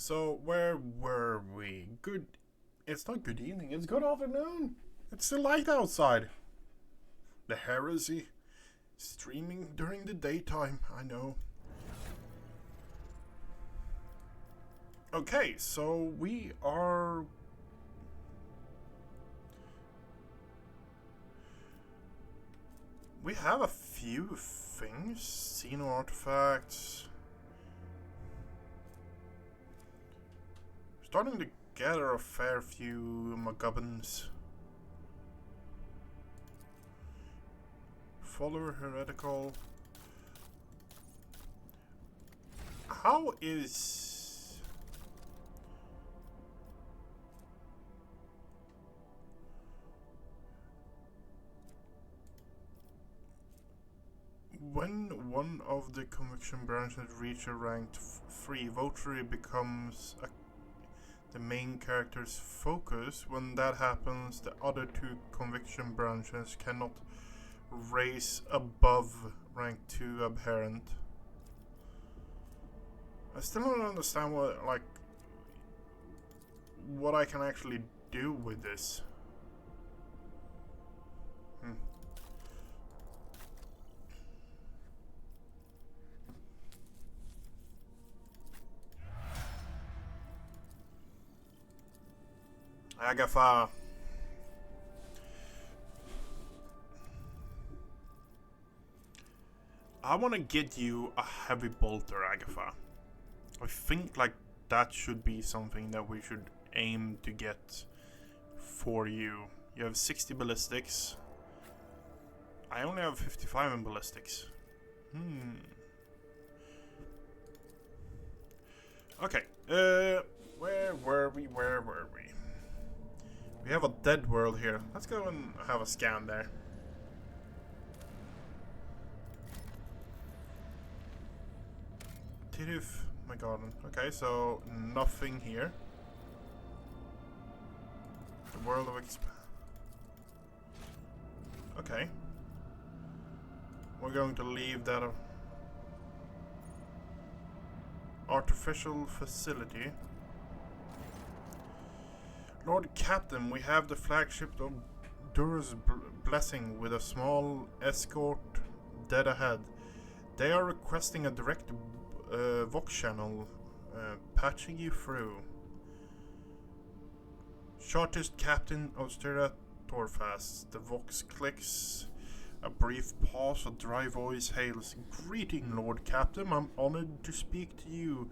So where were we? Good. It's not good evening. It's good afternoon. It's still light outside. The heresy streaming during the daytime. I know. Okay, so we are. We have a few things. Xeno artifacts. Starting to gather a fair few McGubbins. Follower heretical. How is when one of the conviction branches reach a ranked 3, votary becomes the main character's focus. When that happens, the other 2 conviction branches cannot raise above rank 2 abhorrent. I still don't understand what I can actually do with this. Agatha. I want to get you a heavy bolter, Agatha. I think that should be something that we should aim to get for you. You have 60 ballistics. I only have 55 in ballistics. Okay. Where were we? We have a dead world here. Let's go and have a scan there. Tirith, my garden. Okay, so nothing here. The world of Okay. We're going to leave that artificial facility. Lord Captain, we have the flagship of Dur's Blessing with a small escort dead ahead. They are requesting a direct Vox channel, patching you through. Shortest Captain Ostera Torfast. The Vox clicks. A brief pause, a dry voice hails. Greeting, Lord Captain. I'm honored to speak to you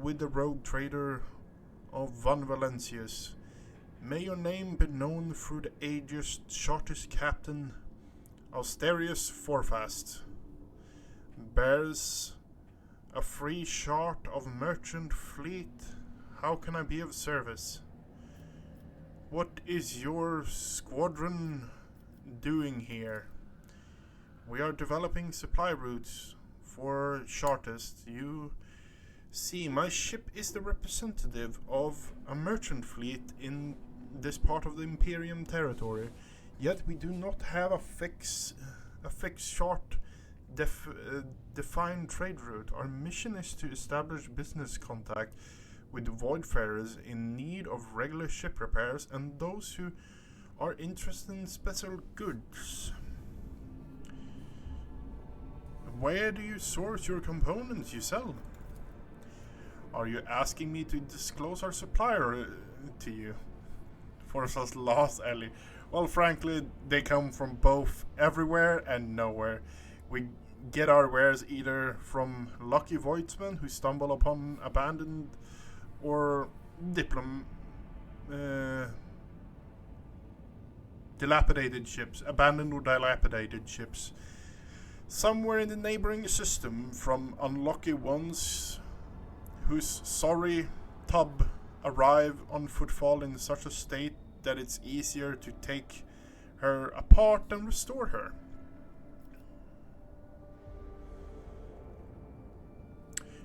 with the rogue trader of Van Valencius. May your name be known through the ages. Shortest Captain Austerius Forfast bears a free chart of merchant fleet. How can I be of service? What is your squadron doing here? We are developing supply routes for Chartist. You see, my ship is the representative of a merchant fleet in this part of the Imperium territory. Yet we do not have a fixed short defined trade route. Our mission is to establish business contact with voidfarers in need of regular ship repairs and those who are interested in special goods. Where do you source your components you sell? Are you asking me to disclose our supplier to you? Forza's lost Ellie. Well, frankly, they come from both everywhere and nowhere. We get our wares either from lucky voidsmen who stumble upon abandoned or dilapidated ships, abandoned or dilapidated ships, somewhere in the neighboring system, from unlucky ones whose sorry tub arrive on footfall in such a state that it's easier to take her apart than restore her.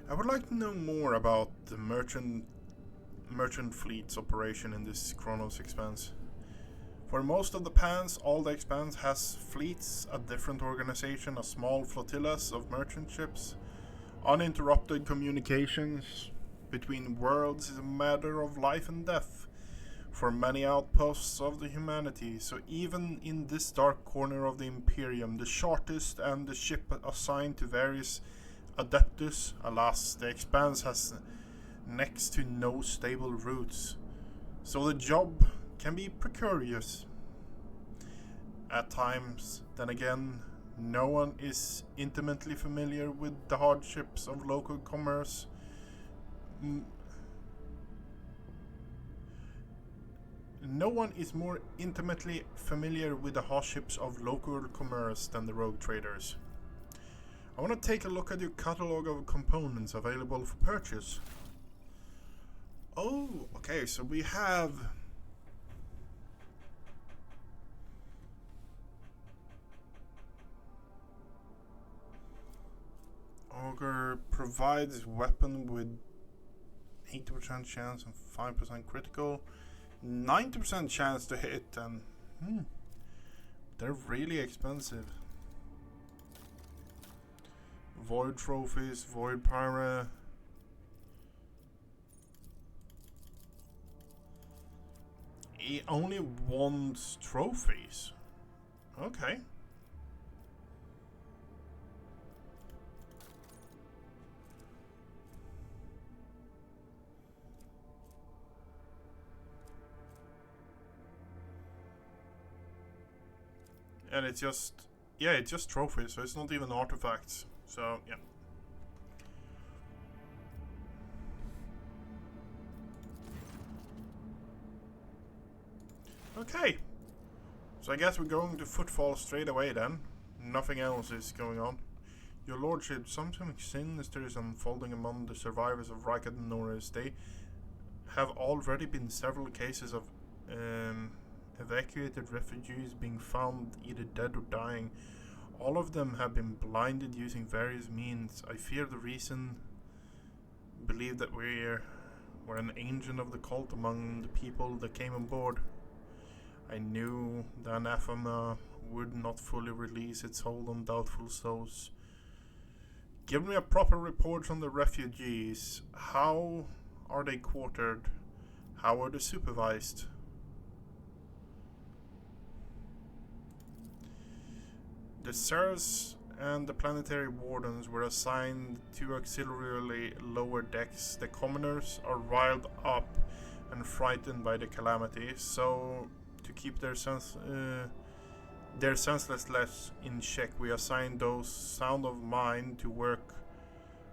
I would like to know more about the merchant fleet's operation in this Chronos Expanse. For most of the Pans, all the Expanse has fleets, a different organization, a small flotillas of merchant ships, uninterrupted communications, between worlds is a matter of life and death for many outposts of the humanity, so even in this dark corner of the Imperium, the shortest and the ship assigned to various Adeptus, alas, the Expanse has next to no stable routes, so the job can be precarious at times. Then again, no one is intimately familiar with the hardships of local commerce. No one is more intimately familiar with the hardships of local commerce than the rogue traders. I want to take a look at your catalog of components available for purchase. Oh, okay, so we have Augur provides weapon with 80% chance and 5% critical, 90% chance to hit, and they're really expensive. Void trophies, Void Pyra. He only wants trophies. Okay. And it's just, yeah, it's just trophies, so it's not even artifacts. So, yeah. Okay. So I guess we're going to Footfall straight away then. Nothing else is going on. Your lordship, something sinister is unfolding among the survivors of Rykard and Norris. They have already been several cases of evacuated refugees being found either dead or dying. All of them have been blinded using various means. I fear the reason believe that we're an agent of the cult among the people that came on board. I knew the anathema would not fully release its hold on doubtful souls. Give me a proper report on the refugees. How are they quartered? How are they supervised? The Sirs and the planetary wardens were assigned to auxiliary lower decks. The commoners are riled up and frightened by the calamity, so to keep their senselessness in check, we assigned those sound of mind to work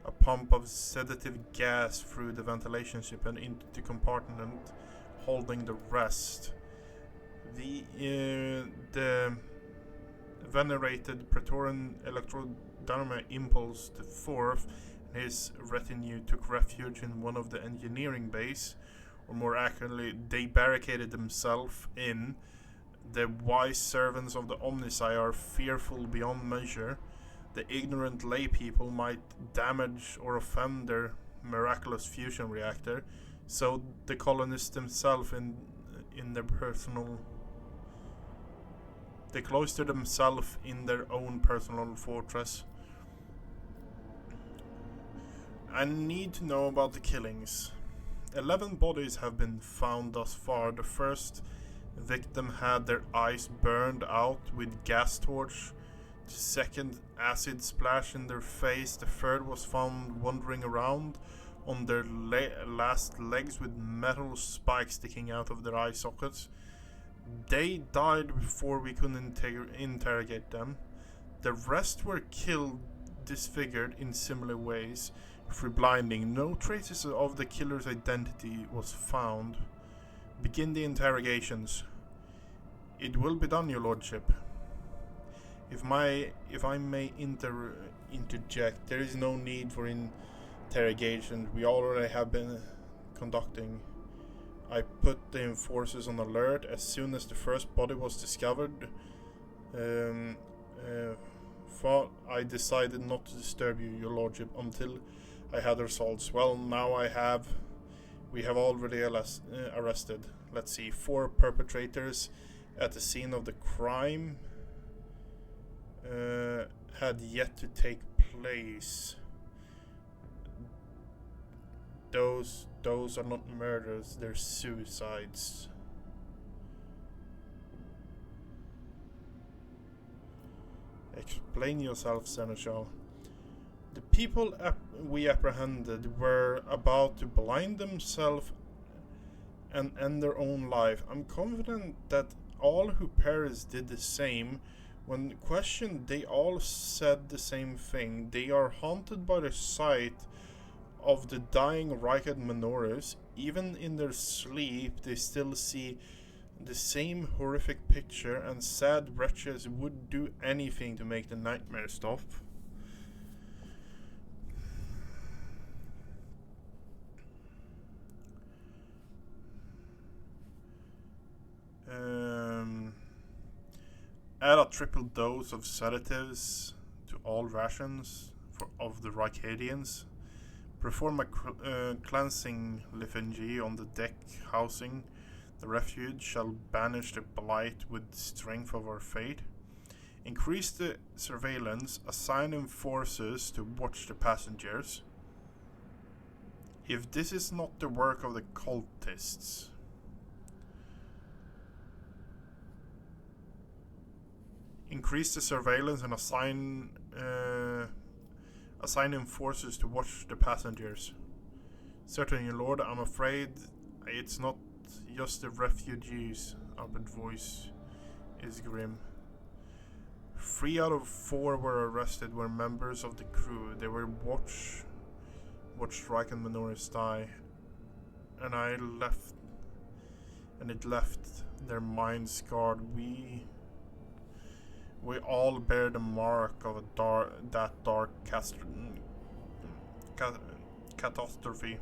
a pump of sedative gas through the ventilation ship and into the compartment holding the rest. The venerated Praetorian Electrodynamo Impulse IV and his retinue took refuge in one of the engineering bays, or more accurately, they barricaded themselves in. The wise servants of the Omnisci are fearful beyond measure. The ignorant lay people might damage or offend their miraculous fusion reactor, so the colonists themselves in their personal... They cloister themselves in their own personal fortress. I need to know about the killings. 11 bodies have been found thus far. The first victim had their eyes burned out with gas torch. The second, acid splash in their face. The third was found wandering around on their last legs with metal spikes sticking out of their eye sockets. They died before we could interrogate them. The rest were killed, disfigured in similar ways through blinding. No traces of the killer's identity was found. Begin the interrogations. It will be done, your lordship. If I may interject, there is no need for interrogation. We already have been conducting. I put the enforcers on alert as soon as the first body was discovered. I decided not to disturb you, your lordship, until I had the results. Well, now we have already arrested, let's see, 4 perpetrators at the scene of the crime. Had yet to take place. Those are not murders, they're suicides. Explain yourself, Seneschal. The people we apprehended were about to blind themselves and end their own life. I'm confident that all who perished did the same. When questioned, they all said the same thing. They are haunted by the sight of the dying Reichard Menoris. Even in their sleep, they still see the same horrific picture, and sad wretches would do anything to make the nightmare stop. Add a triple dose of sedatives to all rations of the Reichadians. Perform a cleansing lethargy on the deck housing. The refuge shall banish the blight with strength of our fate. Increase the surveillance. Assign enforcers to watch the passengers. If this is not the work of the cultists. Increase the surveillance and assign enforcers to watch the passengers. Certainly, Lord, I'm afraid it's not just the refugees. Upward voice is grim. 3 out of 4 were arrested were members of the crew. They were watched Reich and Menoris die, and it left their minds scarred. We all bear the mark of that dark catastrophe.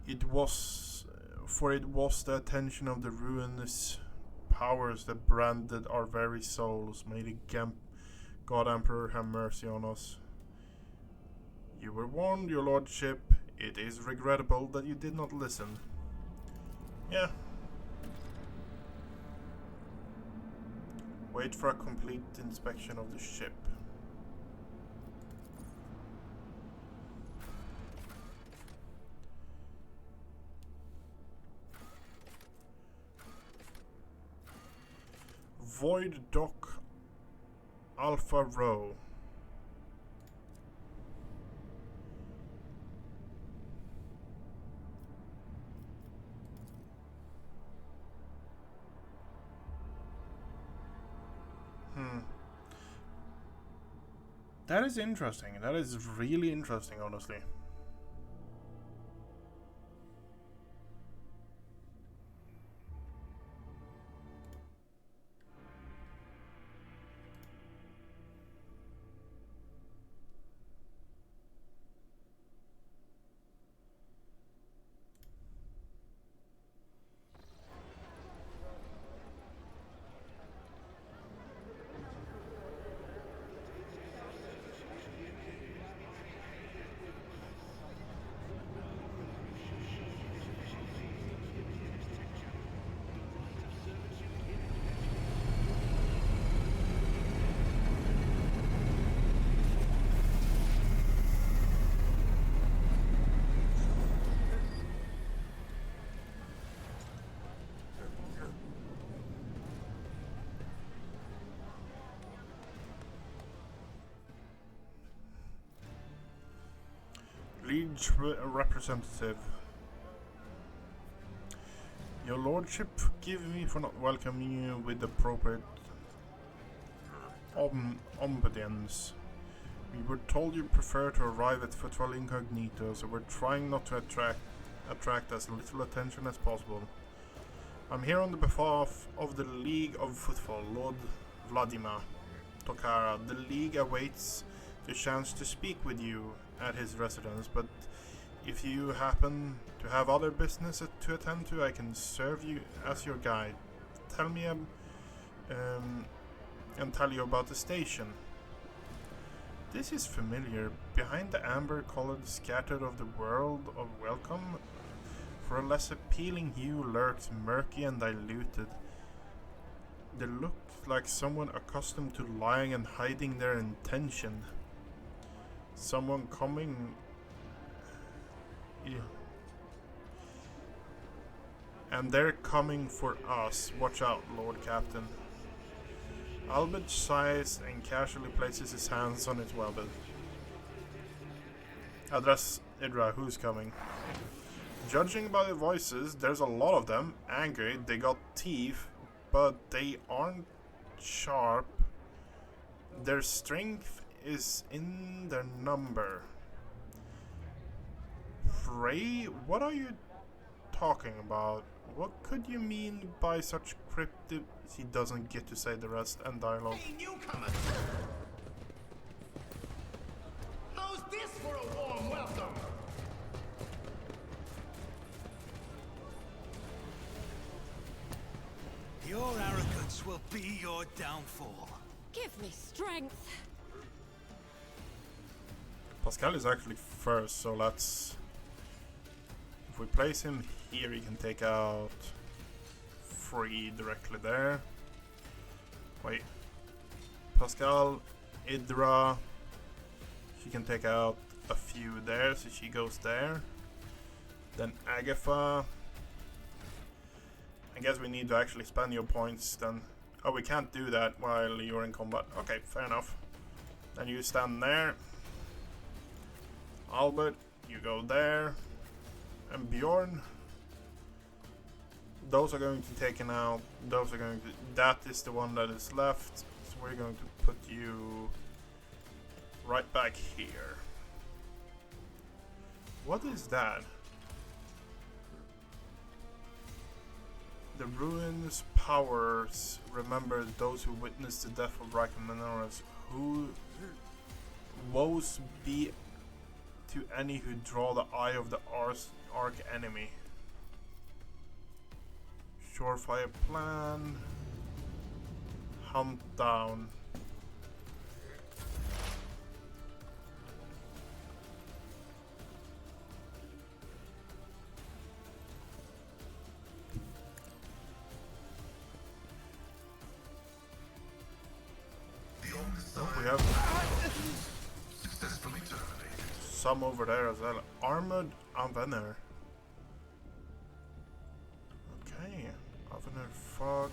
It was the attention of the ruinous powers that branded our very souls. May the God Emperor have mercy on us. You were warned, your lordship. It is regrettable that you did not listen. Yeah. Wait for a complete inspection of the ship. Void Dock Alpha Row. That is interesting. That is really interesting, honestly. Liege representative. Your lordship, forgive me for not welcoming you with appropriate obedience. We were told you prefer to arrive at Footfall incognito, so we're trying not to attract as little attention as possible. I'm here on the behalf of the League of Footfall, Lord Vladimir Tokara. The League awaits the chance to speak with you at his residence, but if you happen to have other business to attend to, I can serve you as your guide. Tell me and tell you about the station. This is familiar. Behind the amber-colored scattered of the world of welcome, for a less appealing hue lurks murky and diluted. They look like someone accustomed to lying and hiding their intention. Someone coming And they're coming for us. Watch out, Lord Captain. Albert sighs and casually places his hands on his weapon. Address Idra, who's coming? Judging by the voices, there's a lot of them. Angry, they got teeth, but they aren't sharp. Their strength is in their number. Frey, what are you talking about? What could you mean by such cryptic? He doesn't get to say the rest and dialogue. Hey, newcomer! How's this for a warm welcome? Your arrogance will be your downfall. Give me strength. Pascal is actually first, so let's... If we place him here, he can take out Free directly there. Wait. Pascal, Idra. She can take out a few there, so she goes there. Then Agatha. I guess we need to actually spend your points then. Oh, we can't do that while you're in combat. Okay, fair enough. Then you stand there. Albert, you go there. And Bjorn. Those are going to be taken out. Those are going to... That is the one that is left. So we're going to put you right back here. What is that? The ruins powers remember those who witnessed the death of Rachel. Who woes be to any who draw the eye of the arch enemy. Surefire plan. Hunt down. Oh, we have Successfully terminated. some over there as well. Armored Avener. Okay. Avener Fog.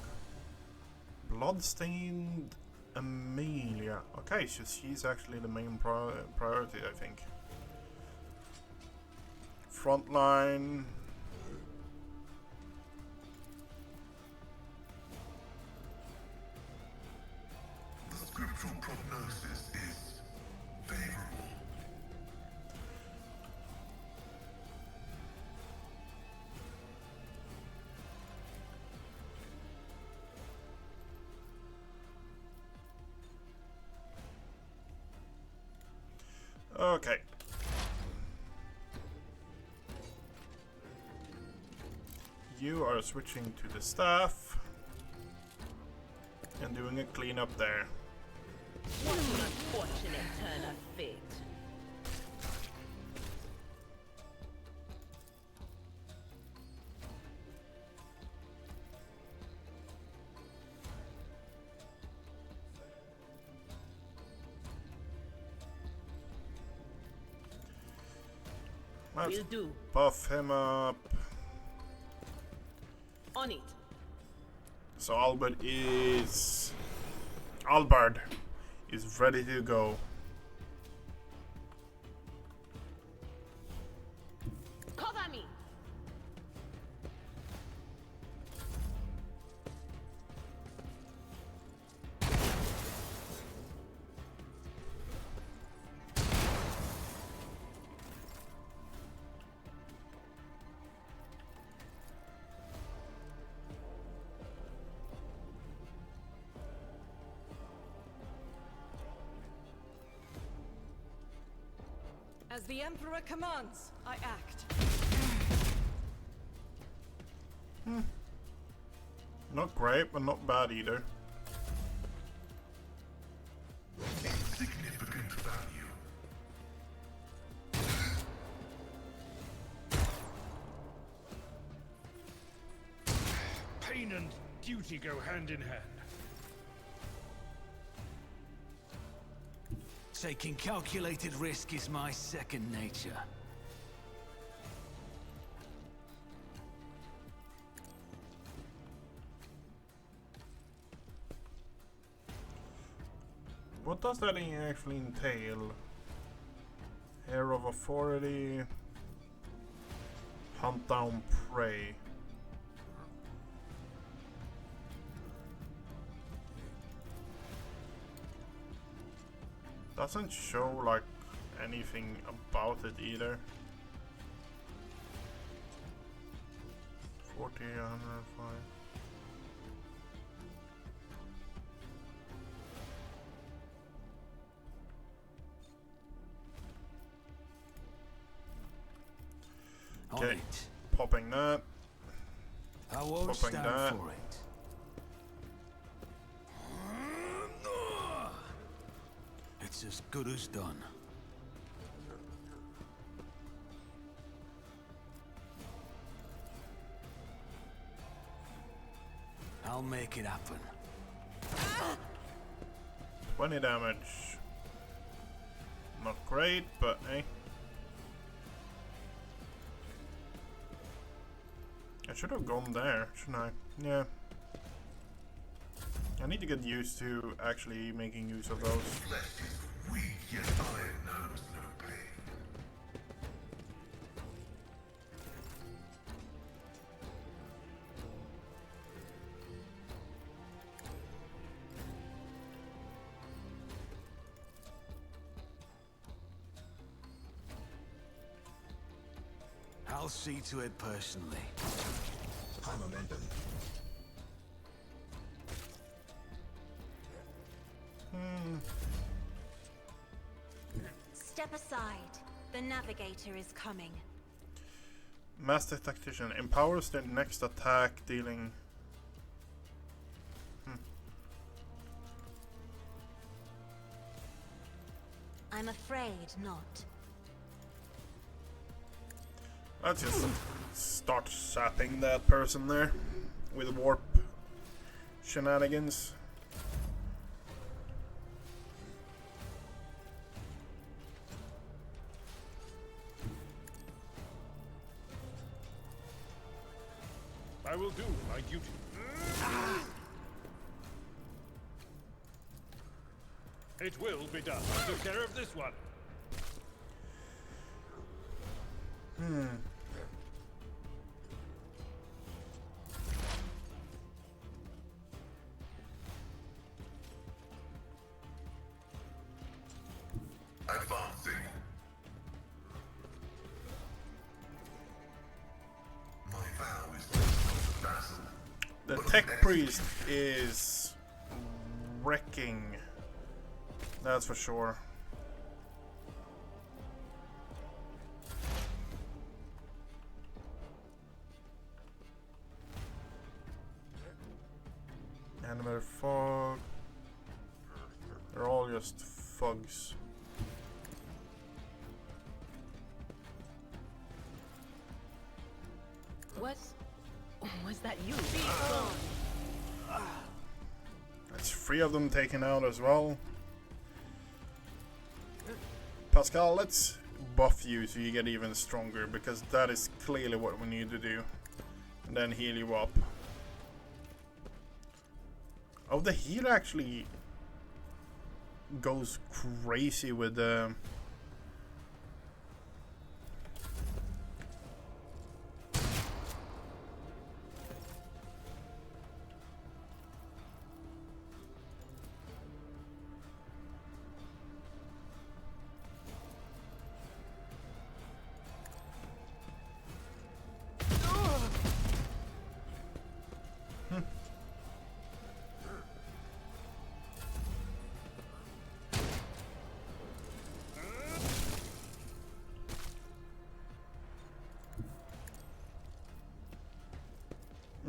Bloodstained Amelia. Okay, so she's actually the main priority, I think. Frontline. The scriptural prognosis is favorable. Okay. You are switching to the staff and doing a cleanup there. What an unfortunate turn of fate. Let's Will do. buff him up. On it. So Albert is ready to go. Cover me. As the Emperor commands, I act. Not great, but not bad either. Insignificant value. Pain and duty go hand in hand. Taking calculated risk is my second nature. What does that actually entail? Air of authority. Hunt down prey. Doesn't show like anything about it either. 40, 105. Okay, it. popping that. I won't Popping stand that. for it. It's as good as done. I'll make it happen. 20 damage. Not great, but hey. I should have gone there, shouldn't I? Yeah. I need to get used to actually making use of those. I'll see to it personally. High momentum. Step aside. The navigator is coming. Master Tactician empowers their next attack, dealing. I'm afraid not. Let's just start sapping that person there with warp shenanigans. I will do my duty. It will be done. I took care of this one. Advancing. My vow is to battle. The Tech Priest is wrecking. That's for sure. Animator fog. They're all just fogs. Was that you? That's 3 of them taken out as well. Pascal, let's buff you so you get even stronger, because that is clearly what we need to do. And then heal you up. Oh, the heal actually goes crazy with the...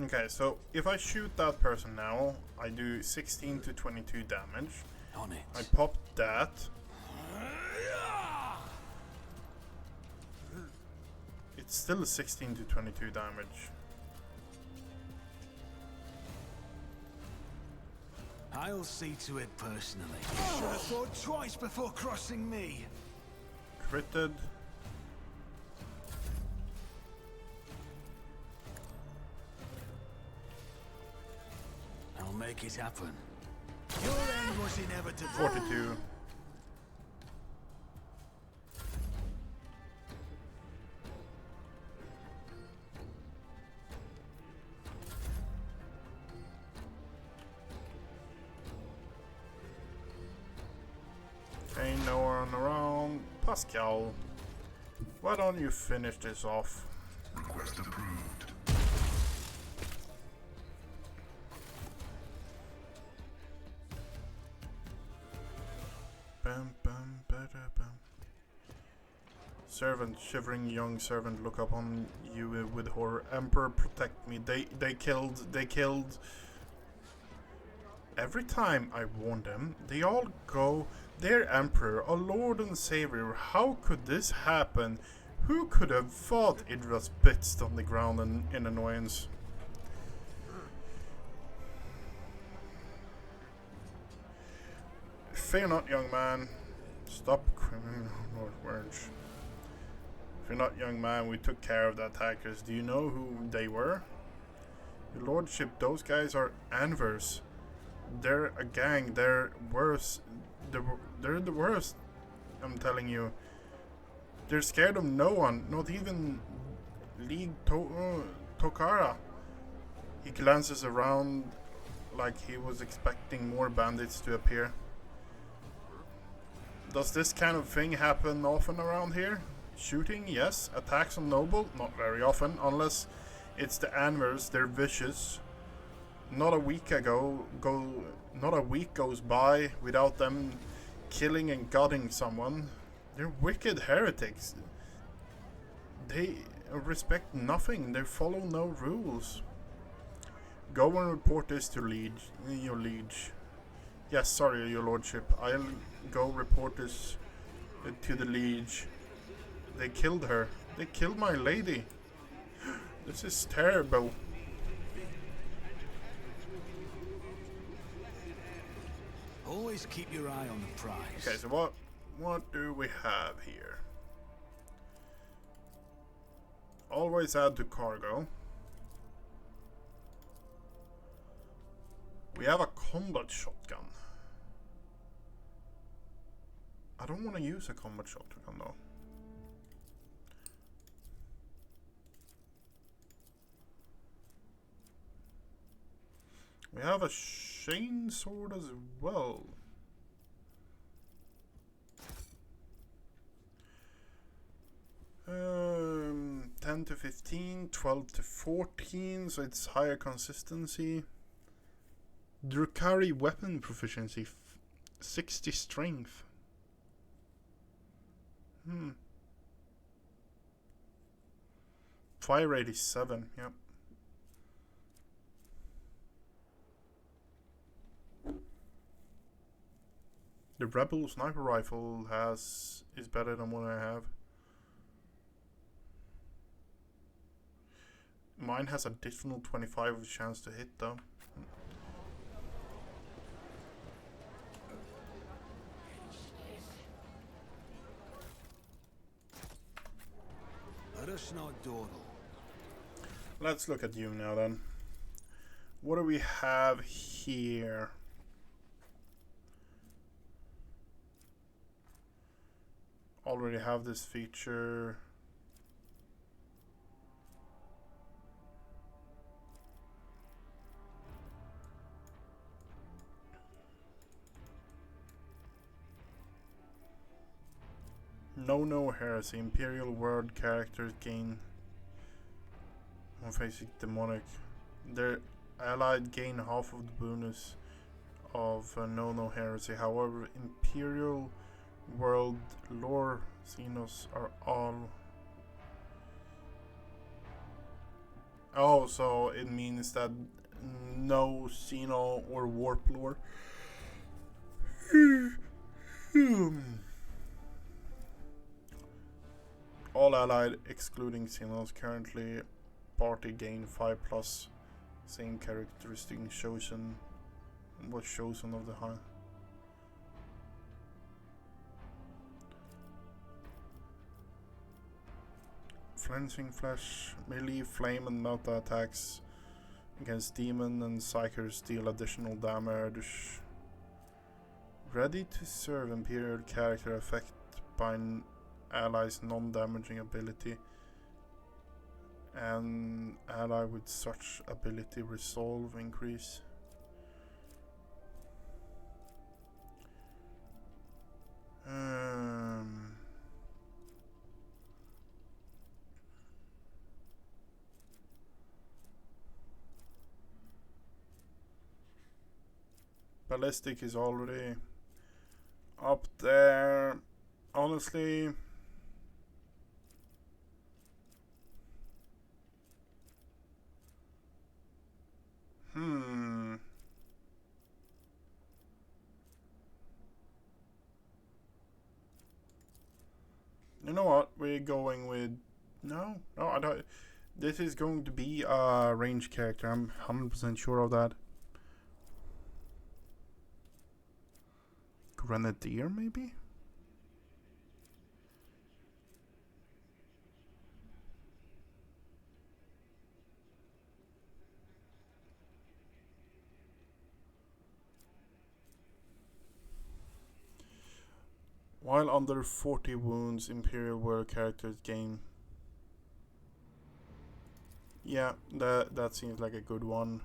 Okay, so if I shoot that person now, I do 16 to 22 damage. On it. I pop that. It's still 16 to 22 damage. I'll see to it personally. Should have thought twice before crossing me. Critted. I'll make it happen. Your end was inevitable. 42. Ain't no one around. Pascal, why don't you finish this off? Request approved. Bam, bam, bada, bam. Servant, shivering young servant, look upon you with horror. Emperor, protect me. They killed. Every time I warn them, they all go, their emperor, a lord and savior. How could this happen? Who could have thought Idra spitted on the ground in annoyance? Fear not, young man. Stop criminal words. Fear not, young man. We took care of the attackers. Do you know who they were? Your lordship, those guys are Anvers. They're a gang. They're worse. They're the worst. I'm telling you. They're scared of no one. Not even League Tokara. He glances around like he was expecting more bandits to appear. Does this kind of thing happen often around here? Shooting, yes. Attacks on noble, not very often, unless it's the Anvers. They're vicious. Not a week goes by without them killing and gutting someone. They're wicked heretics. They respect nothing. They follow no rules. Go and report this to your liege. Yes, sorry, your lordship. I'll go report this to the liege. They killed her. They killed my lady. This is terrible. Always keep your eye on the prize. Okay, so what do we have here? Always add to cargo. We have a combat shotgun. I don't want to use a combat shotgun though. We have a chain sword as well. Um, 10 to 15, 12 to 14, so it's higher consistency. Drukhari weapon proficiency, 60 strength. Fire rate is 7, yep. The Rebel sniper rifle is better than what I have. Mine has additional 25 chance to hit though. Let us not dawdle. Let's look at you now then. What do we have here? Already have this feature. No heresy. Imperial world characters gain when facing demonic. Their allied gain half of the bonus of no heresy. However, Imperial world lore Xenos are all. Oh, so it means that no Xeno or warp lore. All allied excluding Xenos currently party gain 5+. Same characteristic chosen. Was chosen of the high. Flensing flesh, melee, flame and melta attacks against demon and psychers deal additional damage. Ready to serve Imperial character affected by an ally's non-damaging ability. An ally with such ability resolve increase. Ballistic is already up there. Honestly, you know what? We're going with no, I don't. This is going to be a range character. I'm 100% sure of that. Grenadier, maybe? While under 40 wounds, Imperial Warrior characters gain. Yeah, that seems like a good one.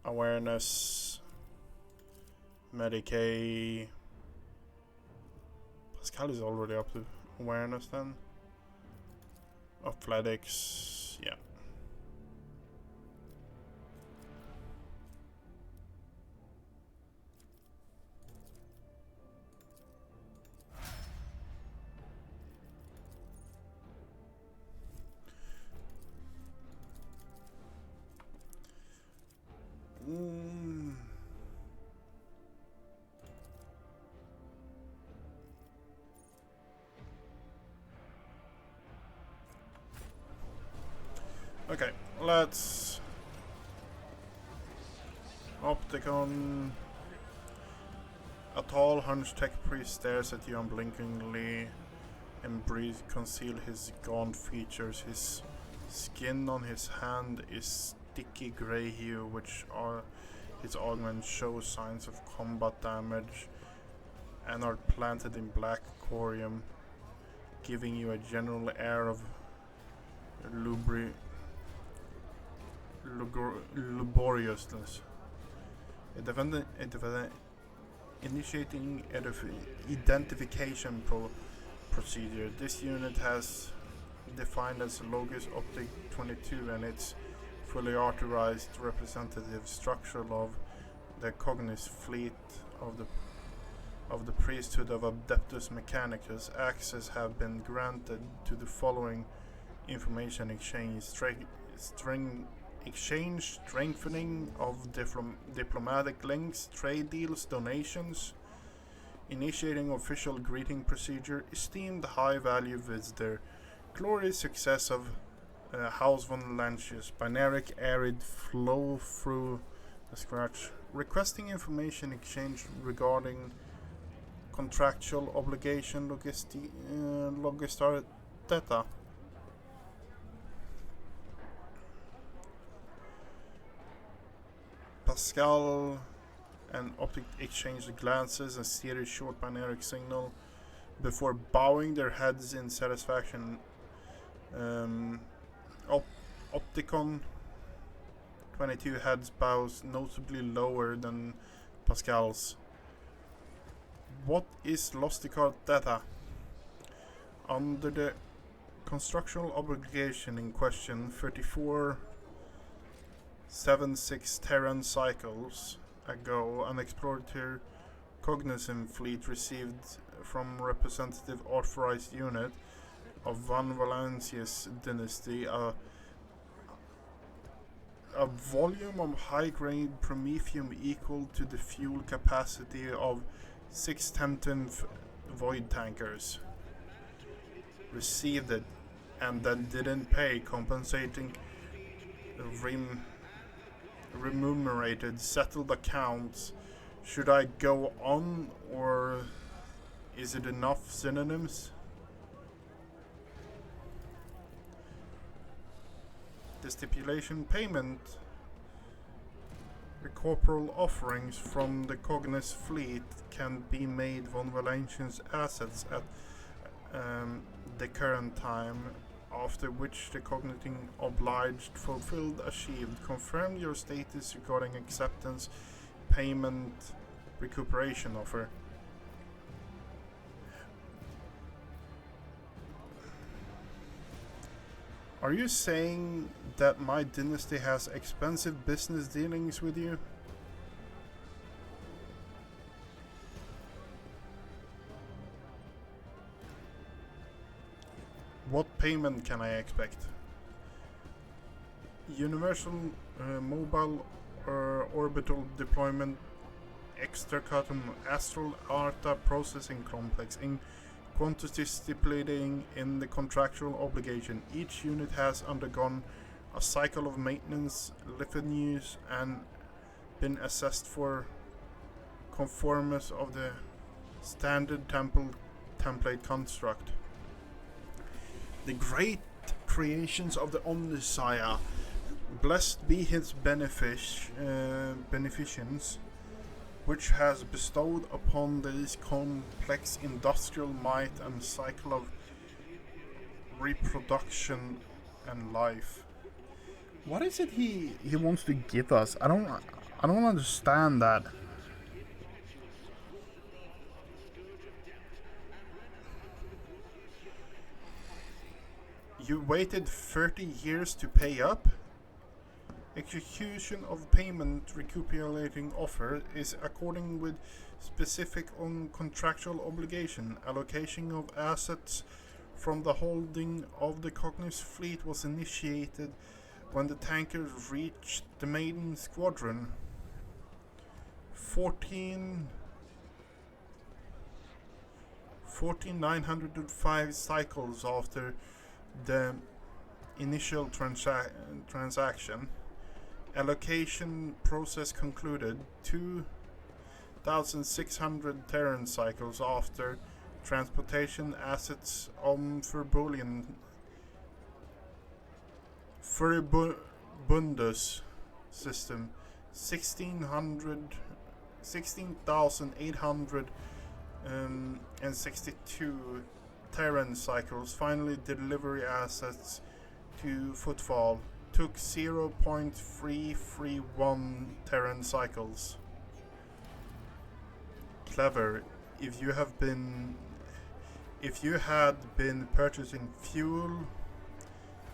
Awareness. Medicae. Pascal is already up to awareness then. Athletics, yeah. Okay, let's Opticon. A tall, hunched tech priest stares at you unblinkingly and breathes conceal his gaunt features. His skin on his hand is sticky grey hue, which are his augments show signs of combat damage and are planted in black corium, giving you a general air of laboriousness. Initiating identification procedure. This unit has defined as Logis Optic 22 and its fully authorized representative structure of the Cognis fleet of the priesthood of Adeptus Mechanicus. Access have been granted to the following information exchange: strengthening of diplomatic links, trade deals, donations, initiating official greeting procedure, esteemed high-value visitor, glorious success of House von Lancius, binaric arid flow through the scratch, requesting information exchange regarding contractual obligation, logistar data. Pascal and Optic exchange glances and steer a short binary signal before bowing their heads in satisfaction. Opticon 22 heads bows notably lower than Pascal's. What is Losticar data? Under the constructional obligation in question, 3476 Terran cycles ago, an explorator cognizant fleet received from representative authorized unit of Van Valancius dynasty a volume of high-grade promethium equal to the fuel capacity of 6 10th void tankers. Received it and then didn't pay, compensating remunerated settled accounts. Should I go on, or is it enough synonyms? The stipulation payment The corporal offerings from the Cognis fleet can be made von Valentian's assets at the current time, after which the cogniting obliged, fulfilled, achieved. Confirm your status regarding acceptance, payment, recuperation offer. Are you saying that my dynasty has expensive business dealings with you? What payment can I expect? Universal Mobile Orbital Deployment Extracatum Astral Arta Processing Complex in quantities stipulating in the contractual obligation. Each unit has undergone a cycle of maintenance, revenues, and been assessed for conformance of the standard template construct. The great creations of the Omnissiah, blessed be his beneficence, which has bestowed upon these complex industrial might and cycle of reproduction and life. What is it he wants to give us? I don't understand that. You waited 30 years to pay up? Execution of payment recuperating offer is according with specific on contractual obligation. Allocation of assets from the holding of the Cognis fleet was initiated when the tankers reached the maiden squadron. 14,905 cycles after the initial transaction. Allocation process concluded. 2,600 Terran cycles after transportation assets on Furibundus system. 16,862 Terran cycles. Finally, delivery assets to Footfall. Took 0.331 Terran cycles. Clever. If you had been purchasing fuel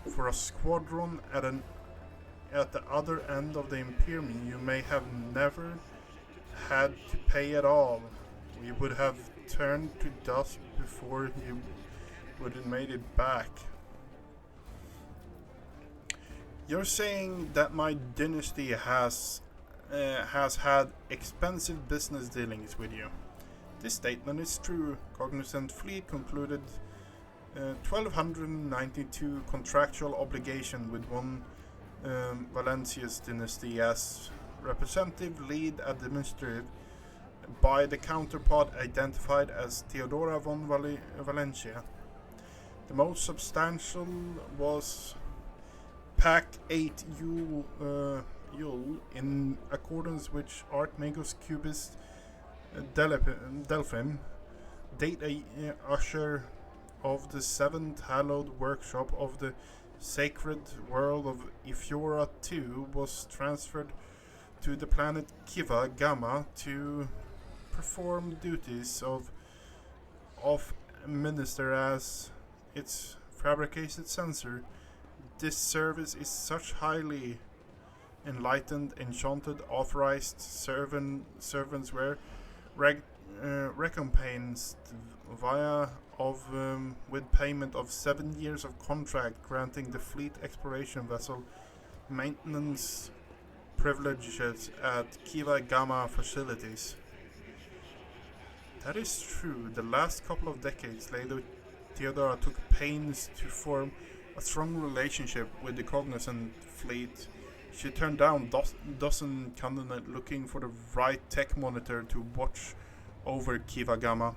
for a squadron at the other end of the Imperium, you may have never had to pay at all. We would have turned to dust before you would have made it back. You're saying that my dynasty has had expensive business dealings with you. This statement is true. Cognizant Fleet concluded 1,292 contractual obligation with one Valencia's dynasty as representative lead administrative by the counterpart identified as Theodora von Valencia. The most substantial was Pack 8 Yule, in accordance with Archmagos Cubist Delphim, date usher of the 7th hallowed workshop of the sacred world of Ifura II, was transferred to the planet Kiva Gamma to perform duties of minister as its fabricated censor. This service is such highly enlightened, enchanted, authorized servants were recompensed via with payment of 7 years of contract, granting the fleet exploration vessel maintenance privileges at Kiva Gamma facilities. That is true. The last couple of decades, Lady Theodora took pains to form a strong relationship with the Cognizant fleet. She turned down dozen candidates looking for the right tech monitor to watch over Kiva Gamma.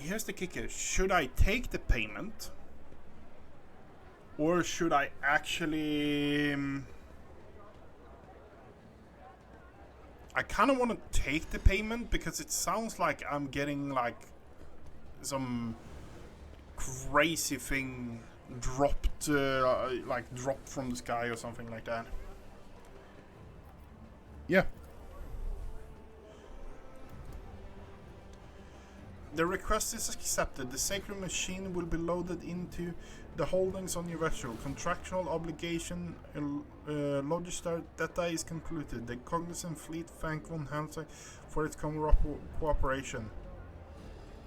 here's the kicker. Should I take the payment? Or should I actually... I kind of want to take the payment because it sounds like I'm getting like some crazy thing dropped, like dropped from the sky or something like that. Yeah. The request is accepted. The sacred machine will be loaded into the holdings on your vessel. Contractual obligation Logistar data is concluded. The Cognizant fleet thank Von Hansen for its cooperation.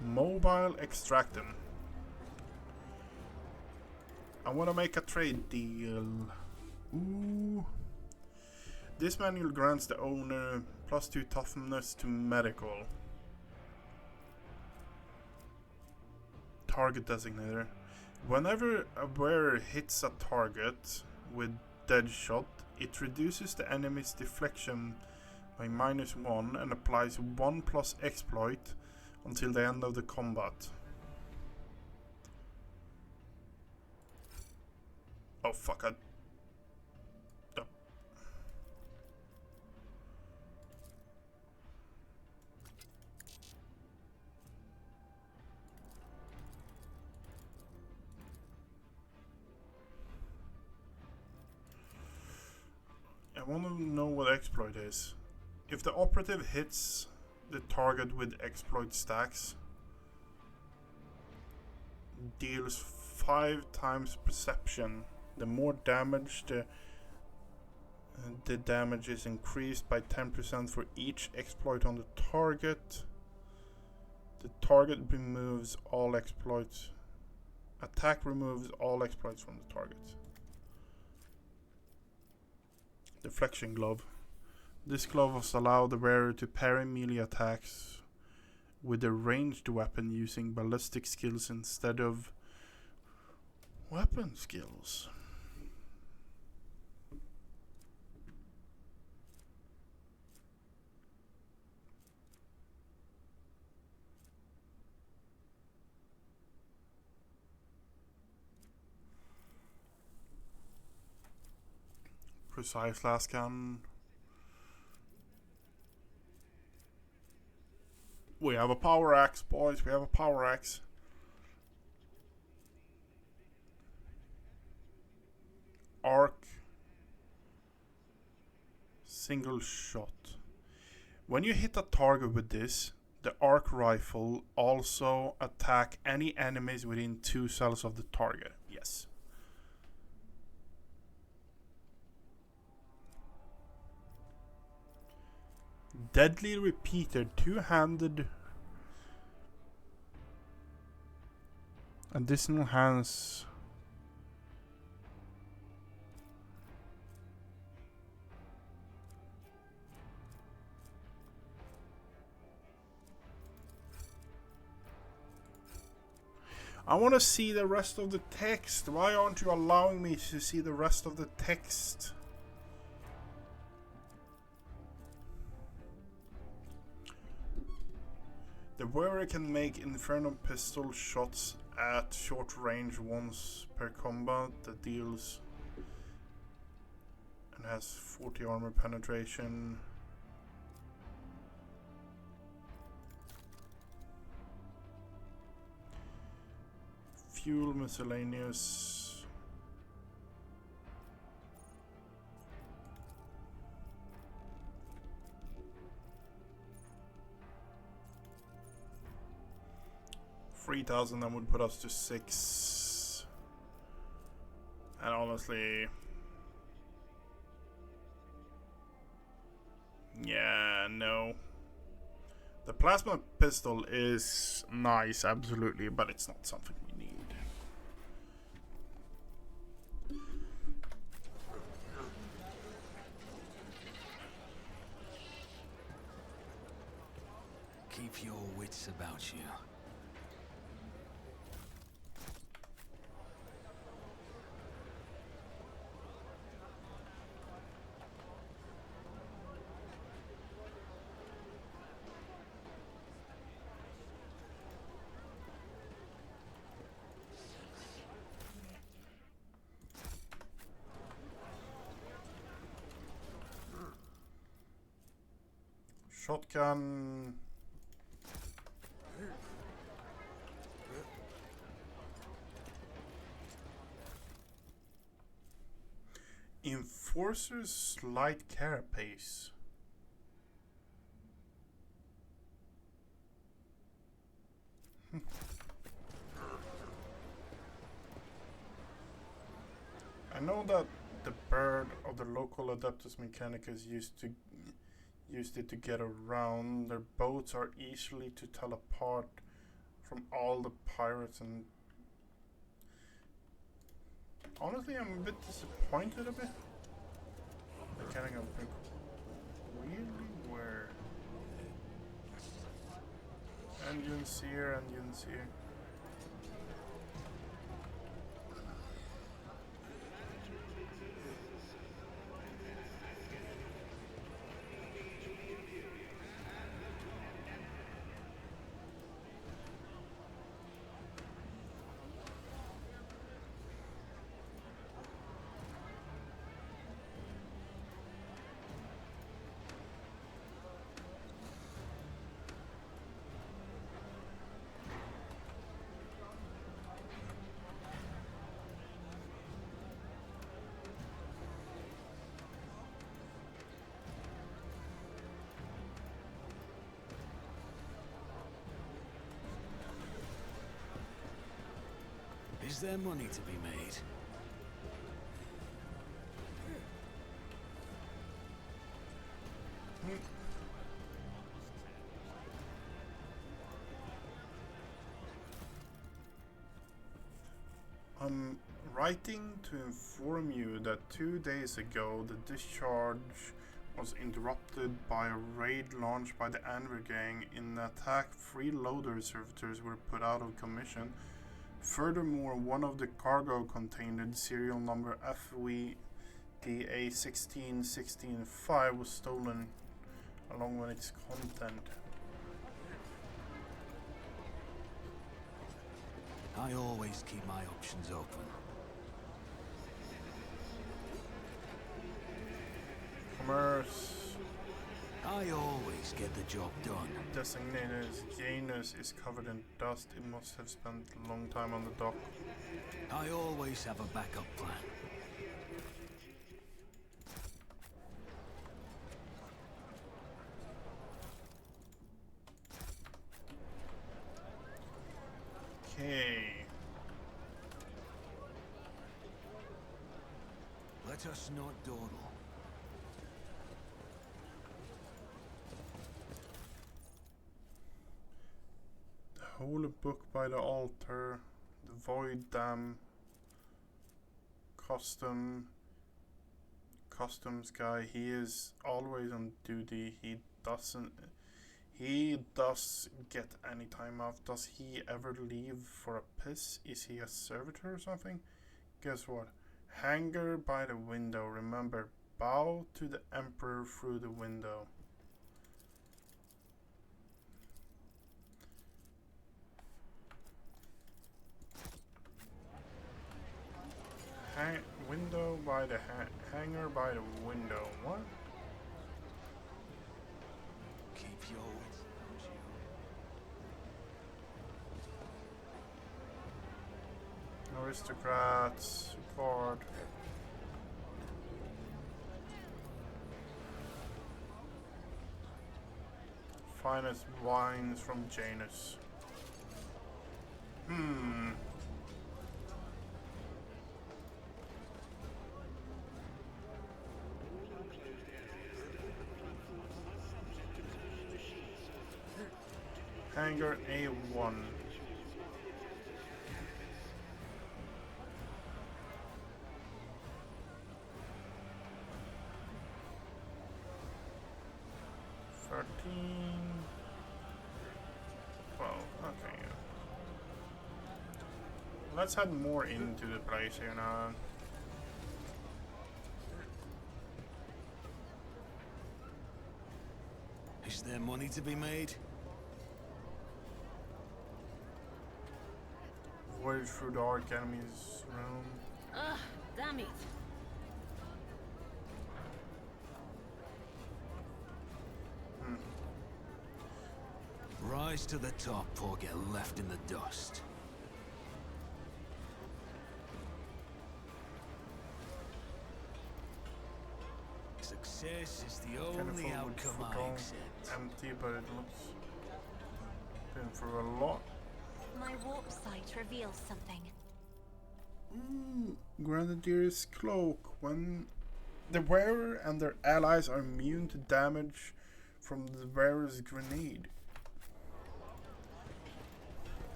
Mobile extractum. I want to make a trade deal. Ooh. This manual grants the owner +2 toughness to medical. Target designator. Whenever a wearer hits a target with dead shot, it reduces the enemy's deflection by -1 and applies 1+ exploit until the end of the combat. Oh fuck, I want to know what exploit is. If the operative hits the target with exploit stacks, deals 5 times perception. The more damage, the damage is increased by 10% for each exploit on the target. The target removes all exploits. Attack removes all exploits from the target. Deflection glove. This glove allows the wearer to parry melee attacks with a ranged weapon using ballistic skills instead of weapon skills. Precise last scan. We have a power axe, boys. We have a power axe. Arc. Single shot. When you hit a target with this, the arc rifle also attack any enemies within 2 cells of the target. Yes. Deadly repeater, 2-handed additional hands. I want to see the rest of the text. Why aren't you allowing me to see the rest of the text? The wearer can make Inferno pistol shots at short range once per combat that deals and has 40 armor penetration. Fuel miscellaneous. $3,000, that would put us to 6. And honestly, yeah, no. The plasma pistol is nice, absolutely, but it's not something we need. Keep your wits about you. Shotgun. Enforcer's slight carapace. I know that the bird of the local Adeptus Mechanicus used it to get around. Their boats are easily to tell apart from all the pirates, and honestly I'm a bit disappointed a bit. Mechanic of really where? Engines here, engines here. Is there money to be made? I'm writing to inform you that 2 days ago the discharge was interrupted by a raid launched by the Anver gang. In the attack, 3 loader servitors were put out of commission. Furthermore, one of the cargo container, serial number FVDA16165, was stolen along with its content. I always keep my options open. Commerce. I always get the job done. Designated as Janus is covered in dust. It must have spent a long time on the dock. I always have a backup plan. Okay. Let us not dawdle. Holy book by the altar, the void dam, customs guy. He is always on duty. He does get any time off. Does he ever leave for a piss? Is he a servitor or something? Guess what? Hangar by the window. Remember, bow to the emperor through the window. Window by the hangar by the window. What? Keep your wits about you. Aristocrats, report. Finest wines from Janus. Hangar A1. Okay. Let's head more into the place here now. Is there money to be made? Voyage through the Arch enemy's realm. Ugh, damn it. rise to the top or get left in the dust. Success is the only outcome I accept. Empty, but it looks been through a lot. My warp sight reveals something. Grenadier's cloak. When the wearer and their allies are immune to damage from the wearer's grenade.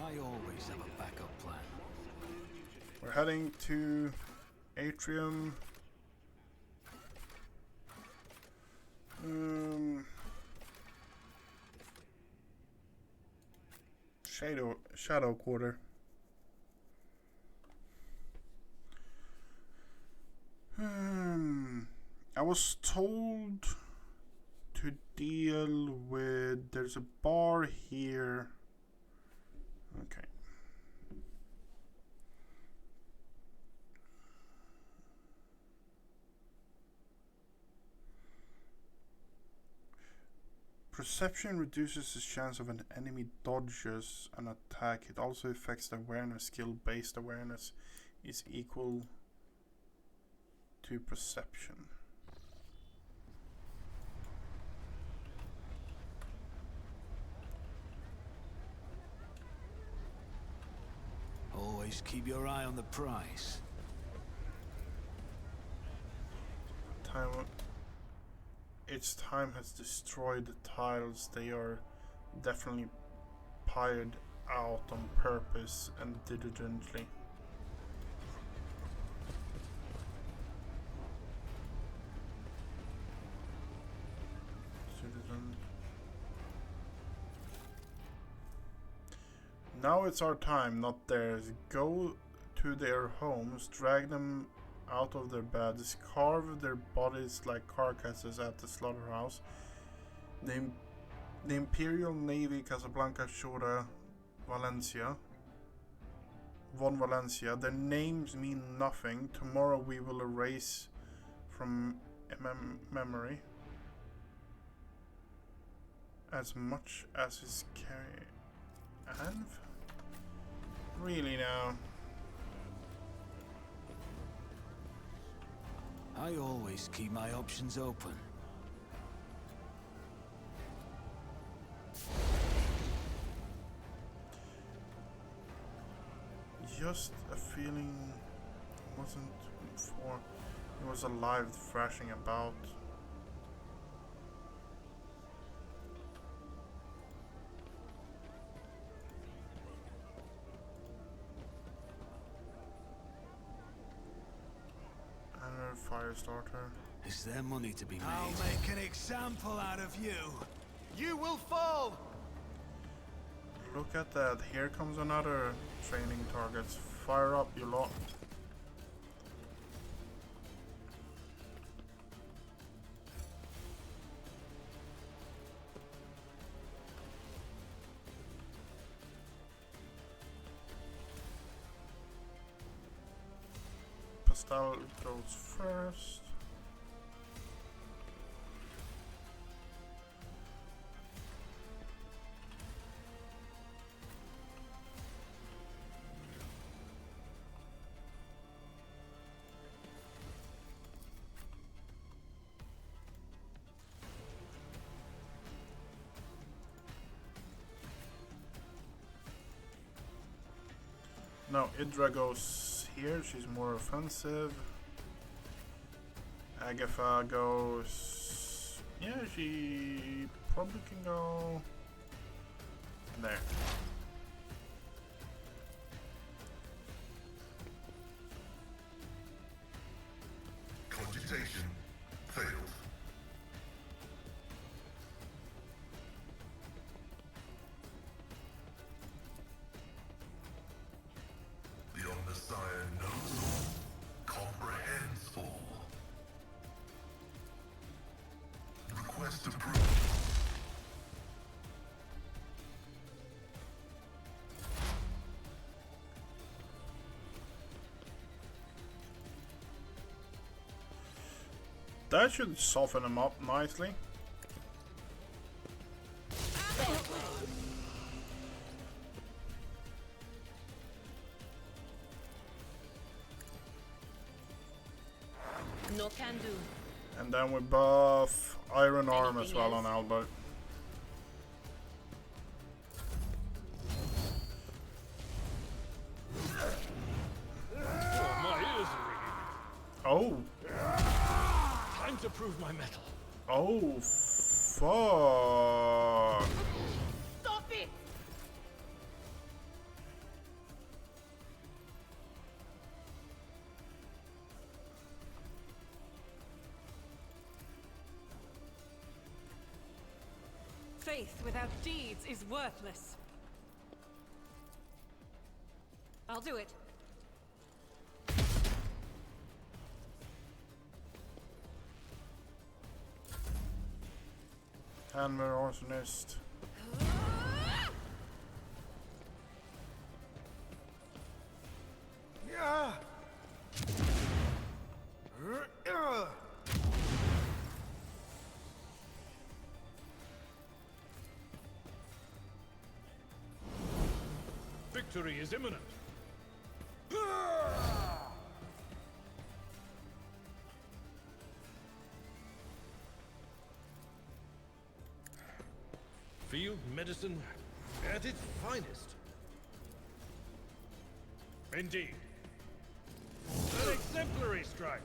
I always have a backup plan. We're heading to Atrium. Shadow Quarter. I was told to deal with. There's a bar here. Okay. Perception reduces the chance of an enemy dodges an attack. It also affects the awareness skill. Based awareness is equal to perception. Always keep your eye on the prize. Its time has destroyed the tiles. They are definitely piled out on purpose and diligently. Citizen. Now it's our time, not theirs. Go to their homes, drag them out of their beds, carve their bodies like carcasses at the slaughterhouse. The Imperial Navy, Casablanca, Shora, Valencia. Von Valencia. Their names mean nothing. Tomorrow we will erase from memory as much as is carry. And really now. I always keep my options open. Just a feeling wasn't for. It was alive, thrashing about. Fire starter. Is there money to be made? I'll make an example out of you. You will fall! Look at that. Here comes another training targets. Fire up, you lot. Pastel goes first. No, Idra goes here, she's more offensive. Agatha goes... yeah, she probably can go... there. Cogitation failed. The Omnissiah knows all, comprehends all. Request approved. That should soften him up nicely. Sure can do. And then we buff Iron Arm as Anything well else? on Albert. Oh, my ears are ringing. Oh! Time to prove my mettle. Oh, fuck! Stop it! Faith without deeds is worthless. I'll do it. Hammer Arsonist. Yeah. Victory is imminent. Field medicine at its finest. Indeed. An exemplary strike.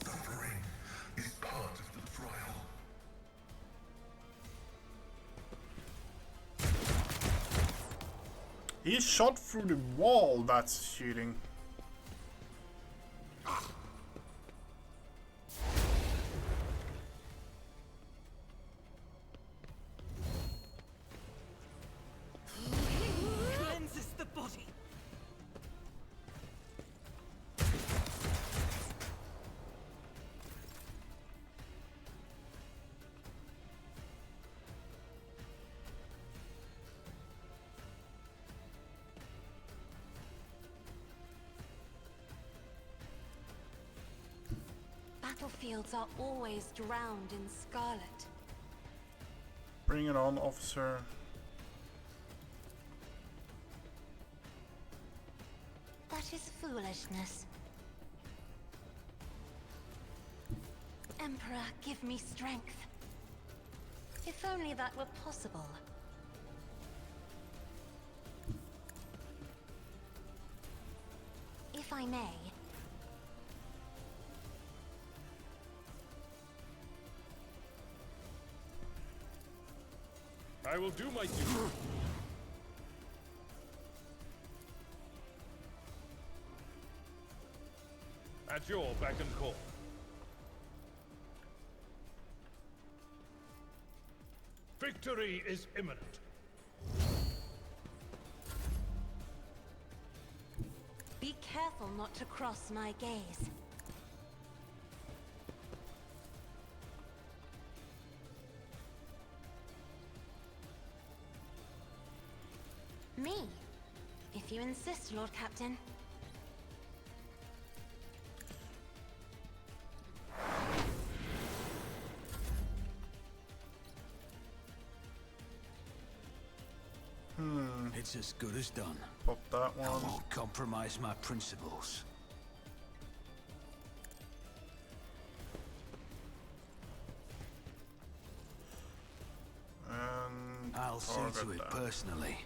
Suffering is part of the trial. He shot through the wall, that's cheating. Cleanses the body. Battlefields are always drowned in scarlet. Bring it on, officer. That is foolishness. Emperor, give me strength. If only that were possible. If I may. I will do my duty. At your beck and call. Victory is imminent. Be careful not to cross my gaze. Me, if you insist, Lord Captain. It's as good as done. Pop that I one. won't compromise my principles. And I'll see target to it that. personally.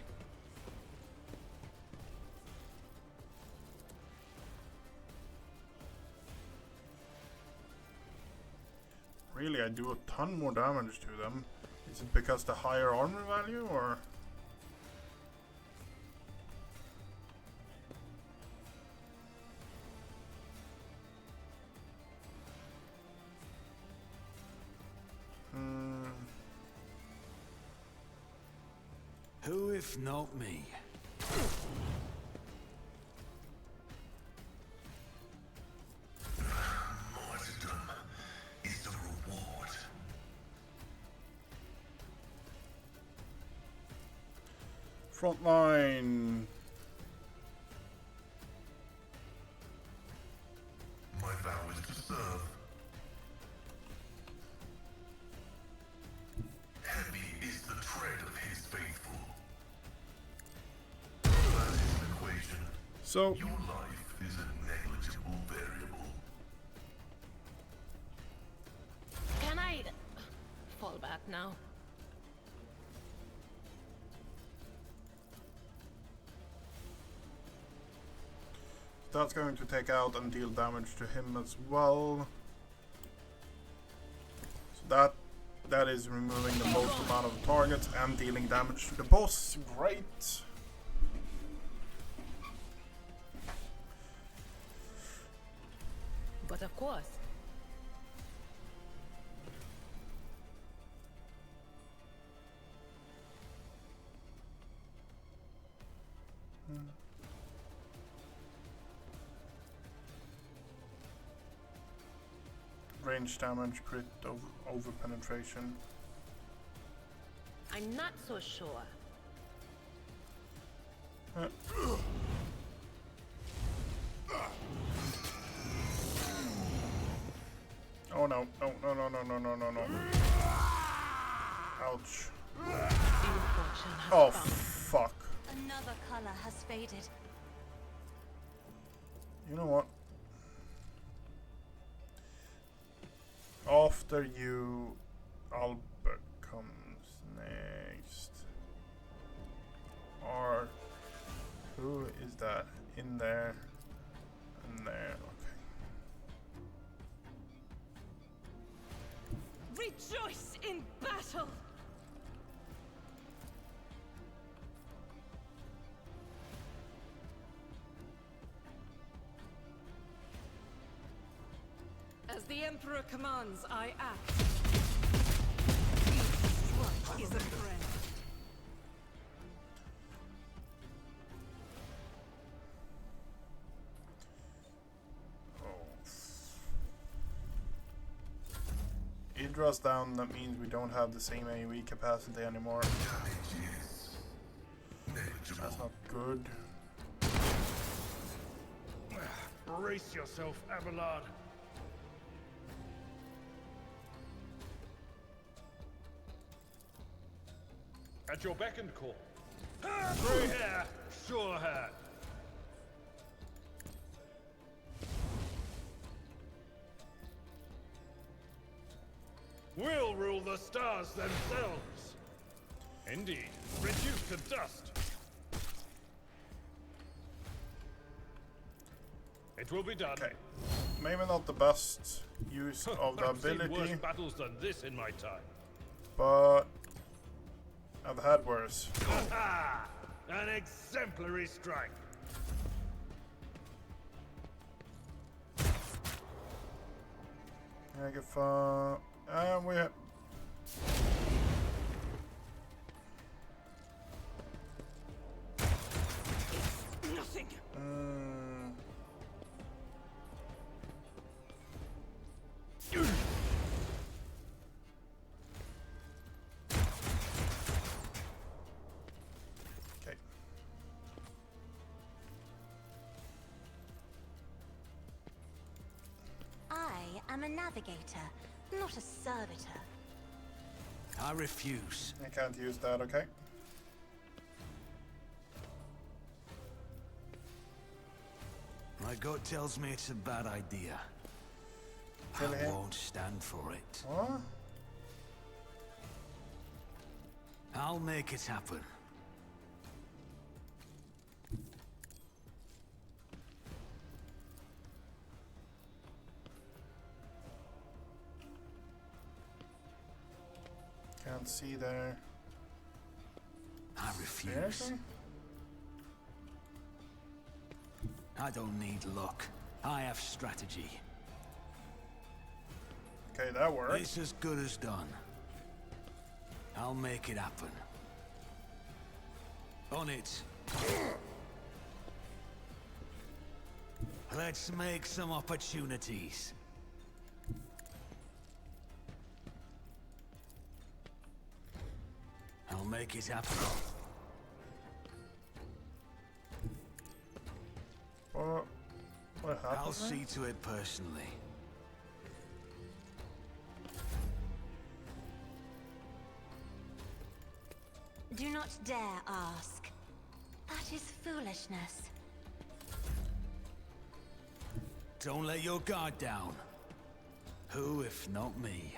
Really, I do a ton more damage to them. Is it because the higher armor value, or? Who if not me? Martyrdom is the reward. Frontline. My vow is to serve. Heavy is the tread of his faithful. So, Your life is a negligible variable. Can I fall back now? that's going to take out and deal damage to him as well. So that is removing the most amount of targets and dealing damage to the boss. Great. But of course. Range damage, crit, over penetration. I'm not so sure. Oh no, no, no, no, no, no, no, no, no. Ouch. Oh, fuck. Another color has faded. You know what? After you, Albert comes next. Or who is that in there? In there, okay. Rejoice in battle! As the Emperor commands, I act. Each strike is a friend. Idra's down, that means we don't have the same AoE capacity anymore. That's not good. Brace yourself, Abelard. At your beck and call. Grey hair, sure hair. We'll rule the stars themselves. Indeed, reduced to dust. It will be done. Okay. Maybe not the best use of the I've seen ability, worse battles than this in my time. but I've had worse. An exemplary strike. Megaphone. And we have. Nothing! Okay. I am a navigator, not a servitor. I refuse. I can't use that, okay? My gut tells me it's a bad idea. Kill I him. won't stand for it. What? I'll make it happen. Can't see there. I refuse. Seriously? I don't need luck. I have strategy. Okay, that works. It's as good as done. I'll make it happen. On it. Let's make some opportunities. I'll make it happen. What happened? I'll there? see to it personally. Do not dare ask. That is foolishness. Don't let your guard down. Who, if not me?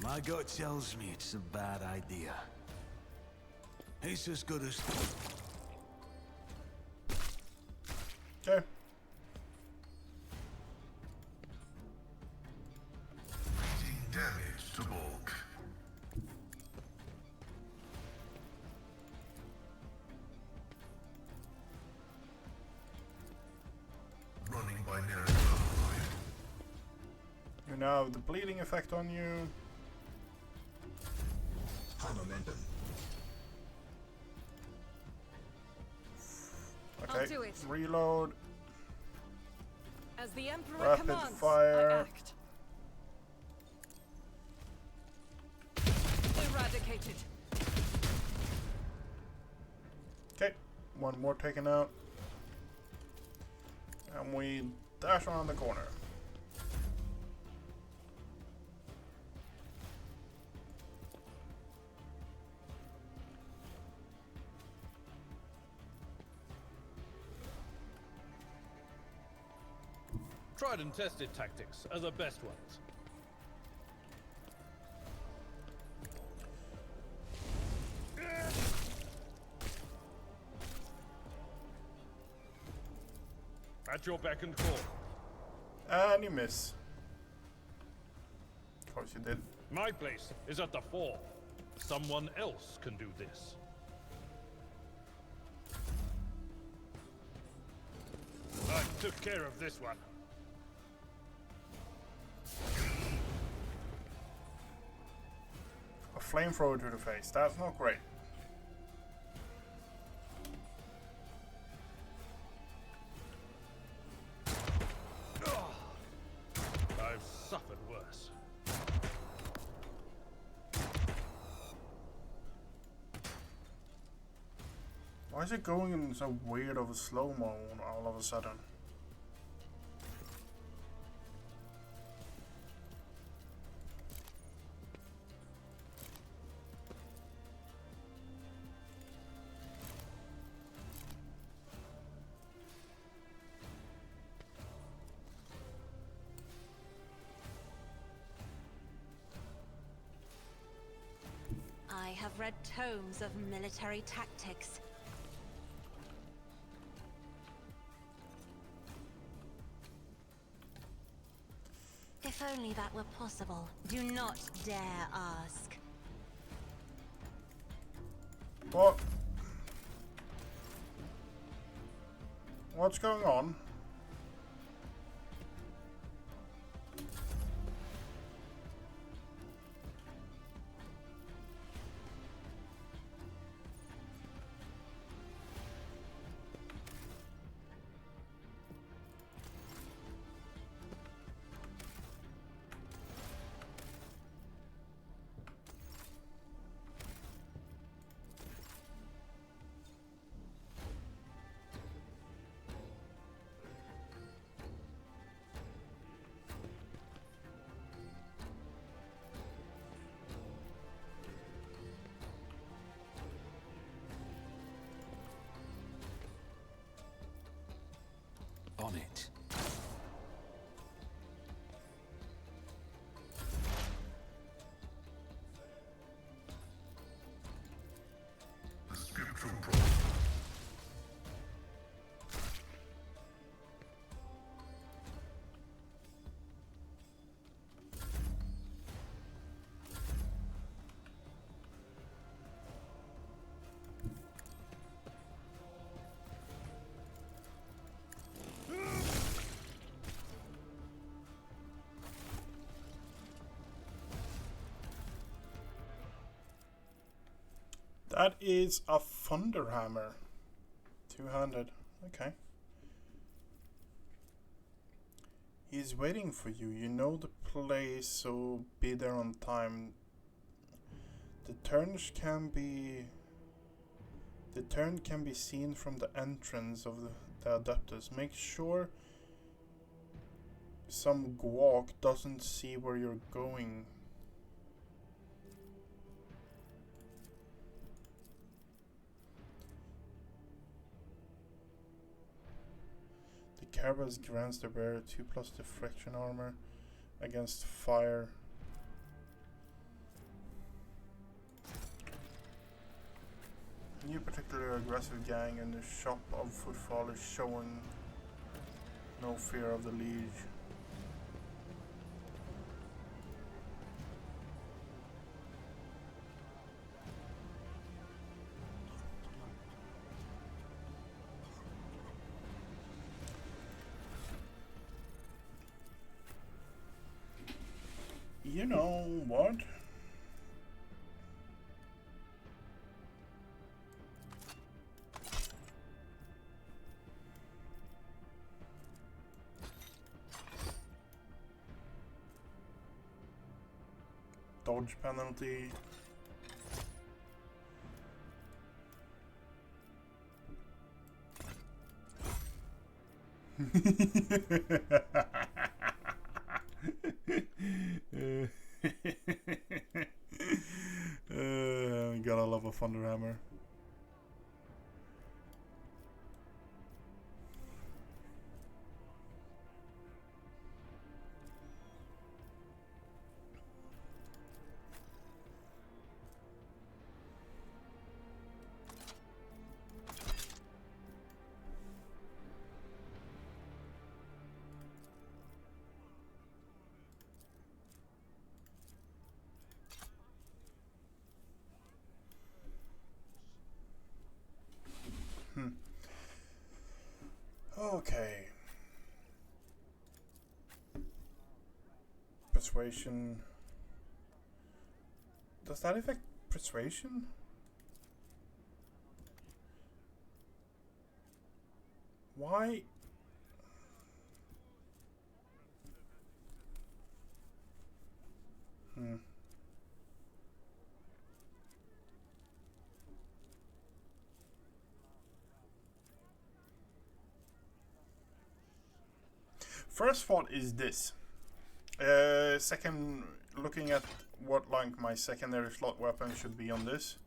My gut tells me it's a bad idea. It's as good as... Okay. Reading damage to bulk. Running binary override. You now have the bleeding effect on you. High momentum. Okay. I'll do it. Reload. As the Emperor Rapid commands, fire. I act. Eradicated. Okay. One more taken out. And we dash around the corner. Tried and tested tactics are the best ones. At your beck and call. And you miss. Of course you did. My place is at the fore. Someone else can do this. I took care of this one. A flamethrower to the face. That's not great. I've suffered worse. Why is it going in so weird of a slow-mo all of a sudden? I have read tomes of military tactics. If only that were possible. Do not dare ask. What? What's going on? On it. The scriptural prophet. That is a Thunderhammer. Two-handed. Okay. He's waiting for you. You know the place, so be there on time. The turn can be seen from the entrance of the adeptus. Make sure some guac doesn't see where you're going. The Carapace grants the bearer 2+ deflection armor against fire. A new particularly aggressive gang in the shop of Footfall is showing no fear of the Liege. You know what? Dodge penalty. Gotta love a Thunderhammer. Okay. Persuasion. Does that affect persuasion? Why? First thought is this. Second, looking at what like my secondary slot weapon should be on this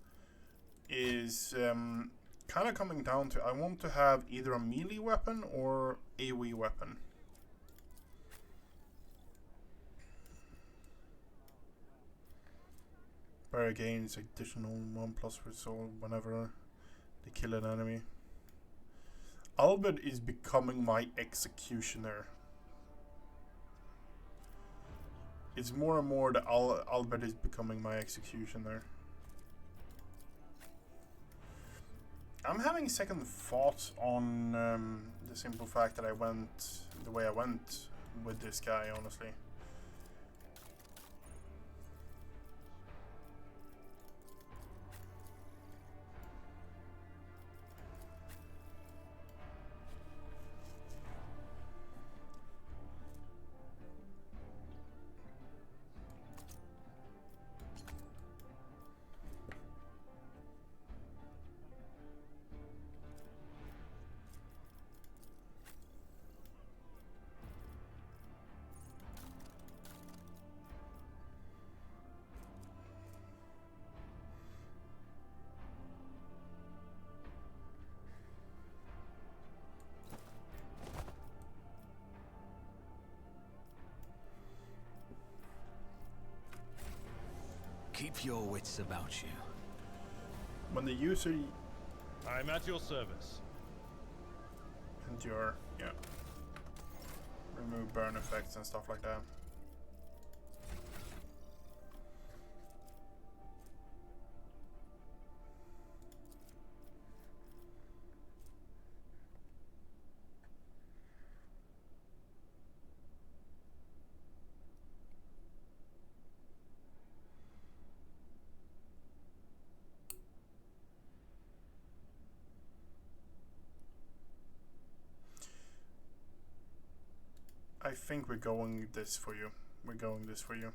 is kind of coming down to I want to have either a melee weapon or AoE weapon. Barrier gains additional 1+ resolve whenever they kill an enemy. Albert is becoming my executioner. It's more and more that Albert is becoming my executioner. I'm having second thoughts on the simple fact that I went the way I went with this guy, honestly. Keep your wits about you. When the user I'm at your service. endure, yeah, remove burn effects and stuff like that. I think we're going this for you. We're going this for you.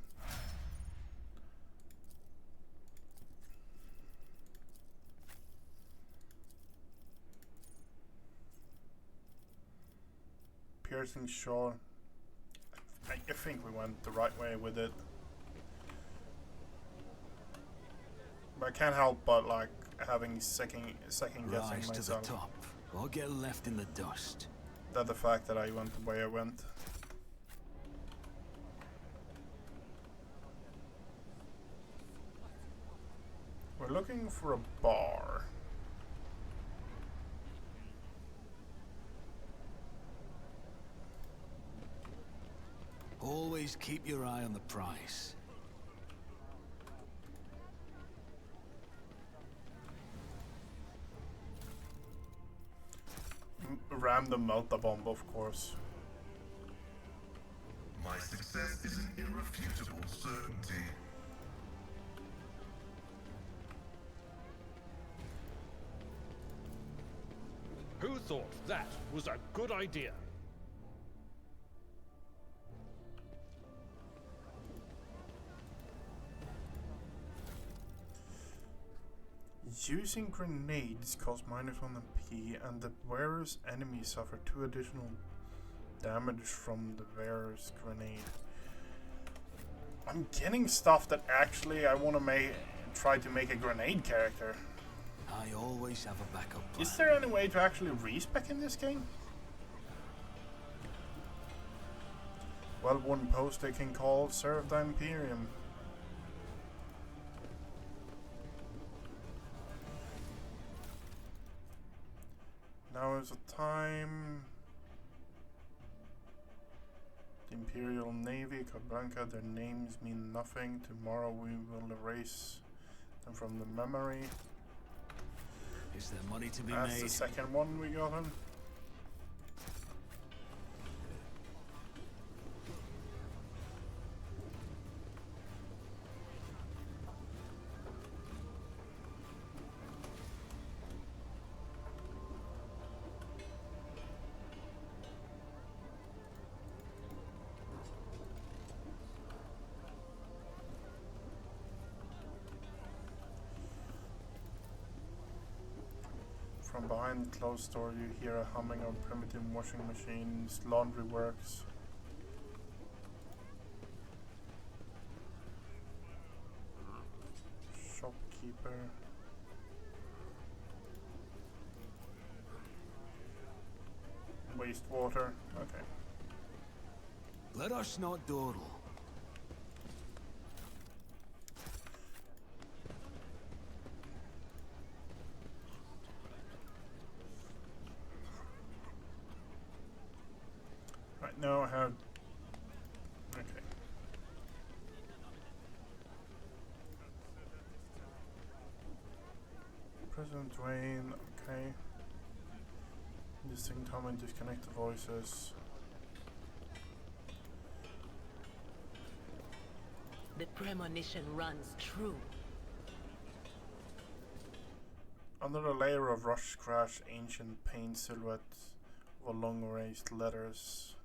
Piercing shot. I think we went the right way with it. But I can't help but like having second guessing Rise to the myself. top, or get left in the dust. than the fact that I went the way I went. We're looking for a bar. Always keep your eye on the prize. Ram the Melta-Bomb, of course. My success is an irrefutable certainty. Who thought that was a good idea? Using grenades costs -1 MP, and the wearer's enemies suffer 2 additional damage from the wearer's grenade. I'm getting stuff that actually I want to try to make a grenade character. I always have a backup plan. Is there any way to actually respec in this game? Well, one post they can call Serve the Imperium. Now is the time. The Imperial Navy, Cabranca, their names mean nothing. Tomorrow we will erase them from the memory. Is there money to be That's made? the second one we got him. From behind the closed door you hear a humming of primitive washing machines, laundry works. Shopkeeper. Wastewater, okay. Let us not dawdle. Right now I have... okay. President Dwayne, okay. Distinct hum and disconnect the voices. The premonition runs true. Under a layer of rush crash, ancient paint silhouette of long erased letters.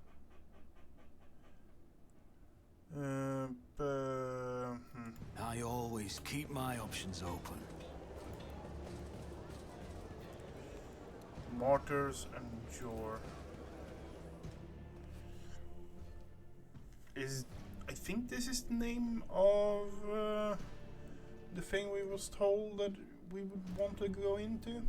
I always keep my options open. Martyrs and Jor. I think this is the name of the thing we was told that we would want to go into.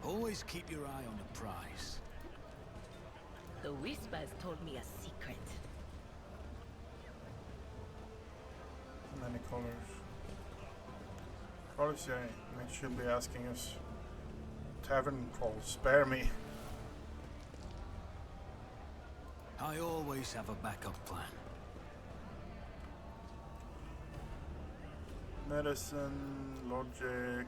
Always keep your eye on the prize. The Whispers told me a secret. Many colors. Policy, they should be asking us. Tavern crawl, spare me. I always have a backup plan. Medicine, logic.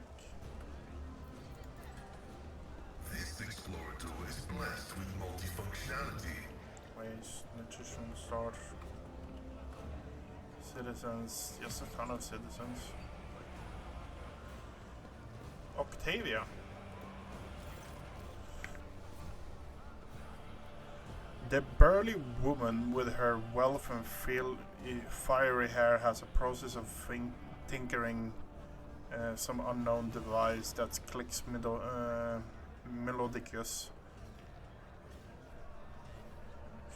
This explorer tool is blessed with multifunctionality. Waste, nutrition, starch. Citizens, just a ton of citizens. Octavia. The burly woman with her wealth and fiery hair has a process of tinkering some unknown device that clicks melodicus.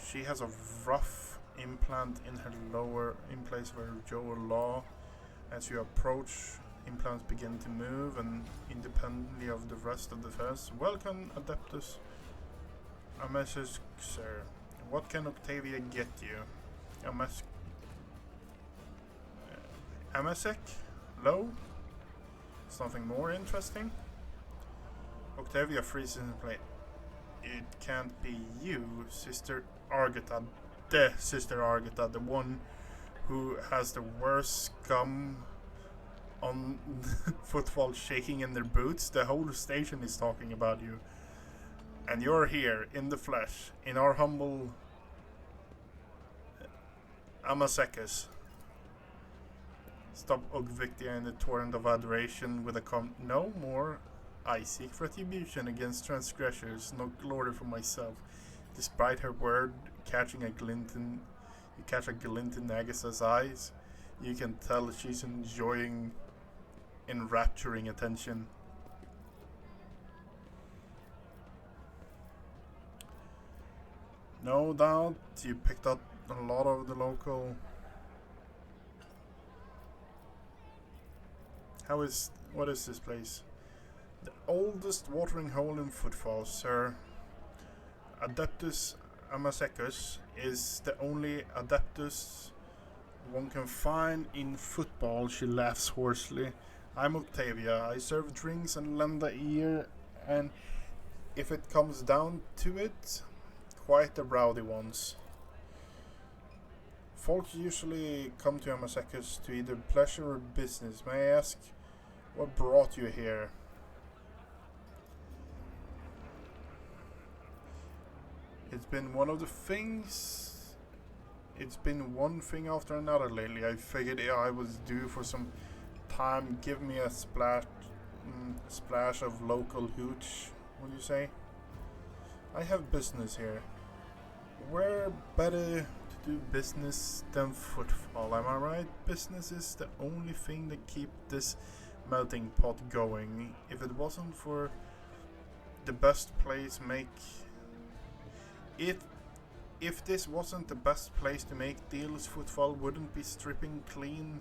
She has a rough implant in her lower, in place of her jaw law. As you approach, implants begin to move and independently of the rest of the face. Welcome, Adeptus. A message, sir. What can Octavia get you? Amasek? Low? Something more interesting? Octavia freezes in place. It can't be you, Sister Argata. The Sister Argata, the one who has the worst scum on footfall shaking in their boots. The whole station is talking about you. And you're here, in the flesh, in our humble Amasekas. Stop Ogvictia in the torrent of adoration with a no more. I seek retribution against transgressors, no glory for myself. Despite her word catching a glint in, you catch a glint in Agatha's eyes. You can tell she's enjoying enrapturing attention. No doubt you picked up a lot of the local. What is this place? The oldest watering hole in Footfall, sir. Adeptus Amasecus is the only Adeptus one can find in football. She laughs hoarsely. I'm Octavia. I serve drinks and lend a ear, and if it comes down to it, quite the rowdy ones. Folks usually come to Amasecus to either pleasure or business. May I ask what brought you here? It's been one of the things. It's been one thing after another lately. I figured I was due for some time. Give me a splash of local hooch, would you say? I have business here. Where better to do business than Footfall, am I right? Business is the only thing that keep this melting pot going. If it wasn't for the best place make... If this wasn't the best place to make deals, Footfall wouldn't be stripping clean.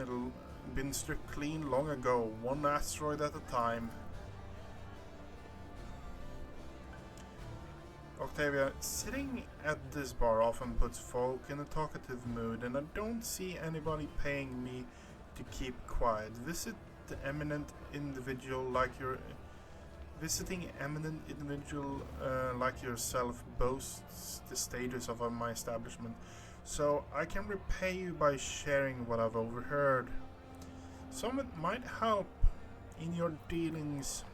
It'll been stripped clean long ago, one asteroid at a time. Octavia, sitting at this bar often puts folk in a talkative mood, and I don't see anybody paying me to keep quiet. Visiting eminent individual like yourself boasts the status of my establishment, so I can repay you by sharing what I've overheard. Some it might help in your dealings.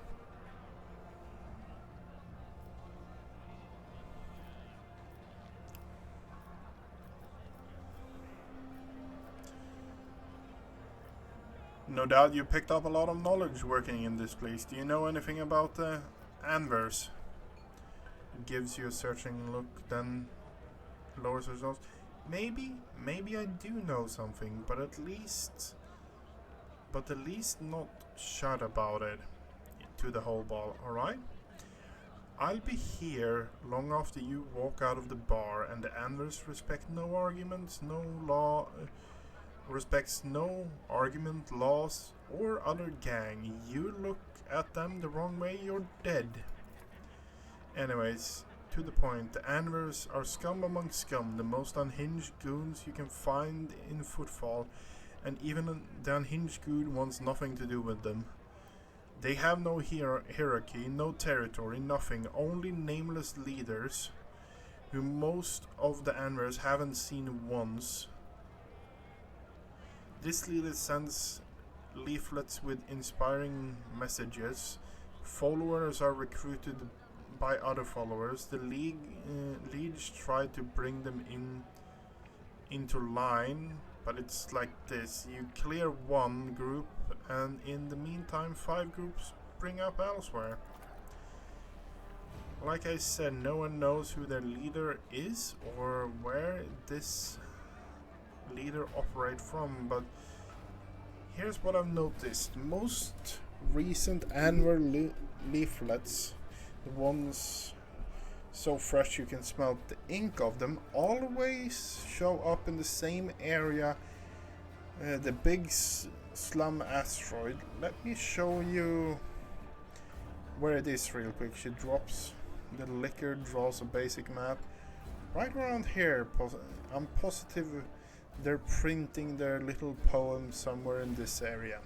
No doubt you picked up a lot of knowledge working in this place. Do you know anything about the Anvers? It gives you a searching look, then lowers results. Maybe I do know something, but at least not shout about it to the whole ball, alright? I'll be here long after you walk out of the bar, and the Anvers respect no arguments, no law... respects no argument, laws, or other gang. You look at them the wrong way, you're dead. Anyways, to the point, the Anvers are scum among scum, the most unhinged goons you can find in Footfall, and even the unhinged goon wants nothing to do with them. They have no hierarchy, no territory, nothing, only nameless leaders, who most of the Anvers haven't seen once. This leader sends leaflets with inspiring messages. Followers are recruited by other followers. The leads try to bring them into line, but it's like this. You clear one group, and in the meantime 5 groups spring up elsewhere. Like I said, no one knows who their leader is or where this leader operate from, but Here's what I've noticed. Most recent annual leaflets, the ones so fresh you can smell the ink of them, always show up in the same area, the big slum asteroid. Let me show you where it is real quick. She drops the liquor, draws a basic map. Right around here, I'm positive they're printing their little poem somewhere in this area.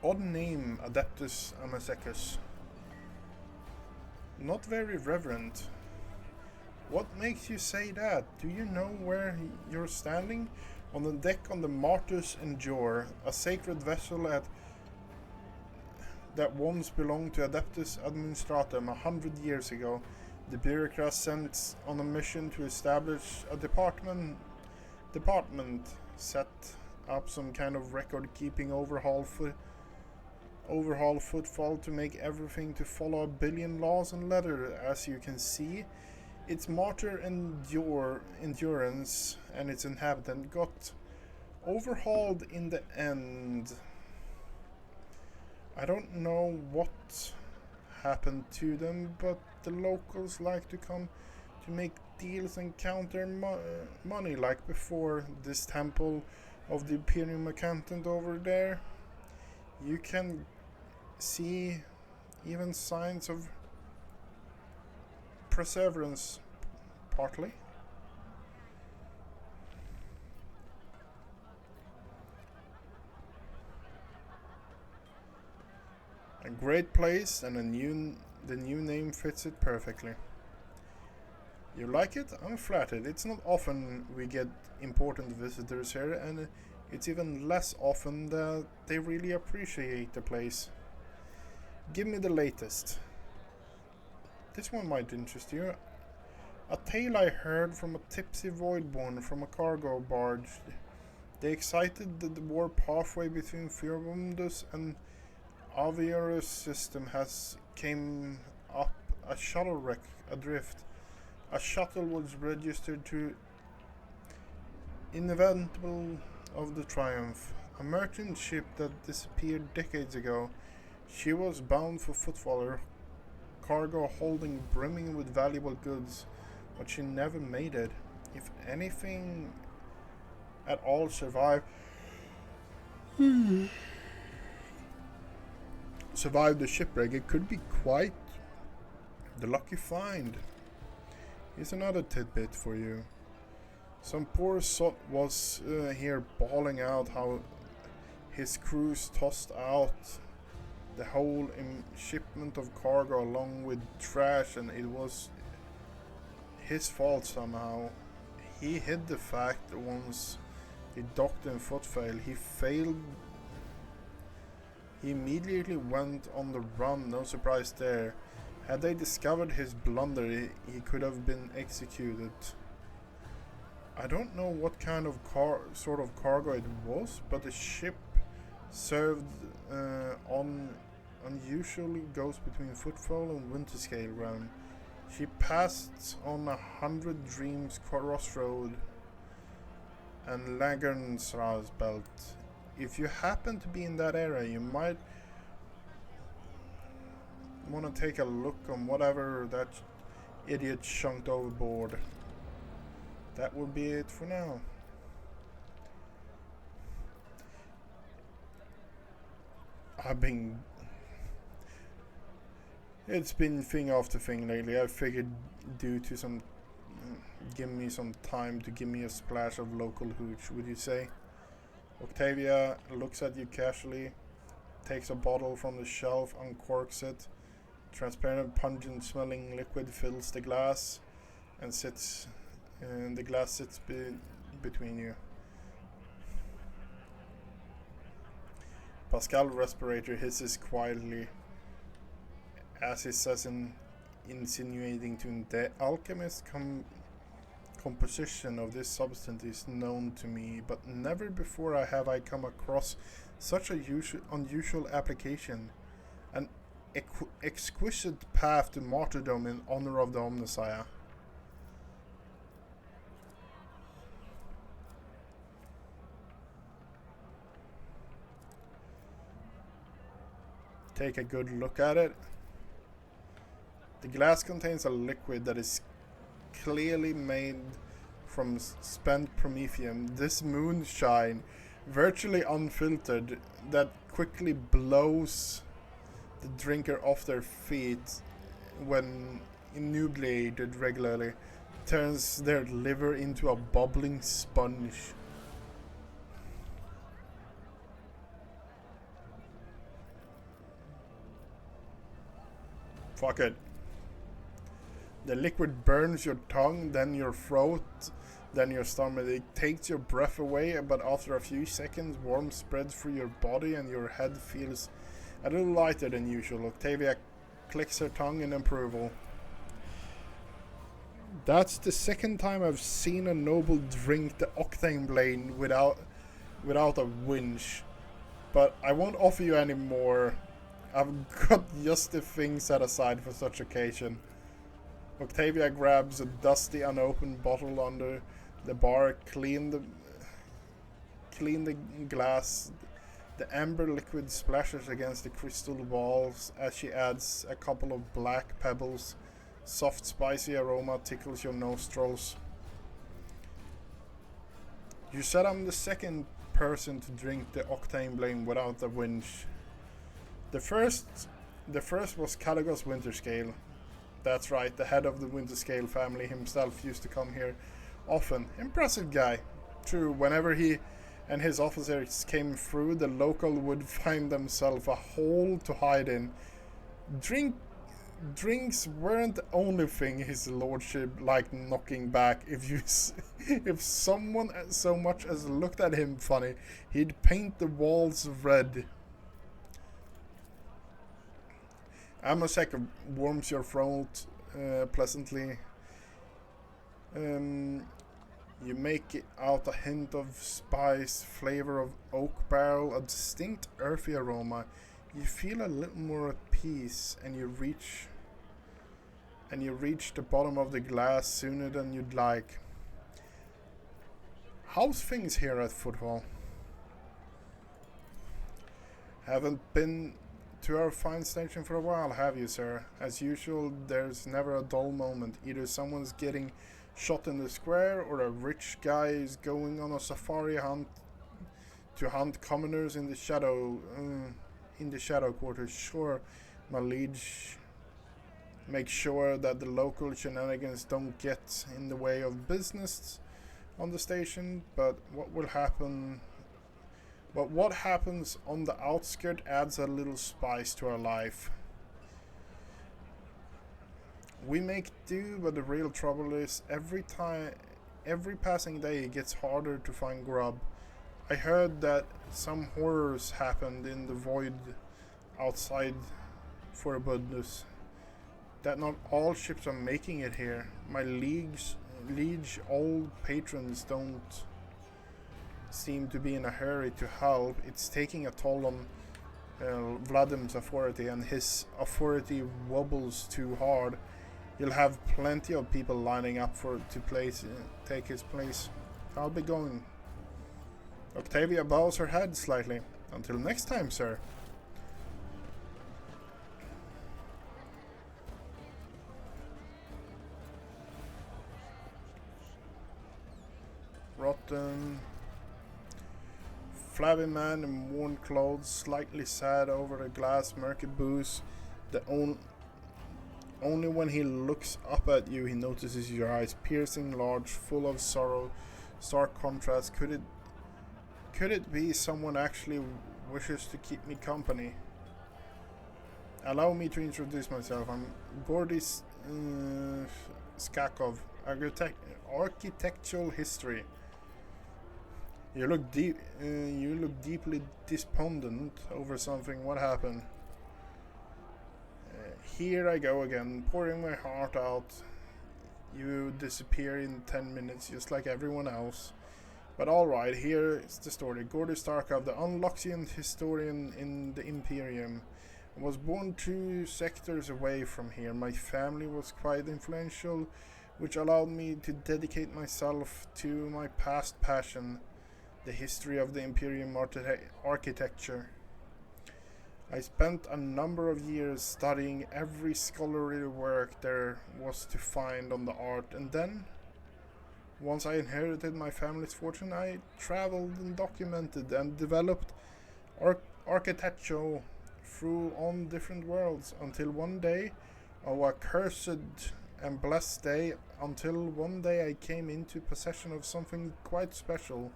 Odd name, Adeptus Amazecus. Not very reverent. What makes you say that? Do you know where you're standing? On the deck on the Martus Endure, a sacred vessel that once belonged to Adeptus Administratum 100 years ago. The bureaucrats sent on a mission to establish a department set up some kind of record-keeping overhaul footfall to make everything to follow a billion laws and letter. As you can see, its martyr endurance and its inhabitant got overhauled in the end. I don't know what happened to them, but the locals like to come to make deals and count their money like before. This temple of the Imperium Accountant over there, you can see even signs of perseverance, partly. A great place, and the new name fits it perfectly. You like it? I'm flattered. It's not often we get important visitors here, and it's even less often that they really appreciate the place. Give me the latest. This one might interest you. A tale I heard from a tipsy voidborn from a cargo barge. They excited that the warp halfway between Furibundus and Aviorus system came up a shuttle wreck adrift. A shuttle was registered to Inevitable of the Triumph, a merchant ship that disappeared decades ago. She was bound for Footfaller, cargo holding brimming with valuable goods, but she never made it. If anything at all survived the shipwreck, it could be quite the lucky find. Here's another tidbit for you. Some poor sot was here bawling out how his crews tossed out the whole shipment of cargo along with trash, and it was his fault somehow. He hid the fact that once he docked in Footfail, he failed. He immediately went on the run, no surprise there. Had they discovered his blunder, he could have been executed. I don't know what kind of sort of cargo it was, but the ship served unusually goes between Footfall and Winterscale realm. She passed on 100 Dreams Crossroad and Lagran's belt. If you happen to be in that area, you might want to take a look on whatever that idiot chunked overboard. That will be it for now. It's been thing after thing lately. I figured due to some give me some time to give me a splash of local hooch, would you say? Octavia looks at you casually, takes a bottle from the shelf, uncorks it. Transparent, pungent smelling liquid fills the glass and sits the glass sits between you. Pascal respirator hisses quietly as he says, insinuating to the alchemist composition of this substance is known to me, but never before have I come across such a unusual application. An exquisite path to martyrdom in honor of the Omnissiah. take a good look at it. The glass contains a liquid that is clearly made from spent promethium. This moonshine, virtually unfiltered, that quickly blows the drinker off their feet when inebriated regularly, turns their liver into a bubbling sponge. Fuck it. The liquid burns your tongue, then your throat, then your stomach. It takes your breath away, but after a few seconds, warmth spreads through your body and your head feels a little lighter than usual. Octavia clicks her tongue in approval. That's the second time I've seen a noble drink the octane blade without a winch. But I won't offer you any more. I've got just the thing set aside for such occasion. Octavia grabs a dusty, unopened bottle under the bar, clean the glass. The amber liquid splashes against the crystal walls as she adds a couple of black pebbles. Soft, spicy aroma tickles your nostrils. You said I'm the second person to drink the octane blade without a winch. The first was Caligos Winterscale. That's right, the head of the Winterscale family himself used to come here often. Impressive guy. True, whenever he and his officers came through, the local would find themselves a hole to hide in. Drinks weren't the only thing his lordship liked knocking back. If someone so much as looked at him funny, he'd paint the walls red. Amosek warms your throat pleasantly. You make out a hint of spice, flavor of oak barrel, a distinct earthy aroma. You feel a little more at peace, and you reach the bottom of the glass sooner than you'd like. How's things here at Footfall? Haven't been to our fine station for a while, have you, sir? As usual, there's never a dull moment. Either someone's getting shot in the square, or a rich guy is going on a safari hunt to hunt commoners in the shadow quarters. Sure, my liege. Make sure that the local shenanigans don't get in the way of business on the station, but what happens on the outskirt adds a little spice to our life. We make do, but the real trouble is every passing day it gets harder to find grub. I heard that some horrors happened in the void outside Forabundus. That not all ships are making it here. My liege old patrons don't seem to be in a hurry to help. It's taking a toll on Vladim's authority, and his authority wobbles too hard. You'll have plenty of people lining up to take his place. I'll be going. Octavia bows her head slightly. Until next time, sir. Rotten. Flabby man in worn clothes, slightly sad over the glass, murky booze. Only when he looks up at you, he notices your eyes, piercing, large, full of sorrow. Stark contrast. Could it be someone actually wishes to keep me company? Allow me to introduce myself. I'm Gordy Skakov, architectural history. You look deeply despondent over something. What happened? Here I go again, pouring my heart out. You disappear in 10 minutes, just like everyone else. But alright, here is the story. Gordy Starkov, the Unloxian historian in the Imperium, was born 2 sectors away from here. My family was quite influential, which allowed me to dedicate myself to my past passion, the history of the Imperium architecture. I spent a number of years studying every scholarly work there was to find on the art, and then, once I inherited my family's fortune, I traveled and documented and developed architecture through on different worlds until one day, oh, a cursed and blessed day, until one day I came into possession of something quite special.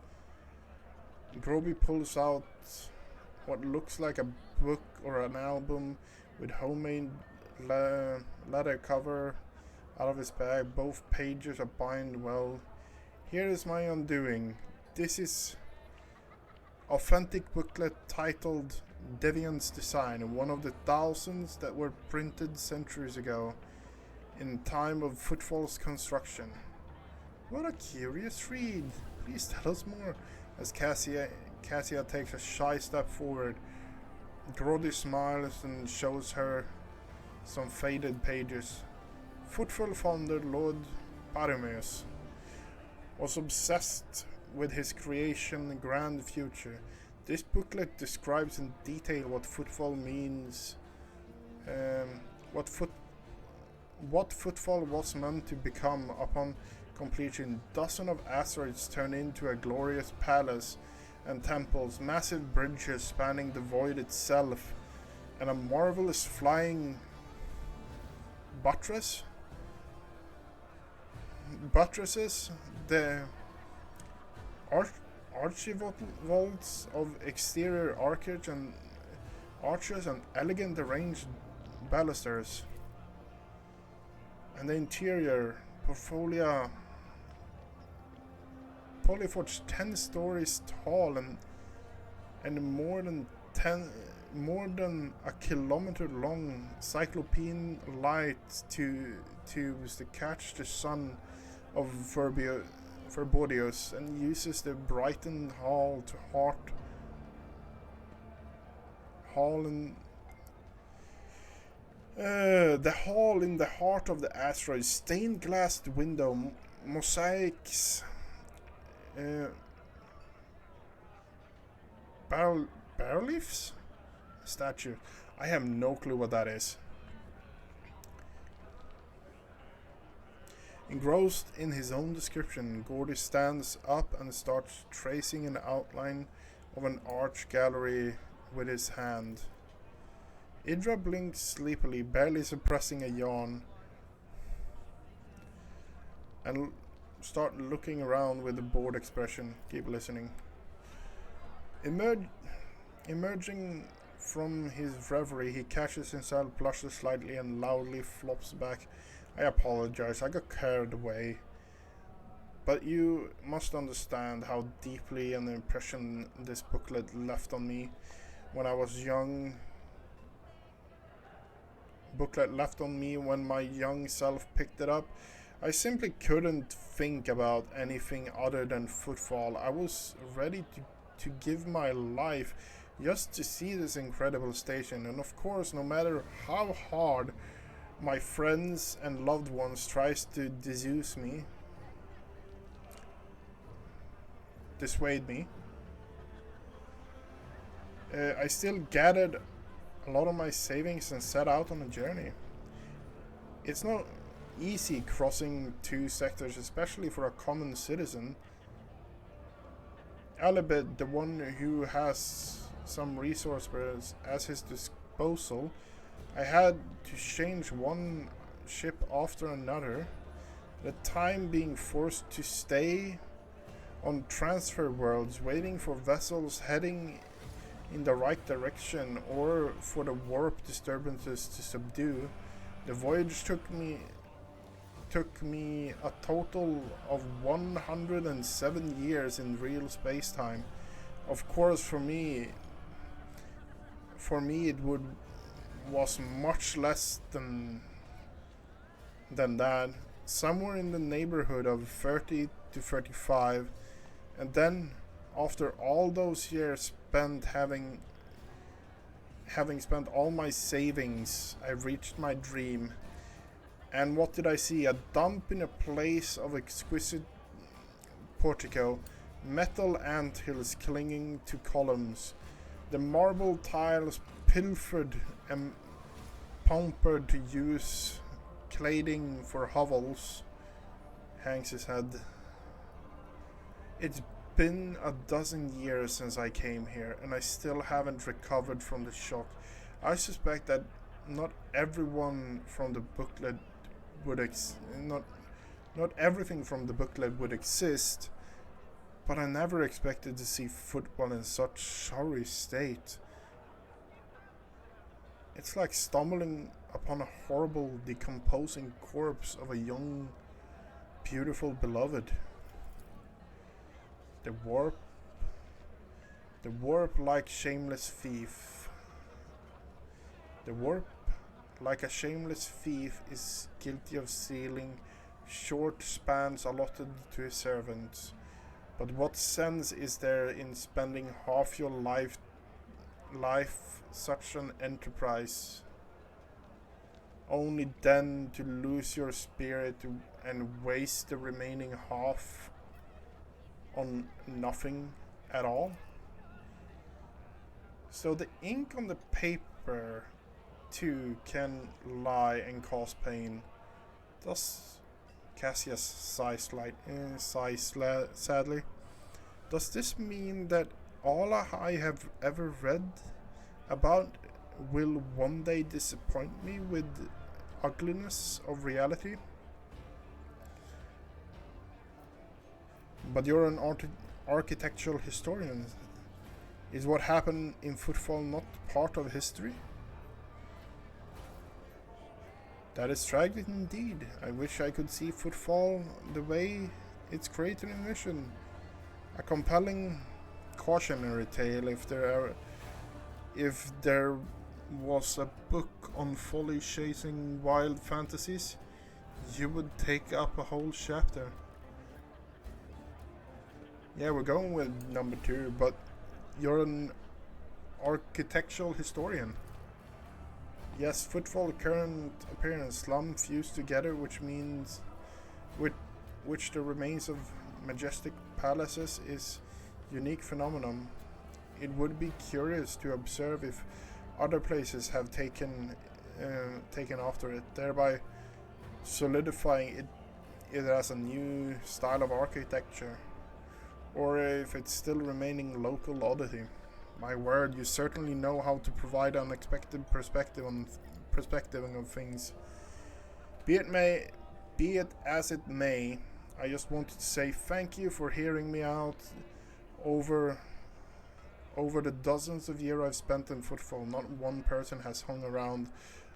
Groby pulls out what looks like a book or an album with homemade leather cover out of his bag. Both pages are bound well. Here is my undoing. This is authentic booklet titled Deviant's Design, one of the thousands that were printed centuries ago in time of Footfall's construction. What a curious read. Please tell us more. As Cassia takes a shy step forward, Grody smiles and shows her some faded pages. Footfall founder Lord Parameus was obsessed with his creation grand future. This booklet describes in detail what Footfall means, what Footfall was meant to become upon completion. Dozens of asteroids turn into a glorious palace and temples, massive bridges spanning the void itself, and a marvelous flying buttresses, the archivolts of exterior arches and elegant arranged balusters, and the interior polyforged 10 stories tall and more than a kilometer long cyclopean light tubes to catch the sun of Verbodios, and uses the brightened hall the hall in the heart of the asteroid. Stained glass window, mosaics, barreliefs, statue. I have no clue what that is. Engrossed in his own description, Gordy stands up and starts tracing an outline of an arch gallery with his hand. Idra blinks sleepily, barely suppressing a yawn, and start looking around with a bored expression. Keep listening. Emerging from his reverie, he catches himself, blushes slightly, and loudly flops back. I apologize, I got carried away. But you must understand how deeply an impression this booklet left on me when I was young. When my young self picked it up. I simply couldn't think about anything other than Footfall. I was ready to give my life just to see this incredible station, and of course, no matter how hard my friends and loved ones tries to dissuade me, I still gathered a lot of my savings and set out on a journey. It's not easy crossing two sectors, especially for a common citizen. Alibid, the one who has some resources at his disposal, I had to change one ship after another, at the time being forced to stay on transfer worlds, waiting for vessels heading in the right direction or for the warp disturbances to subdue. The voyage took me a total of 107 years in real space-time. Of course, for me it was much less than that, somewhere in the neighborhood of 30 to 35. And then, after all those years spent having spent all my savings, I reached my dream. And what did I see? A dump in a place of exquisite portico, metal anthills clinging to columns, the marble tiles pilfered and pampered to use cladding for hovels, hangs his head. It's been a dozen years since I came here, and I still haven't recovered from the shock. I suspect that not everyone from the booklet would not everything from the booklet would exist, but I never expected to see football in such sorry state. It's like stumbling upon a horrible, decomposing corpse of a young, beautiful beloved. The warp like shameless thief. The warp, like a shameless thief, is guilty of stealing short spans allotted to his servants. But what sense is there in spending half your life such an enterprise, only then to lose your spirit and waste the remaining half on nothing at all? So the ink on the paper too can lie and cause pain. Does Cassius sighs sadly. Does this mean that all I have ever read about will one day disappoint me with ugliness of reality? But you're an architectural historian. Is what happened in Footfall not part of history? That is tragic indeed. I wish I could see Footfall the way its creator envisioned. A compelling cautionary tale. If there was a book on folly chasing wild fantasies, you would take up a whole chapter. Yeah, we're going with number 2, but you're an architectural historian. Yes, Footfall current appearance, slum fused together, which means which the remains of majestic palaces is unique phenomenon. It would be curious to observe if other places have taken after it, thereby solidifying it as a new style of architecture, or if it's still remaining local oddity. My word, you certainly know how to provide unexpected perspectiving of things. Be it as it may, I just wanted to say thank you for hearing me out over the dozens of years I've spent in Footfall. Not one person has hung around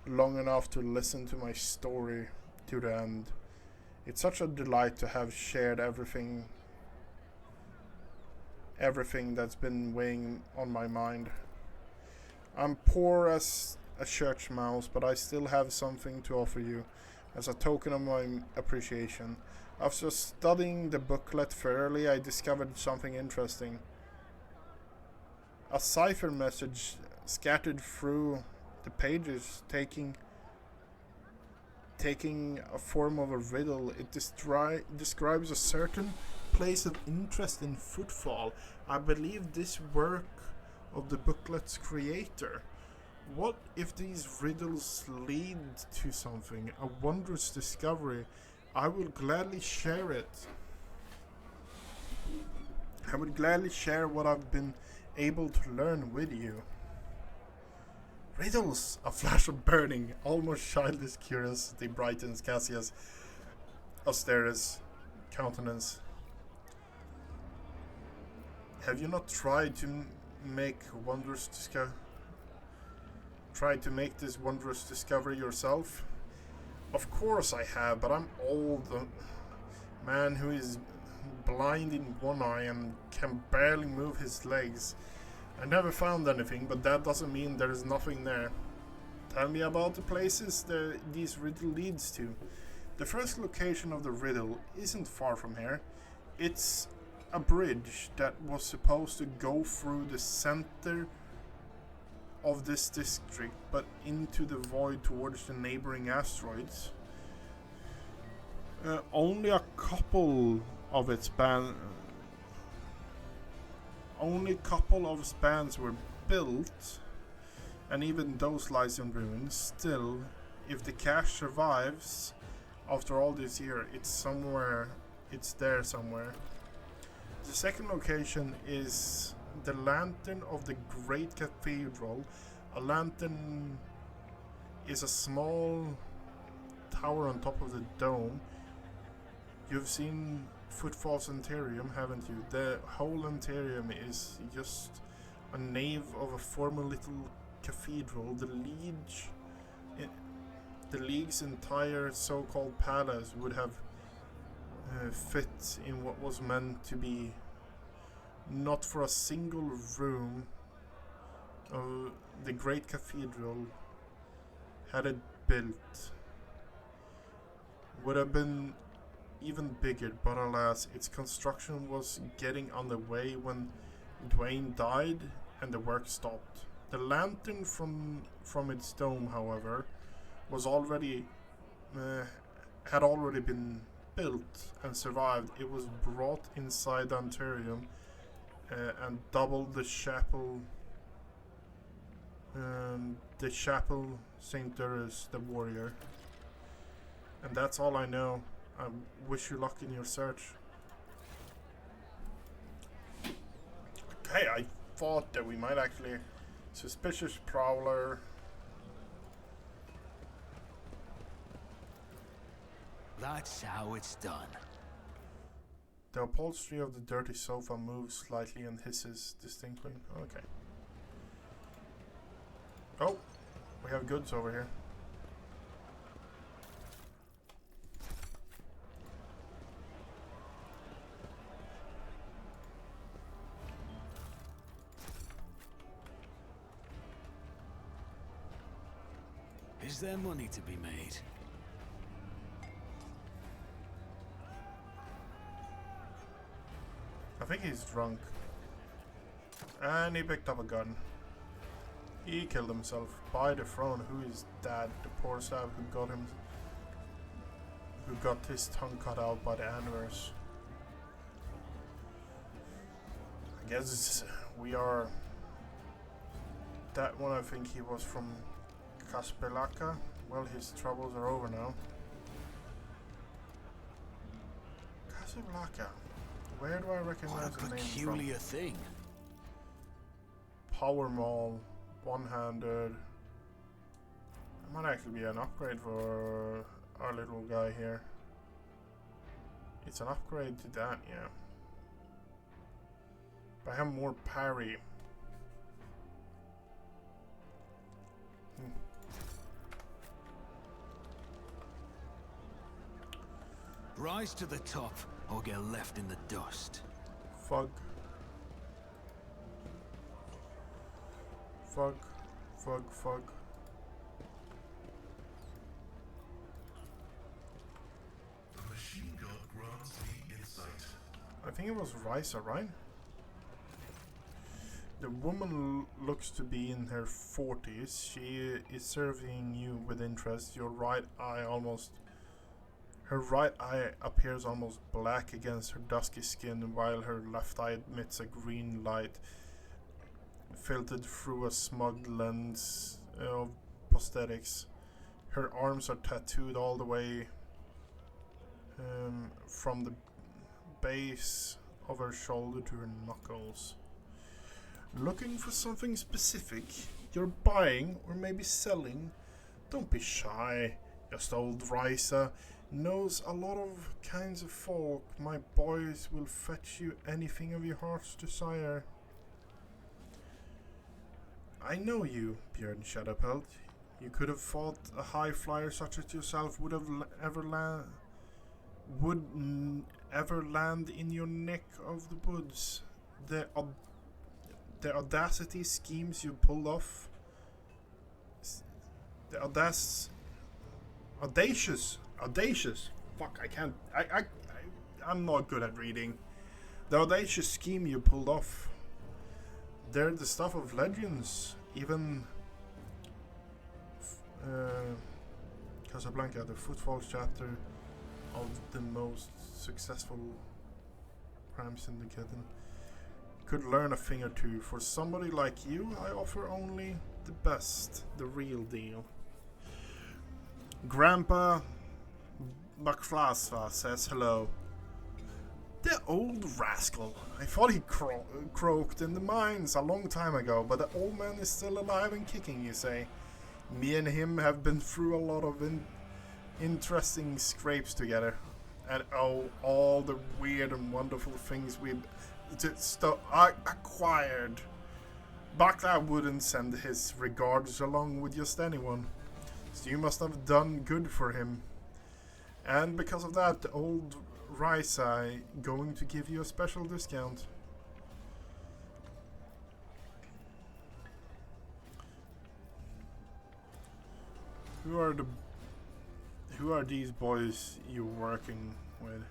long enough to listen to my story to the end. It's such a delight to have shared everything that's been weighing on my mind. I'm poor as a church mouse, but I still have something to offer you as a token of my appreciation. After studying the booklet thoroughly, I discovered something interesting. A cipher message scattered through the pages, taking a form of a riddle. It describes a certain place of interest in Footfall. I believe this work of the booklet's creator. What if these riddles lead to something, a wondrous discovery? I will gladly share it. I would gladly share what I've been able to learn with you. Riddles! A flash of burning, almost childish curiosity brightens Cassius' austere countenance. Have you not tried to make this wondrous discovery yourself? Of course I have, but I'm old, a man who is blind in one eye and can barely move his legs. I never found anything, but that doesn't mean there is nothing there. Tell me about the places these riddle leads to. The first location of the riddle isn't far from here. It's a bridge that was supposed to go through the center of this district, but into the void towards the neighboring asteroids. Only a couple of spans were built, and even those lies in ruins. Still, if the cache survives after all this year, it's there somewhere. The second location is the Lantern of the Great Cathedral. A lantern is a small tower on top of the dome. You've seen Footfalls Antarium, haven't you? The whole Antarium is just a nave of a former little cathedral. The League's entire so-called palace would have fit in what was meant to be not for a single room of the great cathedral. Had it built, would have been even bigger, but alas, its construction was getting on the way when Dwayne died and the work stopped. The lantern from its dome, however, was already had already been built and survived. It was brought inside the Antarium and doubled the chapel. The chapel St. Durus the Warrior. And that's all I know. I wish you luck in your search. Okay, I thought that we might actually... Suspicious Prowler. That's how it's done. The upholstery of the dirty sofa moves slightly and hisses distinctly. Okay. Oh, we have goods over here. Is there money to be made? I think he's drunk. And he picked up a gun. He killed himself by the throne. Who is that? The poor sav who got his tongue cut out by the anvers. I guess we are... That one, I think he was from Kaspelaka. Well, his troubles are over now. Casablanca. Where do I recognize What the a name peculiar thing. Power Maul, one-handed. That might actually be an upgrade for our little guy here. It's an upgrade to that, yeah. But I have more parry. Rise to the top or get left in the dust. Fug. Fug. Fug. Fug. The machine god grants me insight. I think it was Risa, right? The woman looks to be in her 40s. She is surveying you with interest. Your right eye almost... Her right eye appears almost black against her dusky skin, while her left eye emits a green light filtered through a smug lens of prosthetics. Her arms are tattooed all the way from the base of her shoulder to her knuckles. Looking for something specific? You're buying or maybe selling? Don't be shy. Just old Risa knows a lot of kinds of folk. My boys will fetch you anything of your heart's desire. I know you, Björn Shadowpelt. You could have thought a high flyer such as yourself would have ever land in your neck of the woods. The audacity schemes you pulled off. The audacious. Fuck, I can't. I'm not good at reading. The audacious scheme you pulled off. They're the stuff of legends. Even Casablanca, the Footfalls chapter of the most successful crime syndicate, could learn a thing or two. For somebody like you, I offer only the best, the real deal. Grandpa Baklasva says hello. The old rascal. I thought he croaked in the mines a long time ago, but the old man is still alive and kicking, you say. Me and him have been through a lot of interesting scrapes together. And oh, all the weird and wonderful things we've acquired. Bakla wouldn't send his regards along with just anyone. So you must have done good for him. And because of that, the old Raisai going to give you a special discount. Who are these boys you're working with?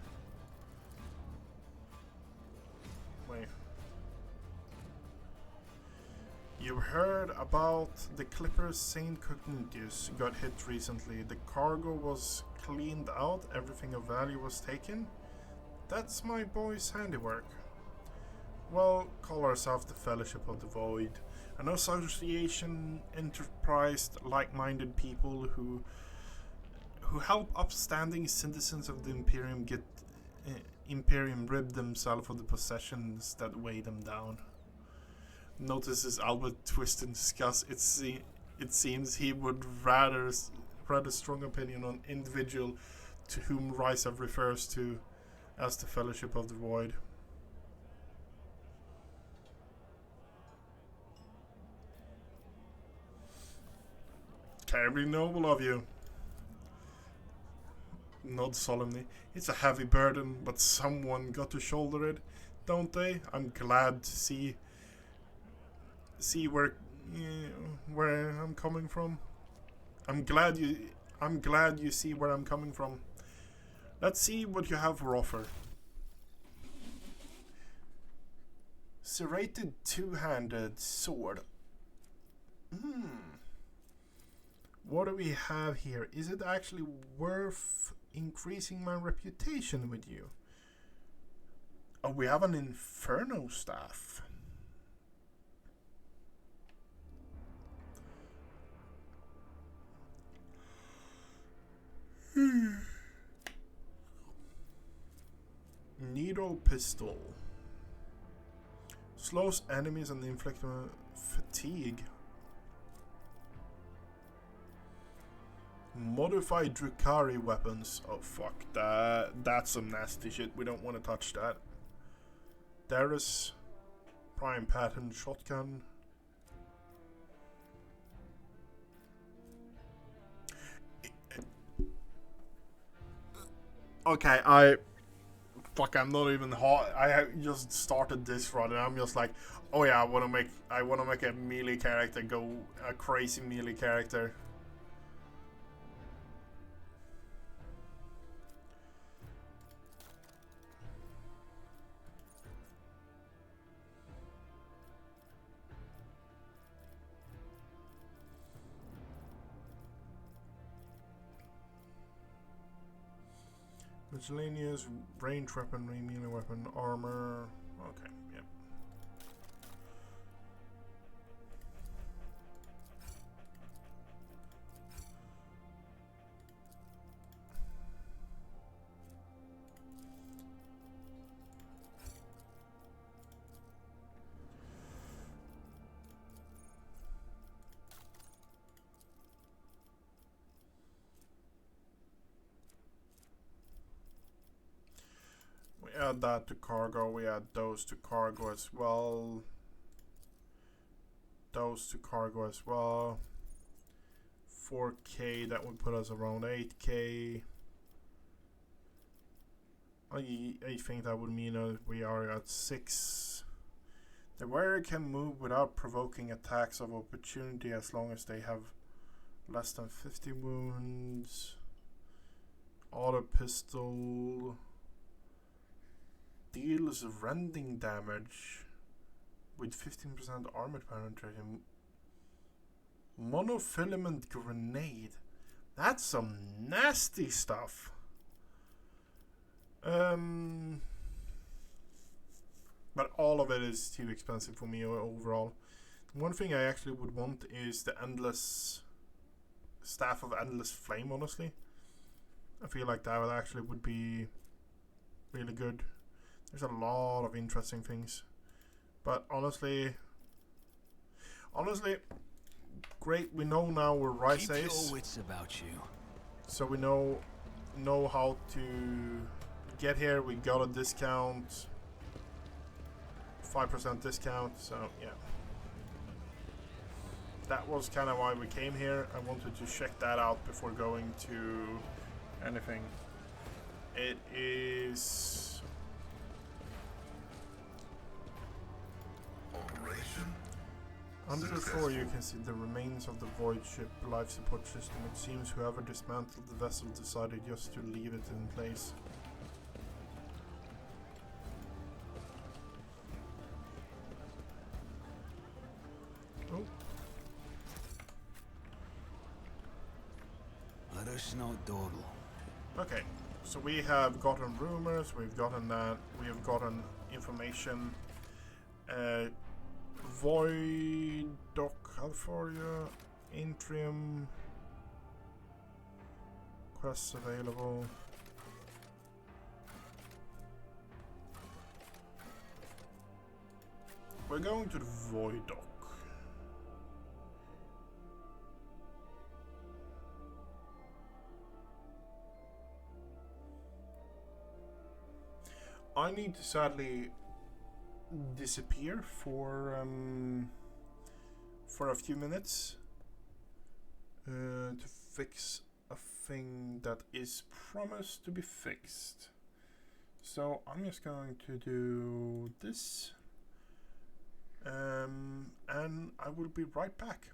Wait. You heard about the clipper Saint Cognitius got hit recently. The cargo was cleaned out, everything of value was taken. That's my boy's handiwork. Well, call ourselves the Fellowship of the Void, an association enterprise like-minded people who help upstanding citizens of the Imperium get Imperium rid themselves of the possessions that weigh them down. Notices Albert twist and discuss. It seems he would rather strong opinion on individual to whom Ryza refers to as the Fellowship of the Void. Terribly noble of you. Nod solemnly. It's a heavy burden, but someone got to shoulder it, don't they? I'm glad to see where I'm coming from. I'm glad you see where I'm coming from. Let's see what you have for offer. Serrated two-handed sword. What do we have here? Is it actually worth increasing my reputation with you? Oh, we have an Inferno staff. Needle pistol. Slows enemies and inflicts fatigue. Modified Drukhari weapons. Oh fuck, that's some nasty shit. We don't want to touch that. Darius Prime Pattern Shotgun. Okay, I'm not even hot. I just started this run and I'm just like, oh yeah, I wanna make a melee character go a crazy melee character. Miscellaneous, range weaponry, melee weapon, armor. Okay, yep. Add that to cargo, we add those to cargo as well. Those to cargo as well. 4k, that would put us around 8k. I think that would mean we are at 6. The warrior can move without provoking attacks of opportunity as long as they have less than 50 wounds. Auto pistol deals rending damage with 15% armor penetration. Monofilament grenade. That's some nasty stuff. But all of it is too expensive for me overall. One thing I actually would want is the endless staff of endless flame, honestly. I feel like that would be really good. There's a lot of interesting things. But honestly, great, we know now where Rice Keep is. your wits about you. So we know how to get here. We got a discount. 5% discount, so yeah. That was kind of why we came here. I wanted to check that out before going to anything. It is Operation. under the floor. You can see the remains of the void ship life support system. It seems whoever dismantled the vessel decided just to leave it in place. Oh. Let us not dawdle. Okay, so we have gotten rumors, we've gotten that, we have gotten information. Void Dock, California, Intrium, quests available. We're going to the Void Dock. I need to sadly disappear for a few minutes to fix a thing that is promised to be fixed. So I'm just going to do this, and I will be right back.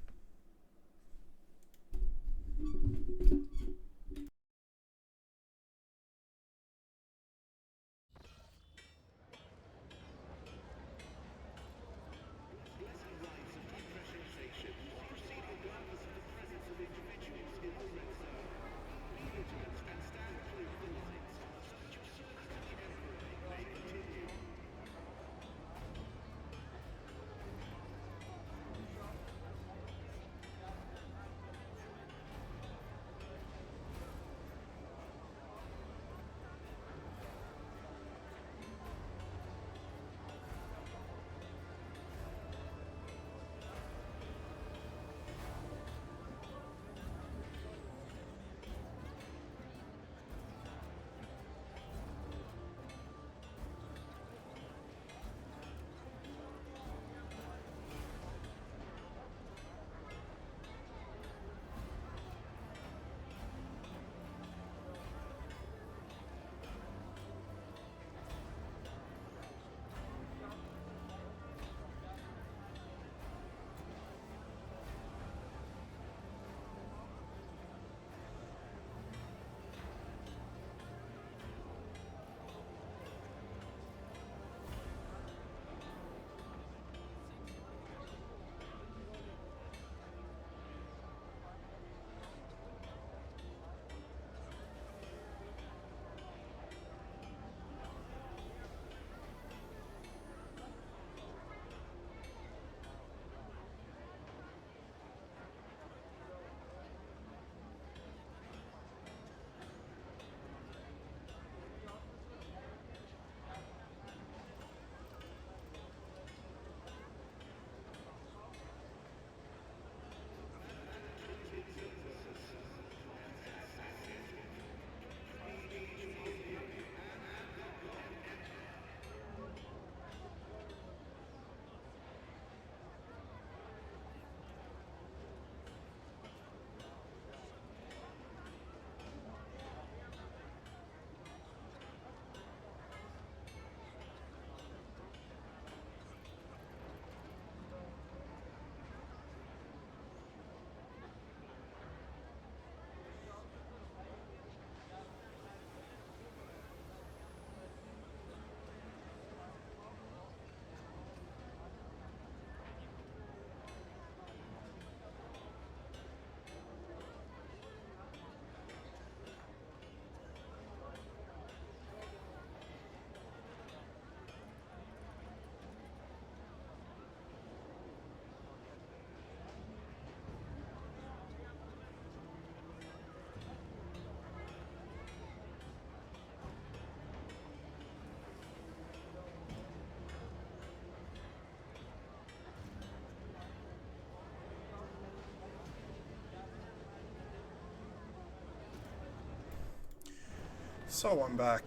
So I'm back.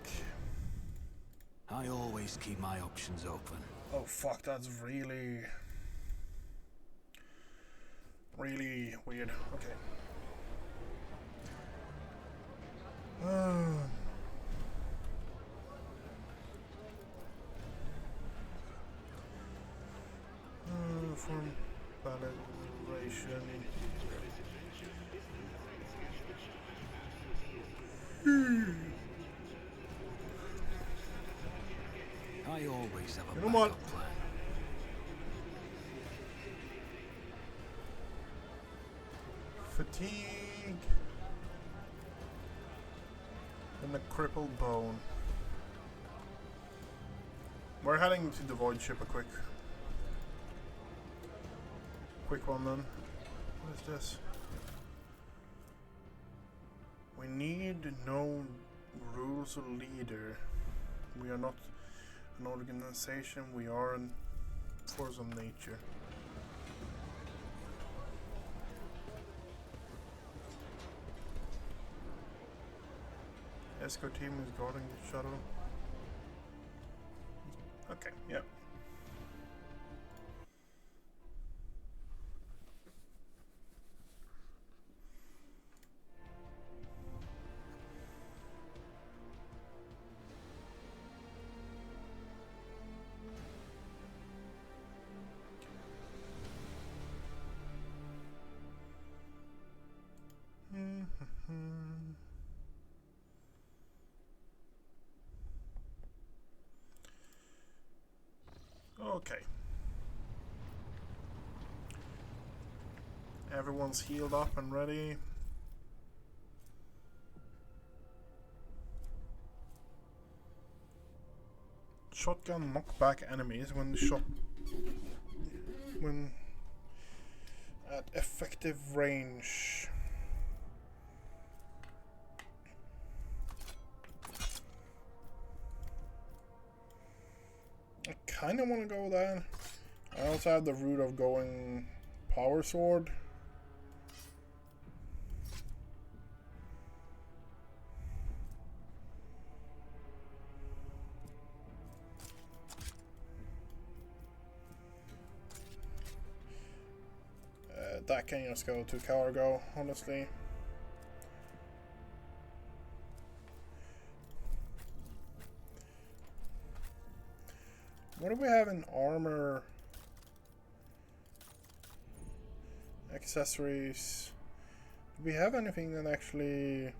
I always keep my options open. Oh fuck, that's really weird. Okay. From validation. I always have a You know what? backup plan. Fatigue. And a crippled bone. We're heading to the void ship a quick one then. What is this? We need no rules or leader. We are not an organization, we are a force of nature. Escort team is guarding the shuttle. Okay, yeah. Okay. Everyone's healed up and ready. Shotgun knock back enemies when at effective range. I kind of want to go with that. I also have the route of going power sword. That can just go to cargo, honestly. What do we have in armor? Accessories. Do we have anything that actually...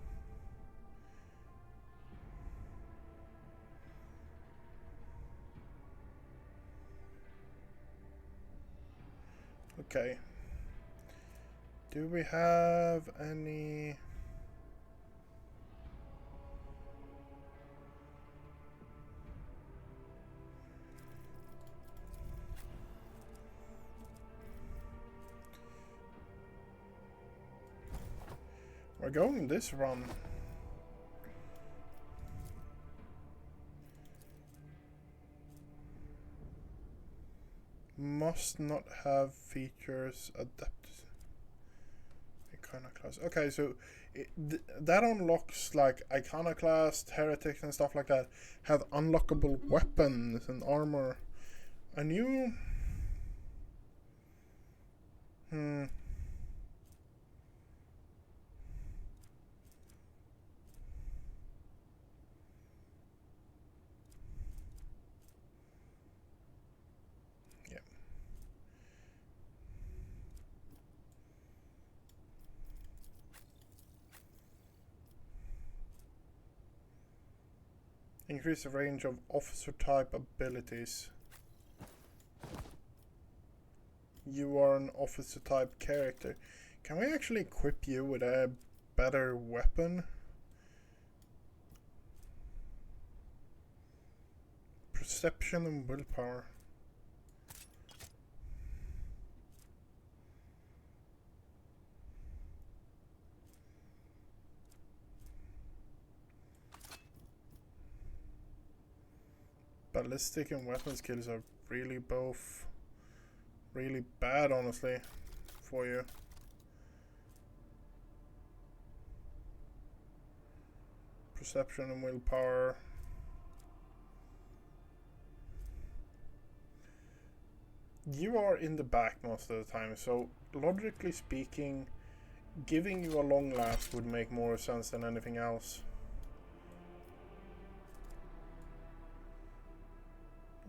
Okay. Do we have any... We're going this run. Must not have features adapted. Iconoclast. Okay, so that unlocks like Iconoclast, Heretics, and stuff like that. Have unlockable weapons and armor. A new. Increase the range of officer type abilities. You are an officer type character. Can we actually equip you with a better weapon? Perception and willpower. Ballistic and weapon skills are really both really bad, honestly, for you. Perception and willpower. You are in the back most of the time, so logically speaking, giving you a long last would make more sense than anything else.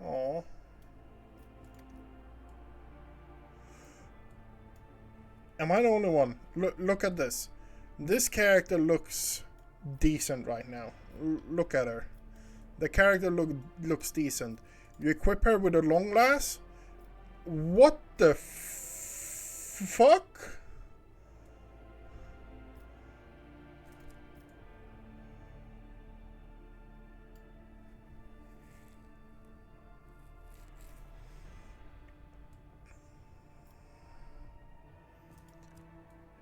Aww. Am I the only one? Look at this. This character looks decent right now. Look at her. The character looks decent. You equip her with a long last? What the fuck?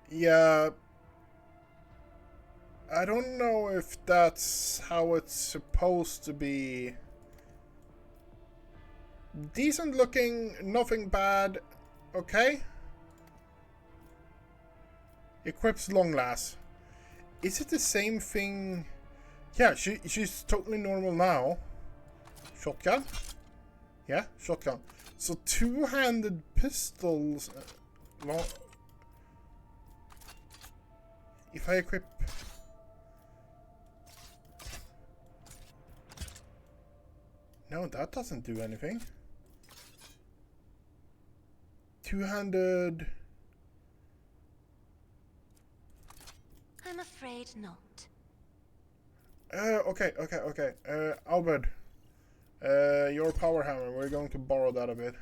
Yeah, I don't know if that's how it's supposed to be. Decent looking, nothing bad, okay? Equips long last. Is it the same thing? Yeah, she's totally normal now. Shotgun? Yeah, shotgun. So two-handed pistols. Long. If I equip... No, that doesn't do anything. Two-handed... I'm afraid not. Okay. Albert. Your power hammer. We're going to borrow that a bit.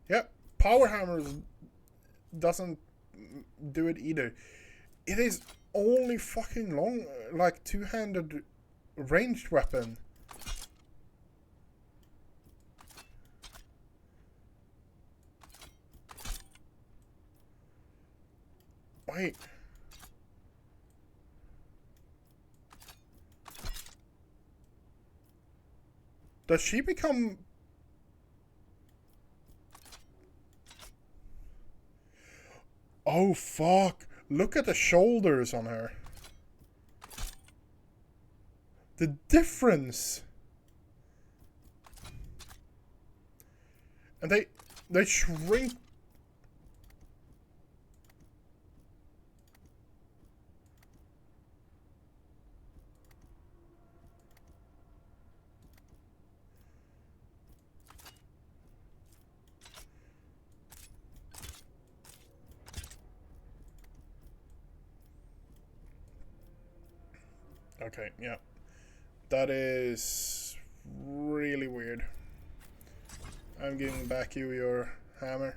Yep, power hammers doesn't do it either. It is only fucking long, like two-handed ranged weapon. Wait. Does she become... Oh fuck. Look at the shoulders on her. The difference. And they shrink. Okay, yeah. That is really weird. I'm giving back you your hammer.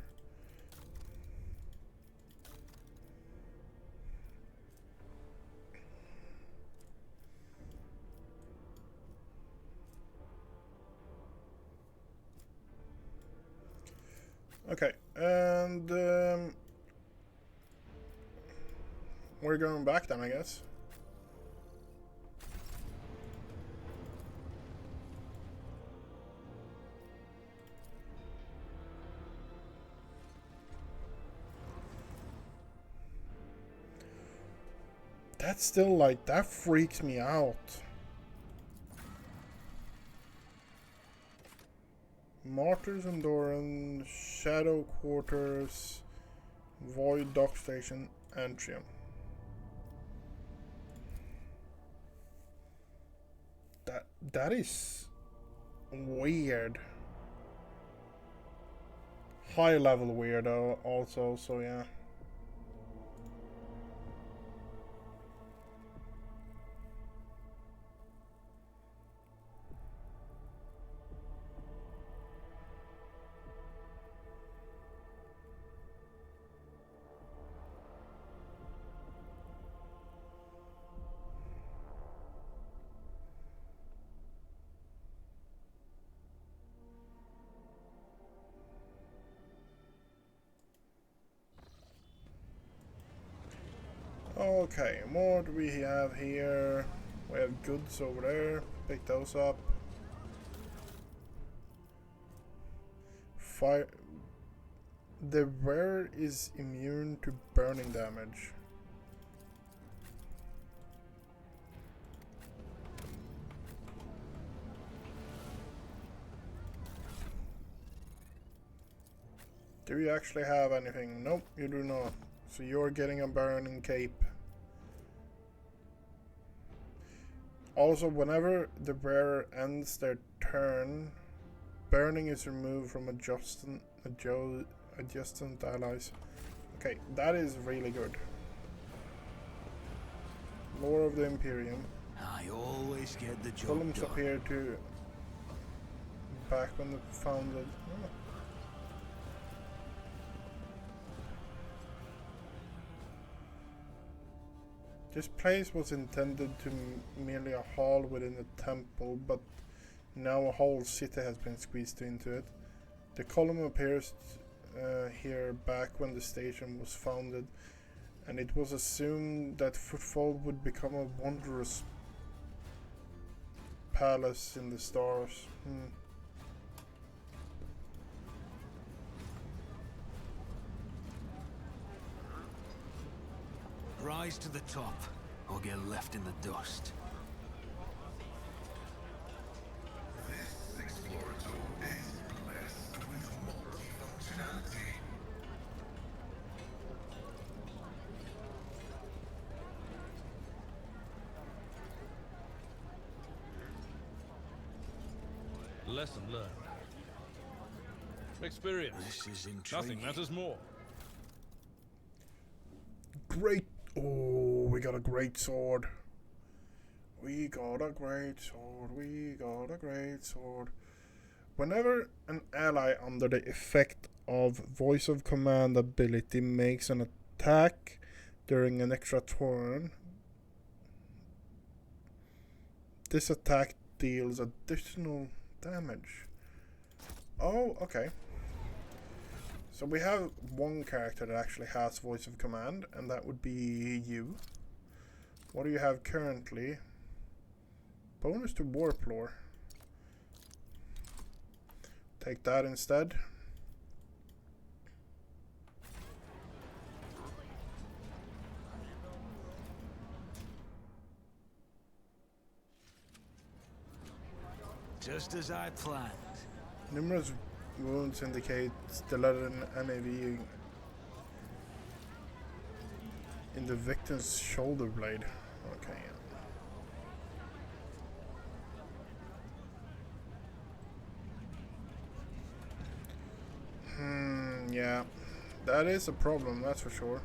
Okay, and we're going back then, I guess. That's still like, that freaks me out. Martyrs Endurance, Shadow Quarters, Void Dock Station, Antrium. That is weird. High level weird also, so yeah. Okay, what do we have here? We have goods over there. Pick those up. Fire. The wearer is immune to burning damage. Do you actually have anything? Nope, you do not. So you're getting a burning cape. Also, whenever the bearer ends their turn, burning is removed from adjacent allies. Okay, that is really good. Lore of the Imperium. I always get the job Columns done. appear to back when the founded. Oh. This place was intended to merely a hall within the temple, but now a whole city has been squeezed into it. The column appears here back when the station was founded, and it was assumed that Footfall would become a wondrous palace in the stars. Rise to the top, or get left in the dust. This Explorator is blessed with multifunctionality. Lesson learned. Experience. This is intriguing. Nothing matters more. Great. Oh, we got a great sword. We got a great sword. We got a great sword. Whenever an ally under the effect of Voice of Command ability makes an attack during an extra turn, this attack deals additional damage. Oh, okay. So we have one character that actually has Voice of Command, and that would be you. What do you have currently? Bonus to Warp Lore. Take that instead. Just as I planned. Numerous wounds indicate stellar NAV in the victim's shoulder blade. Okay. Yeah. That is a problem, that's for sure.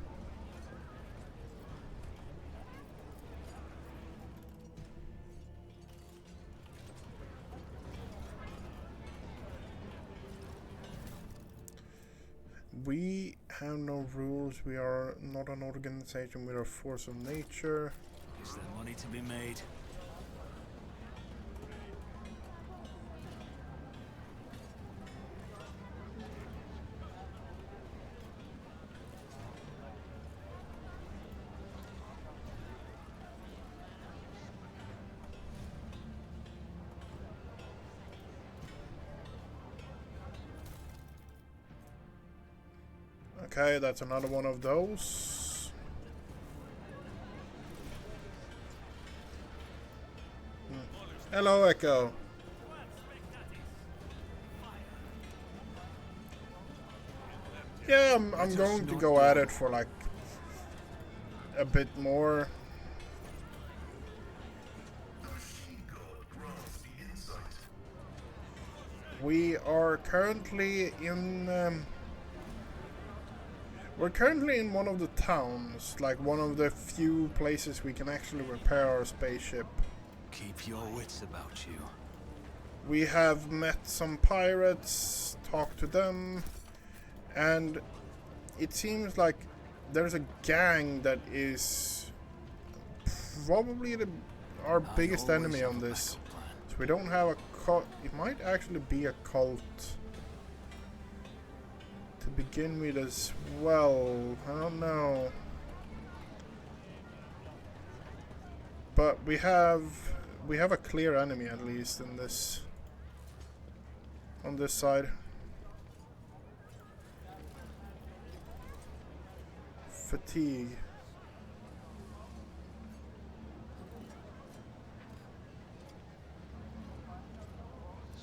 We have no rules. We are not an organization. We are a force of nature. Is there money to be made? Okay, that's another one of those. Hello, Echo. Yeah, I'm going to go at it for like a bit more. We are currently in we're currently in one of the towns, like one of the few places we can actually repair our spaceship. Keep your wits about you. We have met some pirates, talked to them, and it seems like there's a gang that is probably our biggest enemy on this. So we don't have a cult. It might actually be a cult to begin with as well. I don't know. But we have a clear enemy at least in this on this side. Fatigue.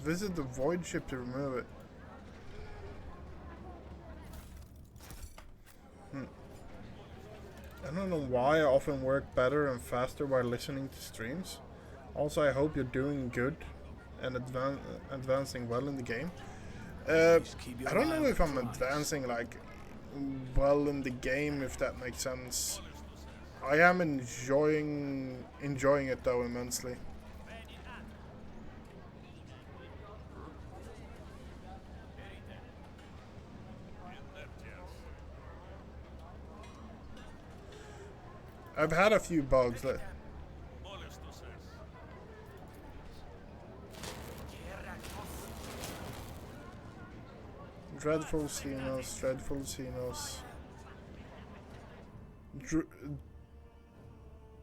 Visit the void ship to remove it. don't know why I often work better and faster while listening to streams. Also, I hope you're doing good and advancing well in the game. I don't know if I'm advancing like well in the game, if that makes sense. I am enjoying it though immensely. I've had a few bugs that Dreadful Xenos.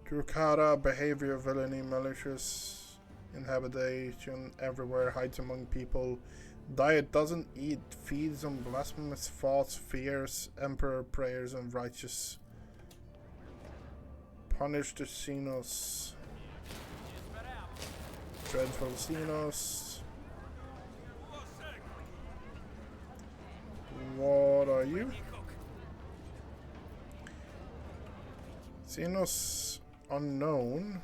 Drukara, behavior, villainy, malicious, inhabitation, everywhere, hides among people. Diet doesn't eat, feeds on blasphemous thoughts, fears, emperor prayers, and righteous. Punish the Xenos. Dreadful Xenos. What are you? Xenos unknown.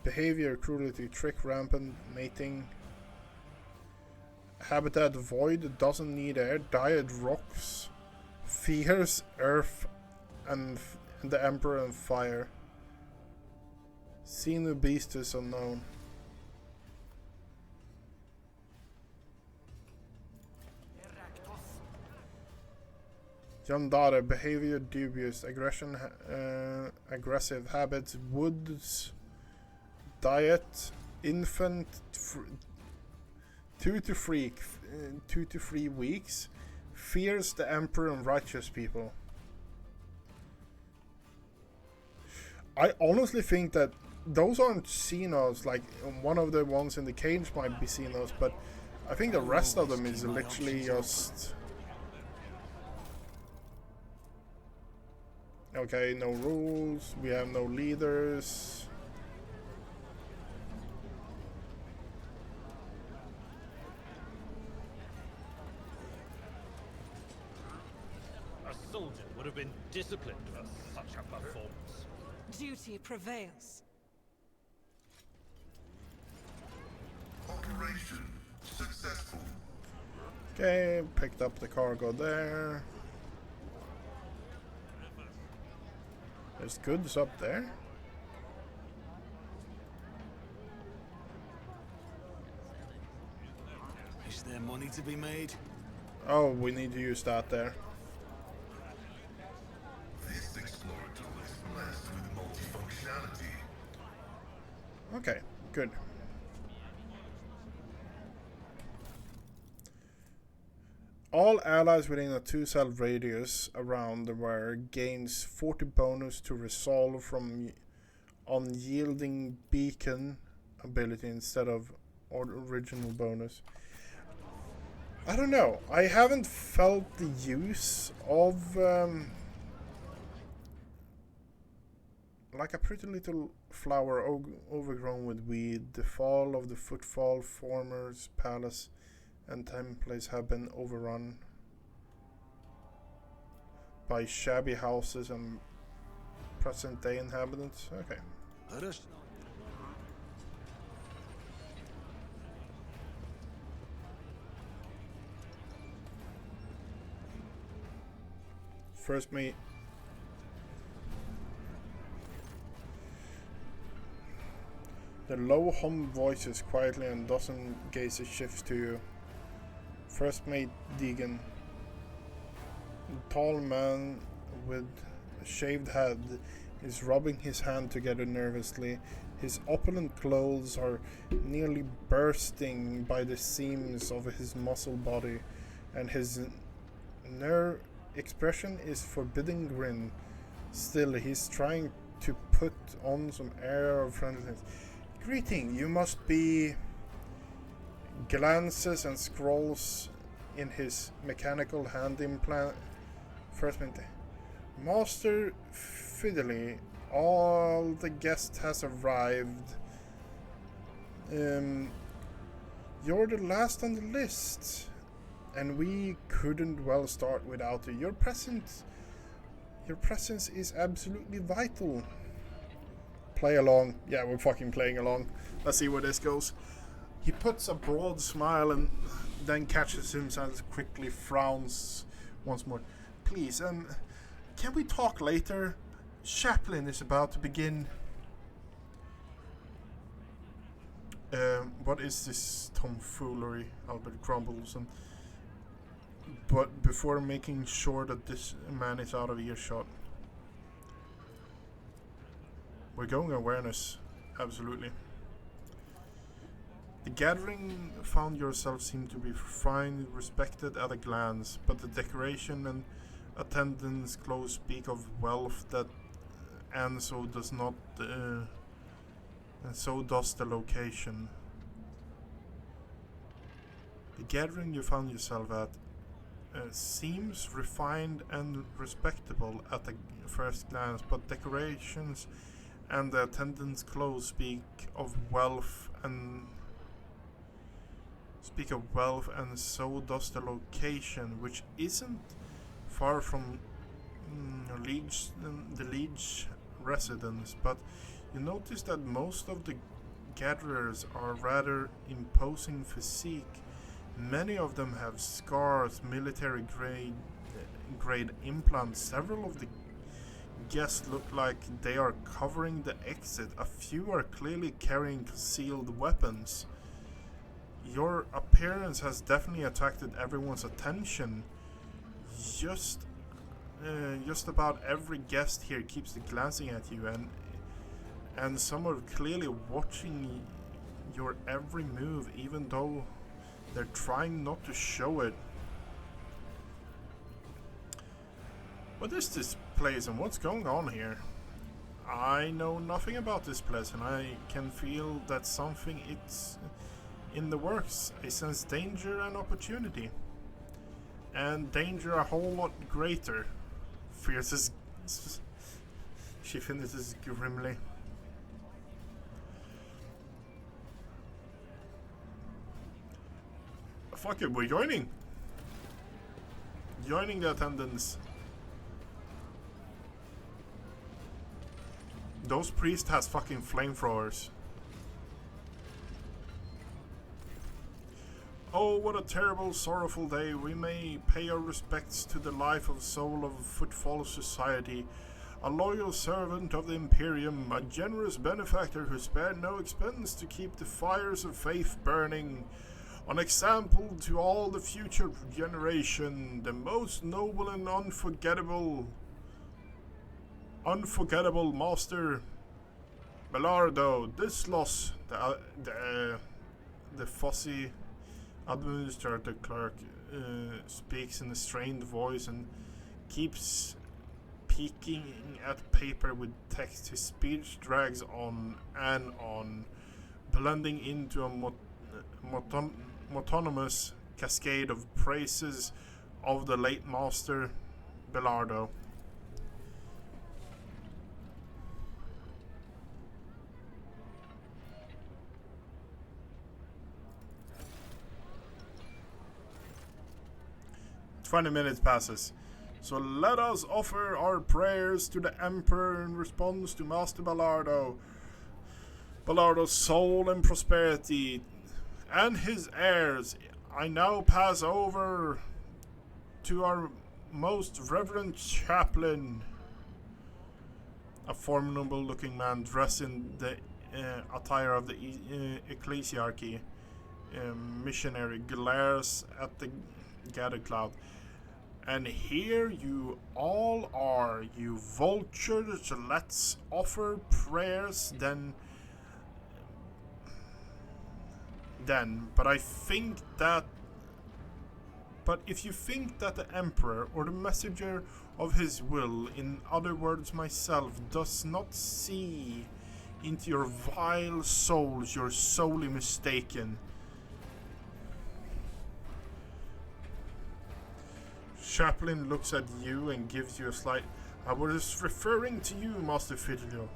Behavior, cruelty, trick, rampant, mating. Habitat void, doesn't need air. Diet rocks. Fears, earth, and the Emperor and fire. Xenu beast is unknown. Yandere, behavior dubious, aggression, aggressive habits, woods, diet, infant, 2 to 3 weeks, fears the Emperor and righteous people. I honestly think that those aren't Xenos, like one of the ones in the cage might be Xenos, but I think the rest of them is literally just... Okay, no rules, we have no leaders. A soldier would have been disciplined for such a performance. Duty prevails. Operation successful. Okay, picked up the cargo there. There's goods up there. Is there money to be made? Oh, we need to use that there. This explorer tool is blessed with multifunctionality. Okay, good. All allies within a 2-cell radius around the wire gains 40 bonus to resolve from unyielding beacon ability instead of original bonus. I don't know. I haven't felt the use of like a pretty little flower overgrown with weed. The fall of the footfall, former's palace and templates have been overrun by shabby houses and present-day inhabitants. Okay. Let us. First mate. The low hum voices quietly and dozen gazes shifts to you. First mate Deegan. A tall man with a shaved head is rubbing his hand together nervously. His opulent clothes are nearly bursting by the seams of his muscle body, and his expression is forbidding grin. Still, he's trying to put on some air of friendliness. Greeting, you must be... Glances and scrolls in his mechanical hand implant. First minute. Master Fiddly, all the guest has arrived. You're the last on the list, and we couldn't well start without you. Your presence Your presence is absolutely vital. Play along. Yeah, we're fucking playing along. Let's see where this goes. He puts a broad smile and then catches himself, quickly frowns once more. Please, can we talk later? Chaplain is about to begin. What is this tomfoolery? Albert grumbles, but before making sure that this man is out of earshot. We're going awareness, absolutely. The gathering found yourself seemed to be fine, respected at a glance, but the decoration and attendance clothes speak of wealth that, and so does not, and so does the location. The gathering you found yourself at seems refined and respectable at the first glance, but decorations and the attendance clothes speak of wealth, and so does the location, which isn't far from the Liege residence. But you notice that most of the gatherers are rather imposing physique. Many of them have scars, military grade implants. Several of the guests look like they are covering the exit. A few are clearly carrying concealed weapons. Your appearance has definitely attracted everyone's attention. Just about every guest here keeps glancing at you, and some are clearly watching your every move, even though they're trying not to show it. What is this place and what's going on here? I know nothing about this place, and I can feel that something is in the works. I sense danger and opportunity. And danger a whole lot greater. Fierce. She finishes grimly. Fuck it, we're joining. Joining the attendance. Those priests has fucking flamethrowers. Oh, what a terrible, sorrowful day. We may pay our respects to the life of soul of Footfall Society, a loyal servant of the Imperium, a generous benefactor who spared no expense to keep the fires of faith burning. An example to all the future generation, the most noble and unforgettable master Belardo. This loss, the fussy administrator clerk speaks in a strained voice and keeps peeking at paper with text. His speech drags on and on, blending into a monotonous cascade of praises of the late master Belardo. "20 minutes passes. So let us offer our prayers to the Emperor in response to Master Belardo's soul and prosperity, and his heirs. I now pass over to our most reverend chaplain," a formidable-looking man dressed in the attire of the ecclesiarchy missionary glares at the gathered cloud. "And here you all are, you vultures. Let's offer prayers then. But if you think that the Emperor or the messenger of his will, in other words myself, does not see into your vile souls, you're sorely mistaken." Chaplain looks at you and gives you a slight... "I was referring to you, Master Fidelio.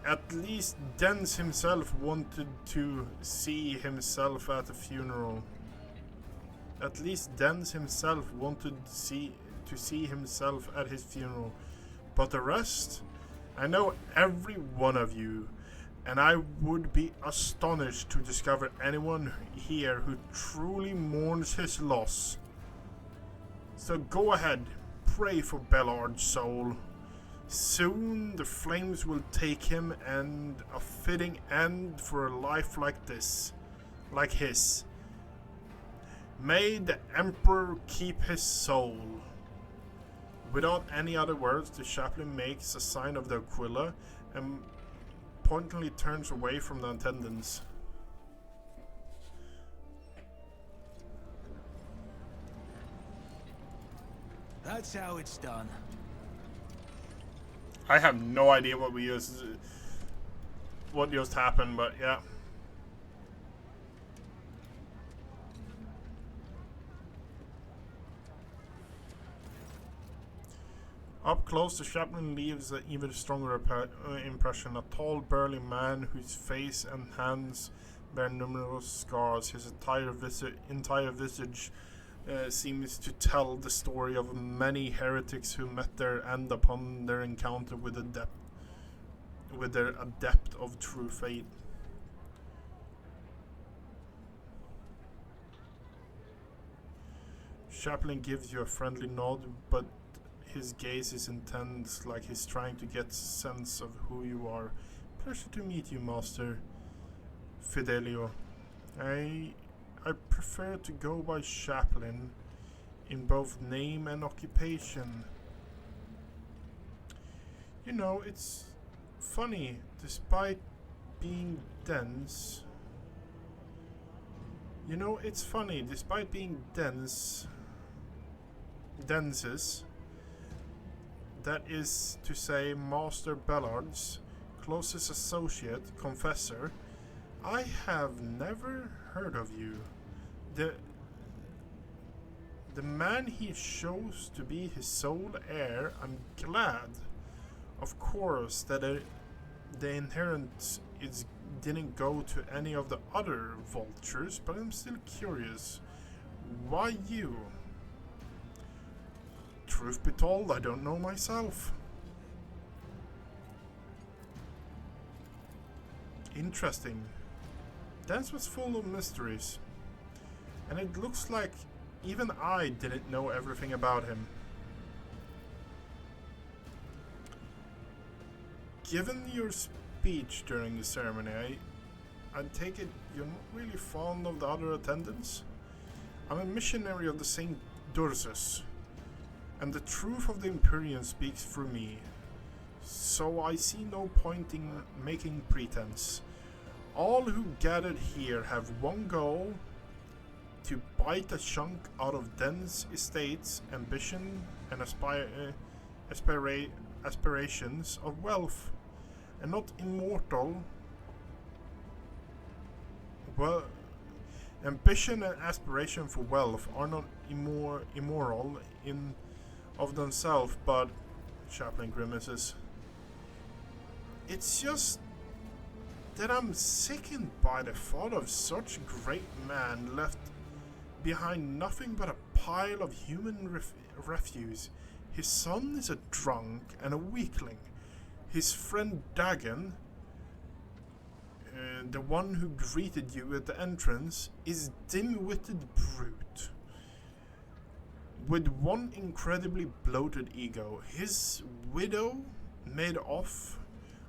At least Dens himself wanted to see himself at a funeral. To see himself at his funeral. But the rest, I know every one of you, and I would be astonished to discover anyone here who truly mourns his loss. So go ahead, pray for Bellard's soul. Soon the flames will take him, and a fitting end for a life like this, like his. May the Emperor keep his soul. Without any other words, the chaplain makes a sign of the Aquila and pointedly turns away from the attendants. That's how it's done. I have no idea what just happened, but yeah. Up close, the chaplain leaves an even stronger impression. A tall, burly man whose face and hands bear numerous scars. His entire visage seems to tell the story of many heretics who met their end upon their encounter with their adept of true faith. Chaplain gives you a friendly nod, but his gaze is intense, like he's trying to get a sense of who you are. Pleasure to meet you, Master Fidelio. I prefer to go by Chaplain in both name and occupation. You know, it's funny, despite being dense. Denses, that is to say, Master Bellard's closest associate, confessor, I have never heard of you. The man he shows to be his sole heir, I'm glad, of course, that the inheritance didn't go to any of the other vultures, but I'm still curious. Why you? Truth be told, I don't know myself. Interesting. Dance was full of mysteries, and it looks like even I didn't know everything about him. Given your speech during the ceremony, I take it you're not really fond of the other attendants? I'm a missionary of the St. Dursus, and the truth of the Empyrean speaks through me, so I see no point in making pretense. All who gathered here have one goal: to bite a chunk out of dense estates, ambition, and aspirations of wealth, and not immortal. Well, ambition and aspiration for wealth are not immoral in of themselves, but Chaplain grimaces. It's just that I'm sickened by the thought of such great man left behind nothing but a pile of human refuse. His son is a drunk and a weakling. His friend Dagon, the one who greeted you at the entrance, is dim-witted brute with one incredibly bloated ego. His widow made off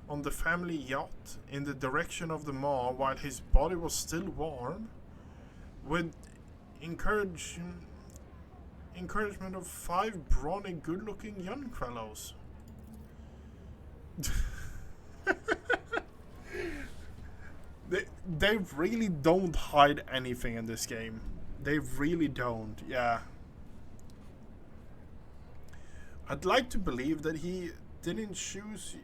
on the family yacht in the direction of the Maw while his body was still warm, with encouragement of 5 brawny, good-looking young fellows. They really don't hide anything in this game. They really don't, yeah. I'd like to believe that he didn't choose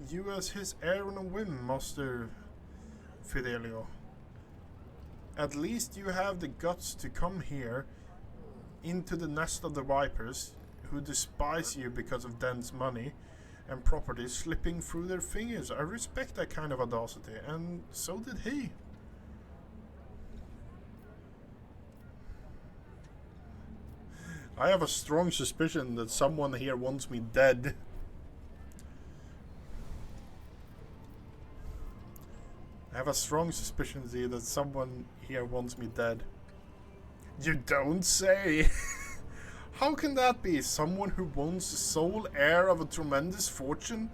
you as his heir on a whim, Master Fidelio. At least you have the guts to come here into the nest of the vipers, who despise you because of Den's money and property slipping through their fingers. I respect that kind of audacity, and so did he. I have a strong suspicion that someone here wants me dead. I have a strong suspicion that someone here wants me dead. You don't say! How can that be? Someone who wants the sole heir of a tremendous fortune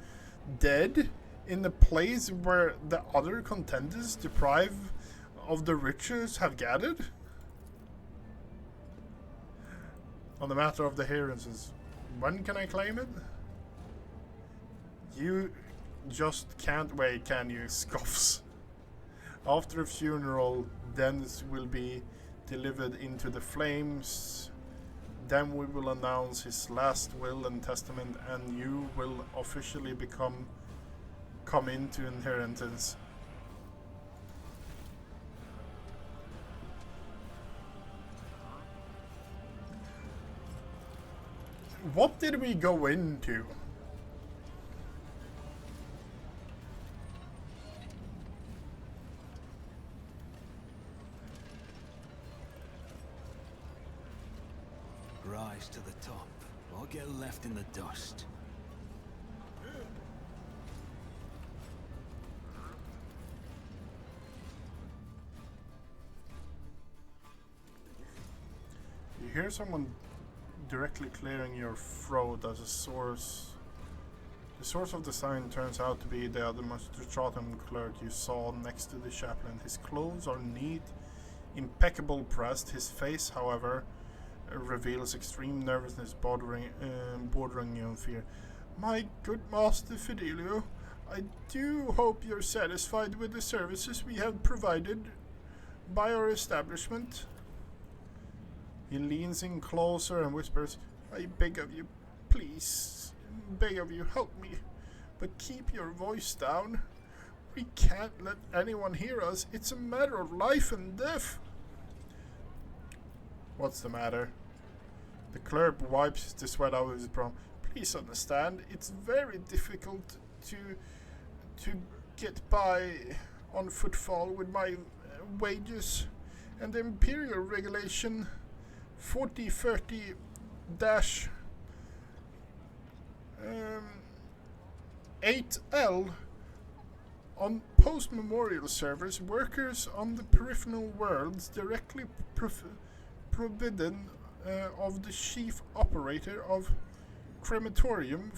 dead in the place where the other contenders deprived of the riches have gathered? On the matter of the inheritance, when can I claim it? You just can't wait, can you? Scoffs. After a funeral, Dennis will be delivered into the flames. Then we will announce his last will and testament, and you will officially come into inheritance. What did we go into? Rise to the top, or get left in the dust. You hear someone directly clearing your throat as a source. The source of the sign turns out to be the administratum clerk you saw next to the chaplain. His clothes are neat, impeccable pressed. His face, however, reveals extreme nervousness bordering on fear. My good Master Fidelio, I do hope you're satisfied with the services we have provided by our establishment. He leans in closer and whispers, I beg of you, please, beg of you, help me, but keep your voice down. We can't let anyone hear us. It's a matter of life and death. What's the matter? The clerk wipes the sweat out of his brow. Please understand, it's very difficult to get by on footfall with my wages, and the imperial regulation 4030-8L on post-memorial servers, workers on the peripheral worlds directly forbidden of the chief operator of crematorium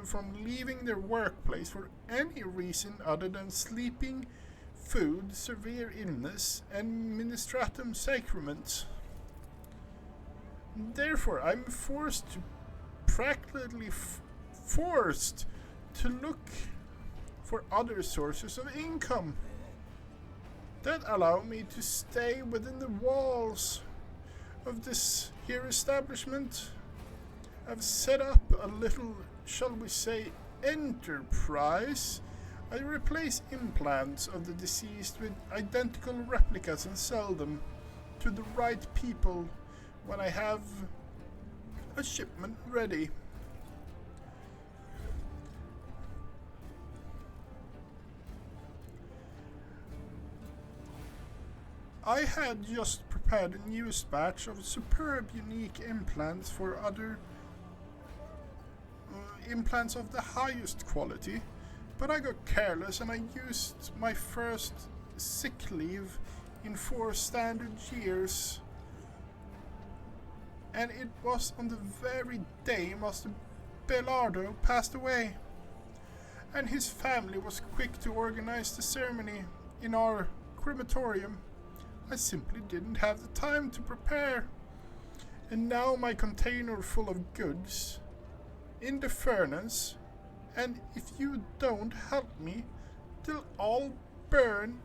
from leaving their workplace for any reason other than sleeping, food, severe illness, and ministratum sacraments. Therefore, I'm practically forced to look for other sources of income that allow me to stay within the walls of this here establishment. I've set up a little, shall we say, enterprise. I replace implants of the deceased with identical replicas and sell them to the right people when I have a shipment ready. I had just prepared a newest batch of superb, unique implants for other implants of the highest quality, but I got careless and I used my first sick leave in 4 standard years. And it was on the very day Master Belardo passed away, and his family was quick to organize the ceremony in our crematorium. I simply didn't have the time to prepare, and now my container full of goods in the furnace, and if you don't help me, they'll all burn.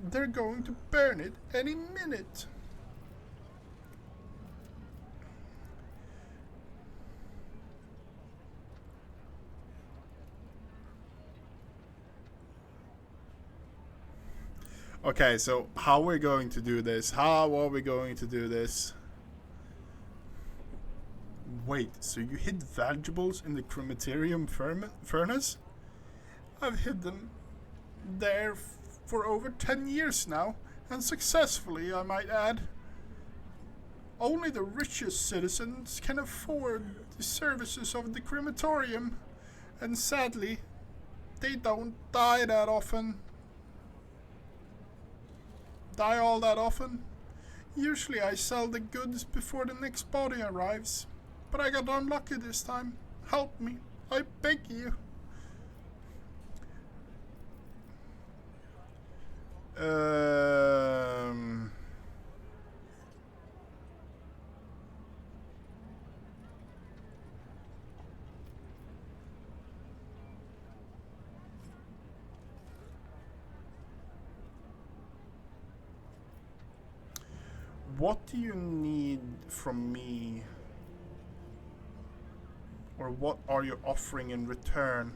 They're going to burn it any minute. Okay, so how are we going to do this? How are we going to do this? Wait, so you hid valuables in the crematorium furnace? I've hid them there for over 10 years now, and successfully, I might add. Only the richest citizens can afford the services of the crematorium, and sadly, they don't die that often. die all that often. Usually I sell the goods before the next body arrives, but I got unlucky this time. Help me, I beg you. What do you need from me? Or what are you offering in return?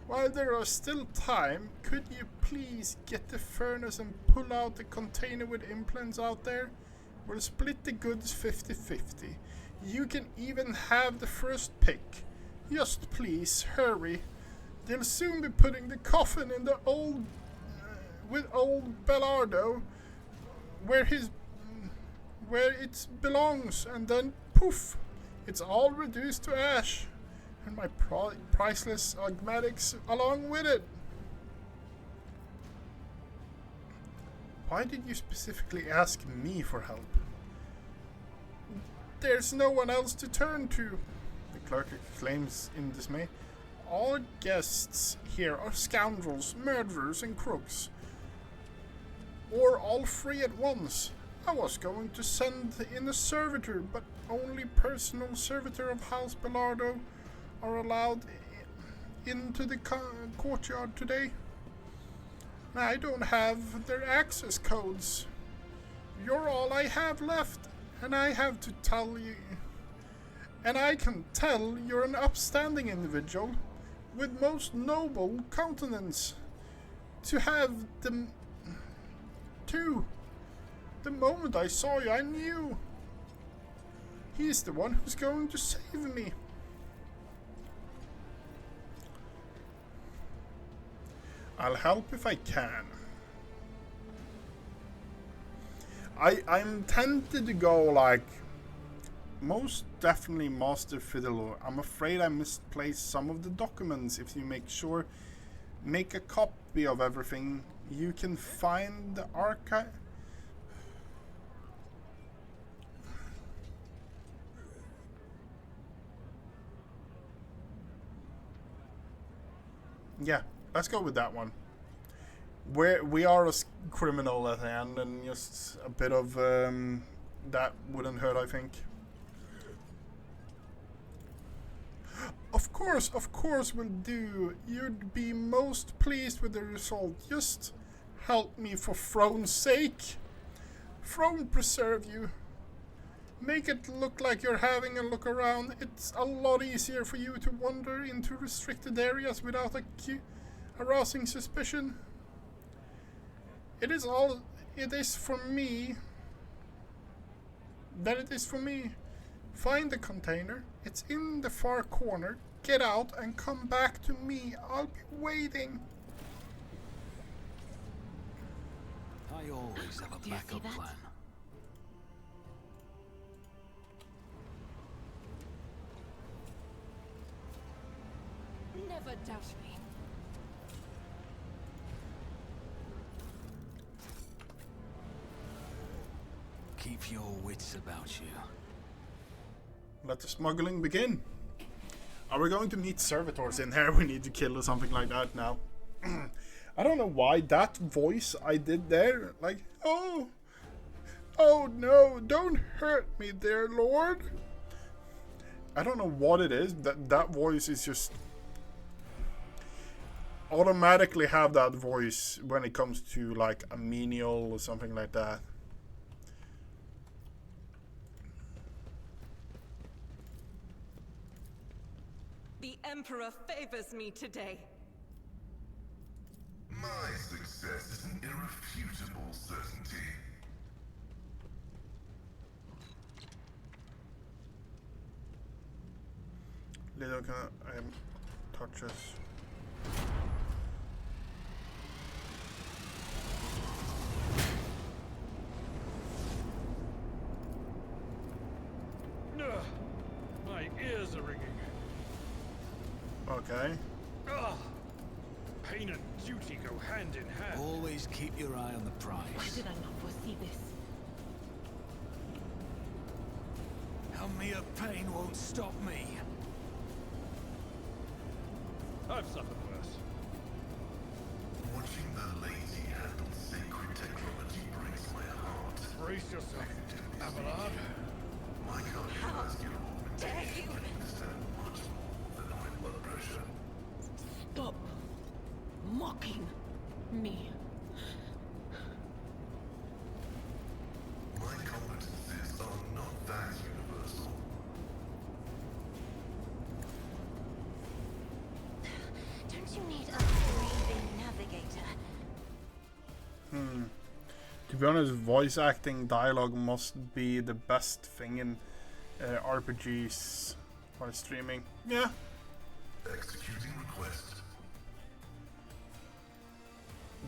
While there are still time, could you please get the furnace and pull out the container with implants out there? We'll split the goods 50-50. You can even have the first pick. Just please, hurry. They'll soon be putting the coffin in the old... with old Belardo, where it belongs, and then poof, it's all reduced to ash, and my priceless augmatics along with it. Why did you specifically ask me for help? There's no one else to turn to, the clerk exclaims in dismay. All guests here are scoundrels, murderers, and crooks. Or all three at once. I was going to send in a servitor, but only personal servitor of House Belardo are allowed into the courtyard today. I don't have their access codes. You're all I have left, and I have to tell you. And I can tell you're an upstanding individual with most noble countenance. To have them too. The moment I saw you, I knew. He's the one who's going to save me. I'll help if I can. I'm tempted to go like, most definitely Master Fiddler. I'm afraid I misplaced some of the documents. If you make a copy of everything, you can find the archive. Yeah, let's go with that one. We are a criminal at the end, and just a bit of that wouldn't hurt, I think. Of course will do. You'd be most pleased with the result. Just help me for Throne's sake. Throne preserve you. Make it look like you're having a look around. It's a lot easier for you to wander into restricted areas without arousing suspicion. It is for me. That it is for me. Find the container. It's in the far corner. Get out and come back to me. I'll be waiting. I always have a backup plan. Never doubt me. Keep your wits about you. Let the smuggling begin. Are we going to meet servitors in here we need to kill or something like that now? I don't know why that voice I did there, like, oh no, don't hurt me there, Lord. I don't know what it is. That voice is just automatically have that voice when it comes to like a menial or something like that. The Emperor favors me today. My success is an irrefutable certainty. Little touches. My ears are ringing. Okay. Ugh. Pain and duty go hand in hand. Always keep your eye on the Why prize. did I not foresee this? How mere pain won't stop me. I've suffered worse. Watching the lazy handle sacred technology breaks my heart. Brace yourself, Abelard. My cardiovascular Dare you? understand much more than high blood pressure. Stop mocking me. My competencies are not that universal. Don't you need a breathing navigator? To be honest, voice acting dialogue must be the best thing in RPGs or streaming. Yeah. Executing request.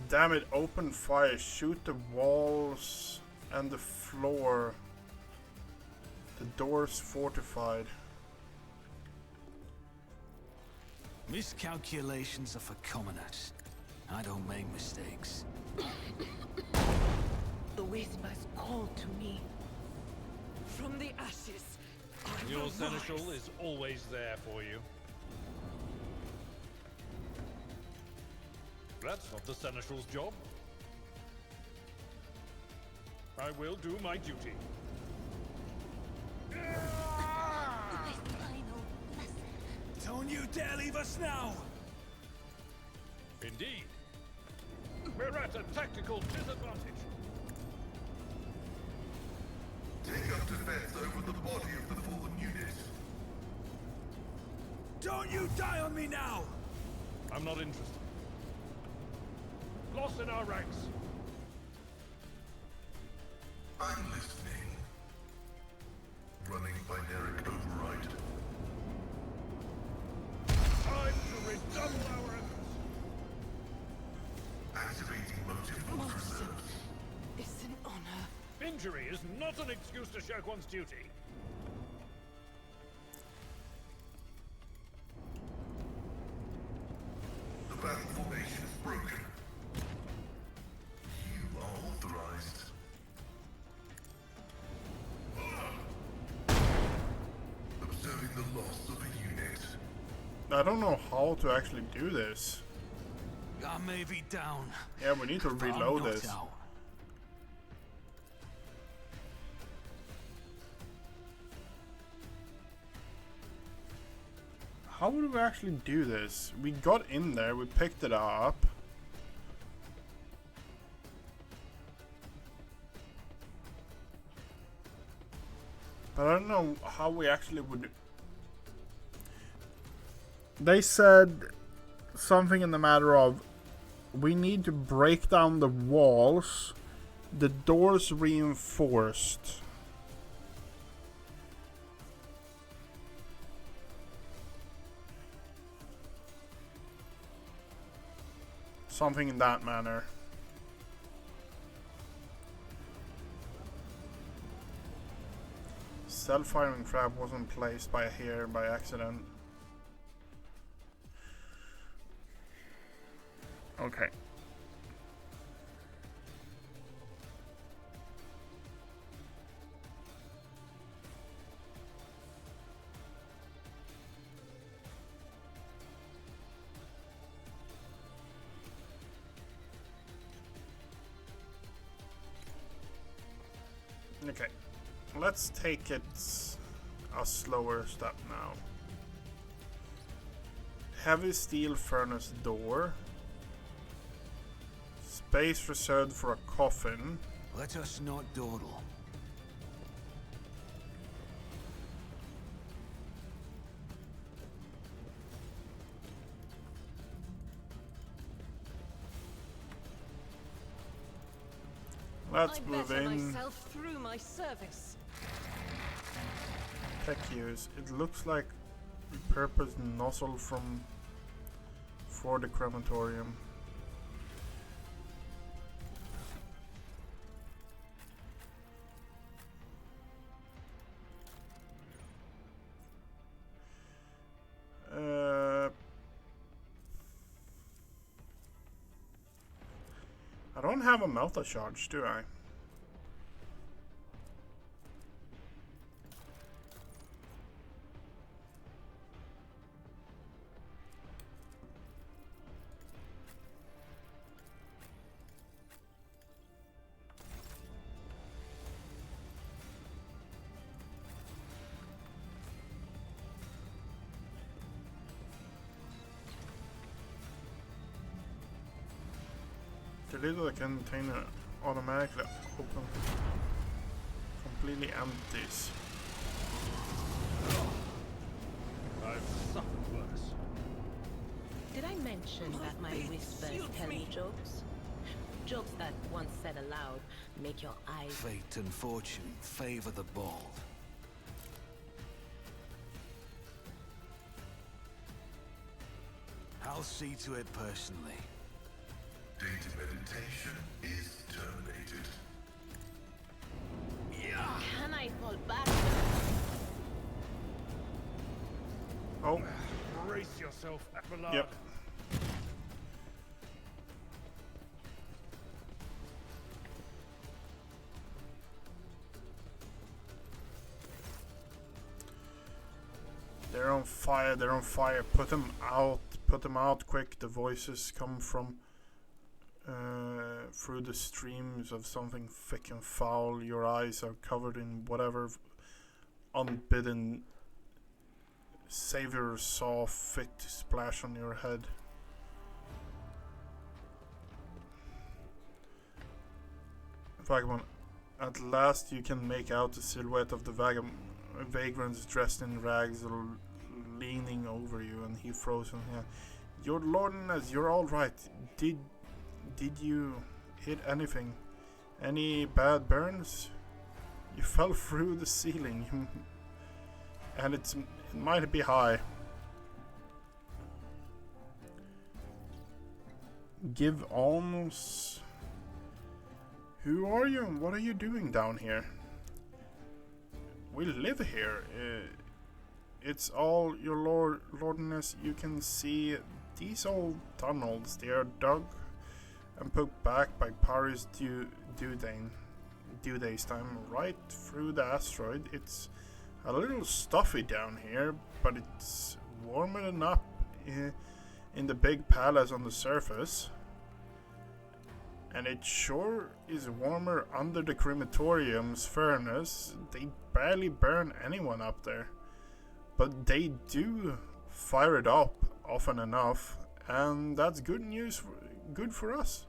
Damn it, open fire, shoot the walls and the floor. The door's fortified. Miscalculations are for commoners. I don't make mistakes. The whispers call to me. From the ashes, I Your will seneschal rise. is always there for you. That's not the seneschal's job. I will do my duty. My final lesson. Don't you dare leave us now! Indeed. We're at a tactical disadvantage. Take up defense over the body of the fallen unit. Don't you die on me now! I'm not interested. Lost in our ranks. I'm listening. Running binaric override. Time to redouble our efforts. Activating motive vault reserves. It's an honor. Injury is not an excuse to shirk one's duty. The battle formation is broken. You are authorized. Observing the loss of a unit. I don't know how to actually do this. I may be down. Yeah, we need to but I'm reload not this. out. How would we actually do this? We got in there, we picked it up. But I don't know how we actually would. They said something in the matter of we need to break down the walls, the doors reinforced. Something in that manner. Self-firing trap wasn't placed by here by accident. Okay. Okay, let's take it a slower step now. Heavy steel furnace door. Space reserved for a coffin. Let us not dawdle. Let's I move better in. myself through my service. Tech use. It looks like repurposed nozzle from for the crematorium. don't have a Melta charge, do I? The little container automatically open completely empties. I've suffered worse. Did I mention that my whispers tell me jokes? Jokes that, once said aloud, make your eyes... Fate and fortune favor the bold. I'll see to it personally. Data meditation is terminated. Can I fall back? Oh, Brace yourself, Abelard. yep. They're on fire, they're on fire. Put them out quick. The voices come from through the streams of something thick and foul. Your eyes are covered in whatever unbidden savior saw fit to splash on your head. Vagabond, at last you can make out the silhouette of the vagrants dressed in rags leaning over you, and he throws in here. Your lordliness, you're all right. Did you hit anything? Any bad burns? You fell through the ceiling, and it might be high. Give alms. Who are you and what are you doing down here? We live here. It's all your lordliness. You can see these old tunnels. They are dug and put back by Paris due days time right through the asteroid. It's a little stuffy down here, but it's warmer than up in the big palace on the surface. And it sure is warmer under the crematorium's furnace. They barely burn anyone up there. But they do fire it up often enough, and that's good news, good for us.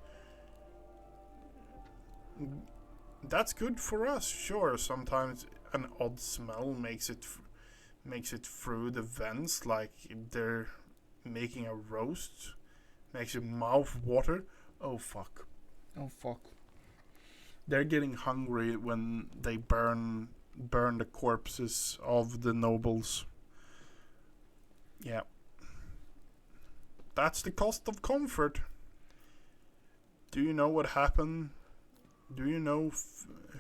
That's good for us, sure. Sometimes an odd smell makes it through the vents, like they're making a roast, makes your mouth water. Oh fuck. Oh fuck. They're getting hungry when they burn the corpses of the nobles. Yeah. That's the cost of comfort. Do you know what happened? Do you know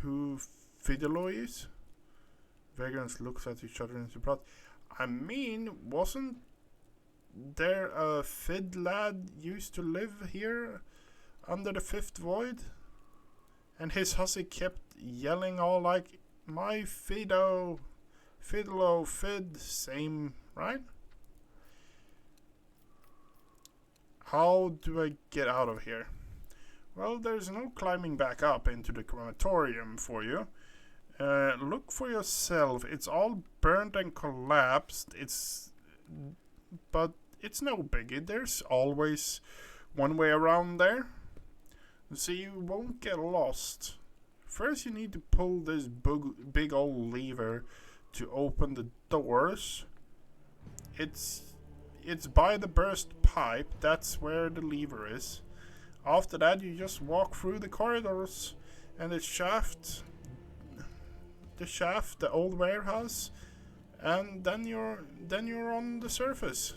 who Fideloi is? Vagrants looks at each other in surprise. I mean, wasn't there a Fid lad used to live here under the fifth void? And his hussy kept yelling all like, my Fido, Fidelo, Fid, same, right? How do I get out of here? Well, there's no climbing back up into the crematorium for you. Look for yourself. It's all burnt and collapsed. But it's no biggie. There's always one way around there. So you won't get lost. First you need to pull this big old lever to open the doors. It's by the burst pipe. That's where the lever is. After that you just walk through the corridors and the shaft, the old warehouse, and then you're on the surface.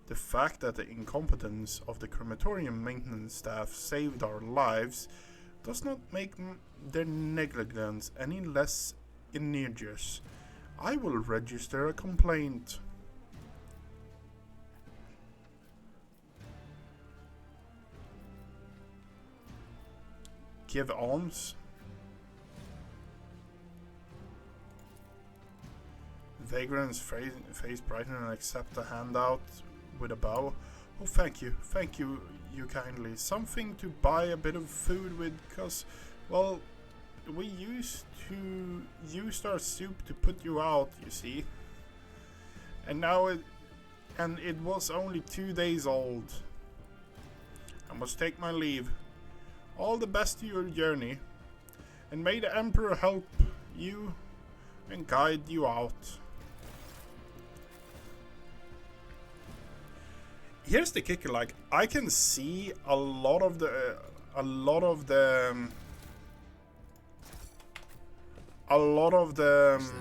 The fact that the incompetence of the crematorium maintenance staff saved our lives does not make their negligence any less egregious. I will register a complaint. give alms. Vagrant's face brightened and accept a handout with a bow. Oh, thank you, you kindly. Something to buy a bit of food with, cause, well, we used to use our soup to put you out, you see. And now it was only 2 days old. I must take my leave. All the best to your journey, and may the Emperor help you and guide you out. Here's the kicker, like, I can see a lot of the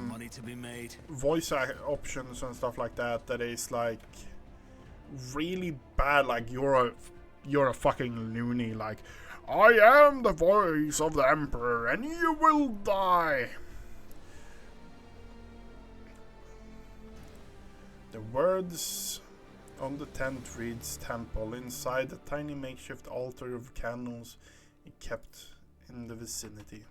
money to be made. voice options and stuff like that is like really bad. Like, you're a fucking loony. Like, I am the voice of the Emperor and you will die. The words on the tent reads temple. Inside, a tiny makeshift altar of candles kept in the vicinity.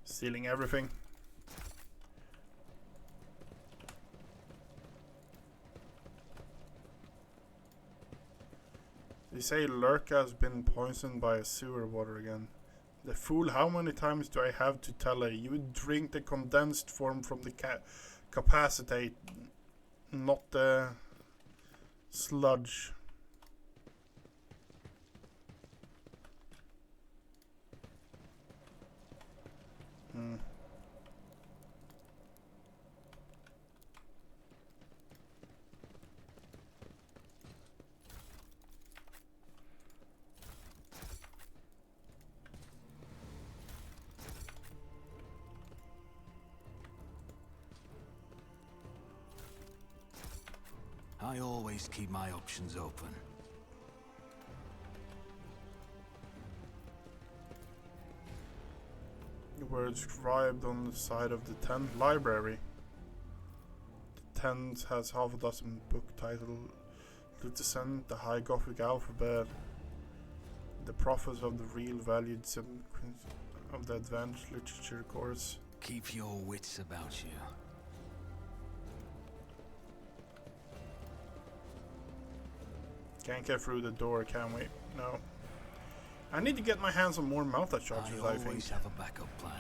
Stealing everything. They say Lurka has been poisoned by sewer water again. The fool, how many times do I have to tell her? You would drink the condensed form from the capacitate, not the sludge. I always keep my options open. The words scribed on the side of the tent library. The tent has half a dozen book titled Luticent, the High Gothic Alphabet, the Prophets of the Real Valued Sequence of the Advanced Literature course. Keep your wits about you. Can't get through the door, can we? No. I need to get my hands on more Malta chargers, I think. Always have a backup plan.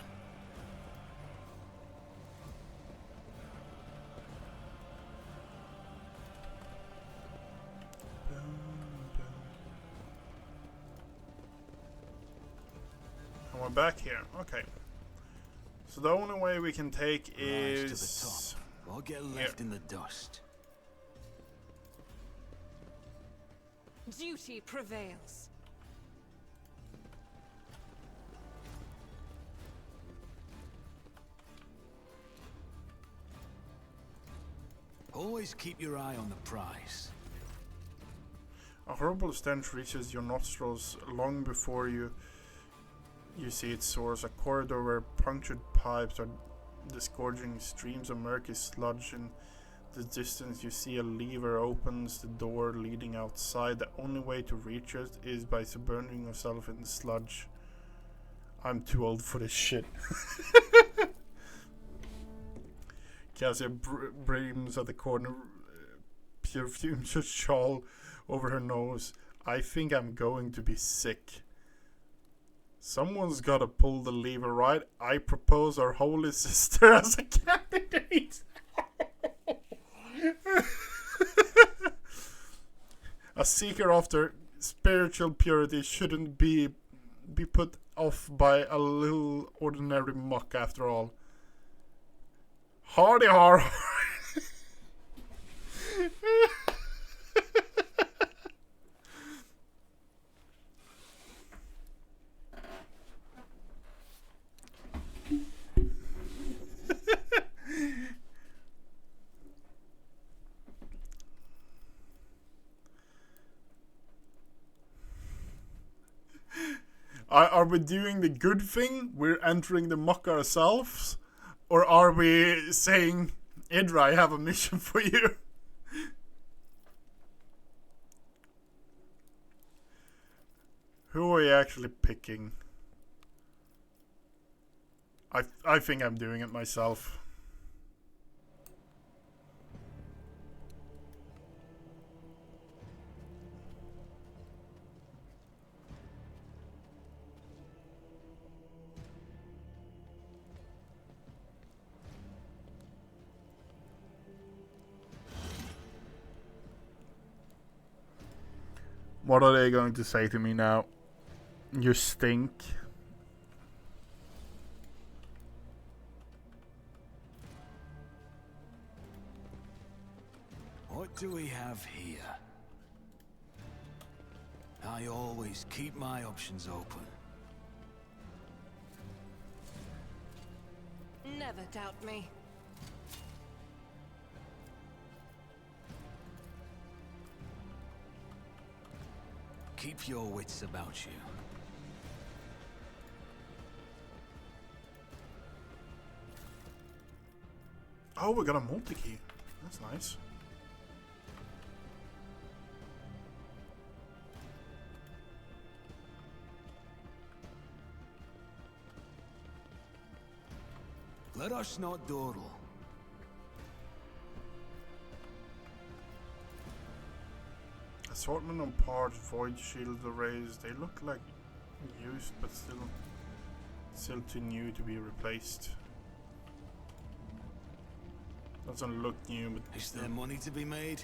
And we're back here. Okay. So the only way we can take Rise to is the top, or get left in the dust. Duty prevails. Always keep your eye on the prize. a horrible stench reaches your nostrils long before you see its source. A corridor where punctured pipes are disgorging streams of murky sludge. In the distance you see a lever opens the door leading outside. The only way to reach it is by submerging yourself in the sludge. I'm too old for this shit. Cassia brims at the corner, perfumes her shawl over her nose. I think I'm going to be sick. Someone's gotta pull the lever, right? I propose our holy sister as a candidate. A seeker after spiritual purity shouldn't be put off by a little ordinary muck after all. Hardy har. Are we doing the good thing? We're entering the muck ourselves? Or are we saying, Idra, I have a mission for you? Who are you actually picking? I think I'm doing it myself. What are they going to say to me now? You stink. What do we have here? I always keep my options open. Never doubt me. Keep your wits about you. Oh, we got a multi-key. That's nice. Let us not dawdle. Assortment on parts, void shield arrays. They look like used, but still too new to be replaced. Doesn't look new, but Is there money to be made?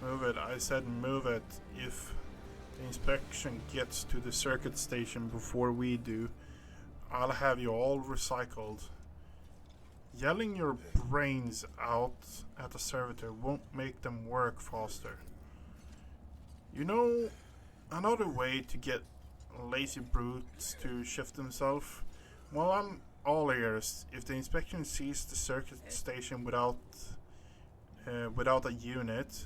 Move it. I said move it. If the inspection gets to the circuit station before we do, I'll have you all recycled. Yelling your brains out at the servitor won't make them work faster. You know, another way to get lazy brutes to shift themselves? Well, I'm all ears. If the inspection sees the circuit station without a unit,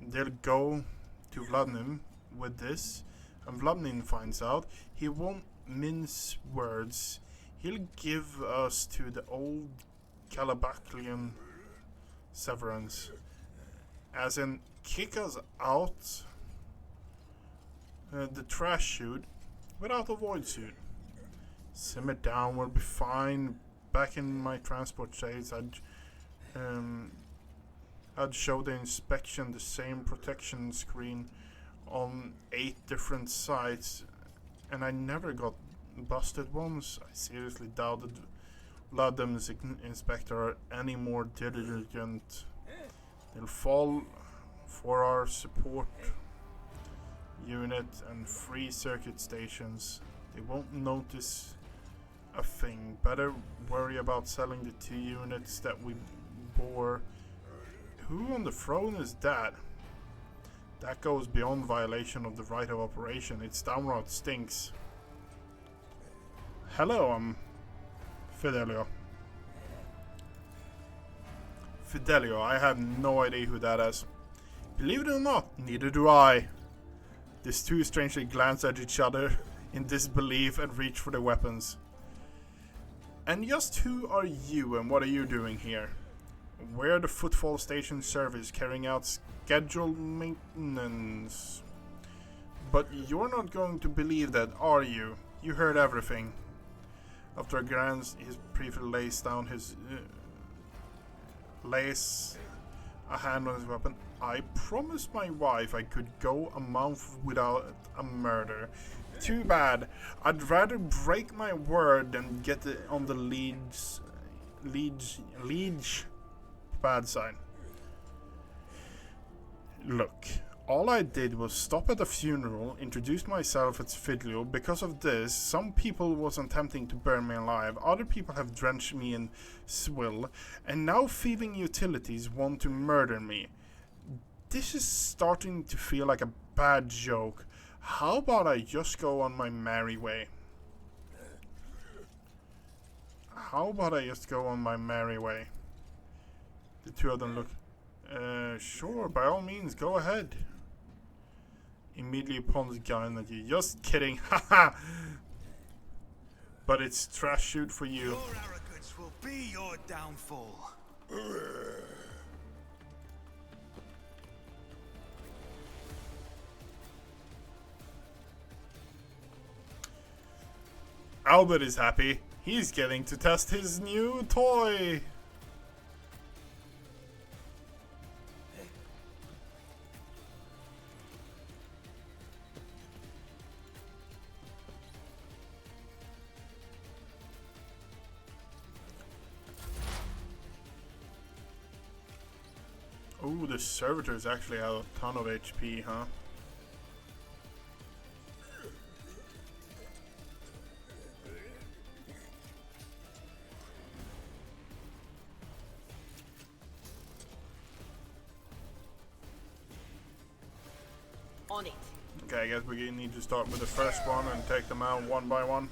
they'll go to Vladimir with this, and Vladimir finds out. He won't mince words. He'll give us to the old Kalabaklian severance. As in, kick us out the trash chute without a void suit. Simmer down, we'll be fine. Back in my transport days, I'd show the inspection the same protection screen on 8 different sites, and I never got busted once. I seriously doubted Vladimir's inspector are any more diligent. They'll fall for our support unit and free circuit stations. They won't notice a thing. Better worry about selling the 2 units that we bore. Who on the throne is that? That goes beyond violation of the right of operation. It's downright stinks. Hello, I'm Fidelio. Fidelio, I have no idea who that is. Believe it or not, neither do I. These two strangely glance at each other in disbelief and reach for their weapons. And just who are you and what are you doing here? We're the Footfall Station Service carrying out scheduled maintenance. But you're not going to believe that, are you? You heard everything. After a glance, his prefect lays down his lays a hand on his weapon. I promised my wife I could go a month without a murder. Too bad. I'd rather break my word than get it on the liege bad side. Look, all I did was stop at a funeral, introduce myself as Fidelio. Because of this, some people was attempting to burn me alive, other people have drenched me in swill, and now thieving utilities want to murder me. This is starting to feel like a bad joke. How about I just go on my merry way? How about I just go on my merry way? The two of them look... sure, by all means, go ahead. Immediately pulls a gun at you. Just kidding, haha! But it's trash shoot for you. Your arrogance will be your downfall. Albert is happy. He's getting to test his new toy. Ooh, the servitors actually have a ton of HP, huh? On it. Okay, I guess we need to start with the first one and take them out one by one.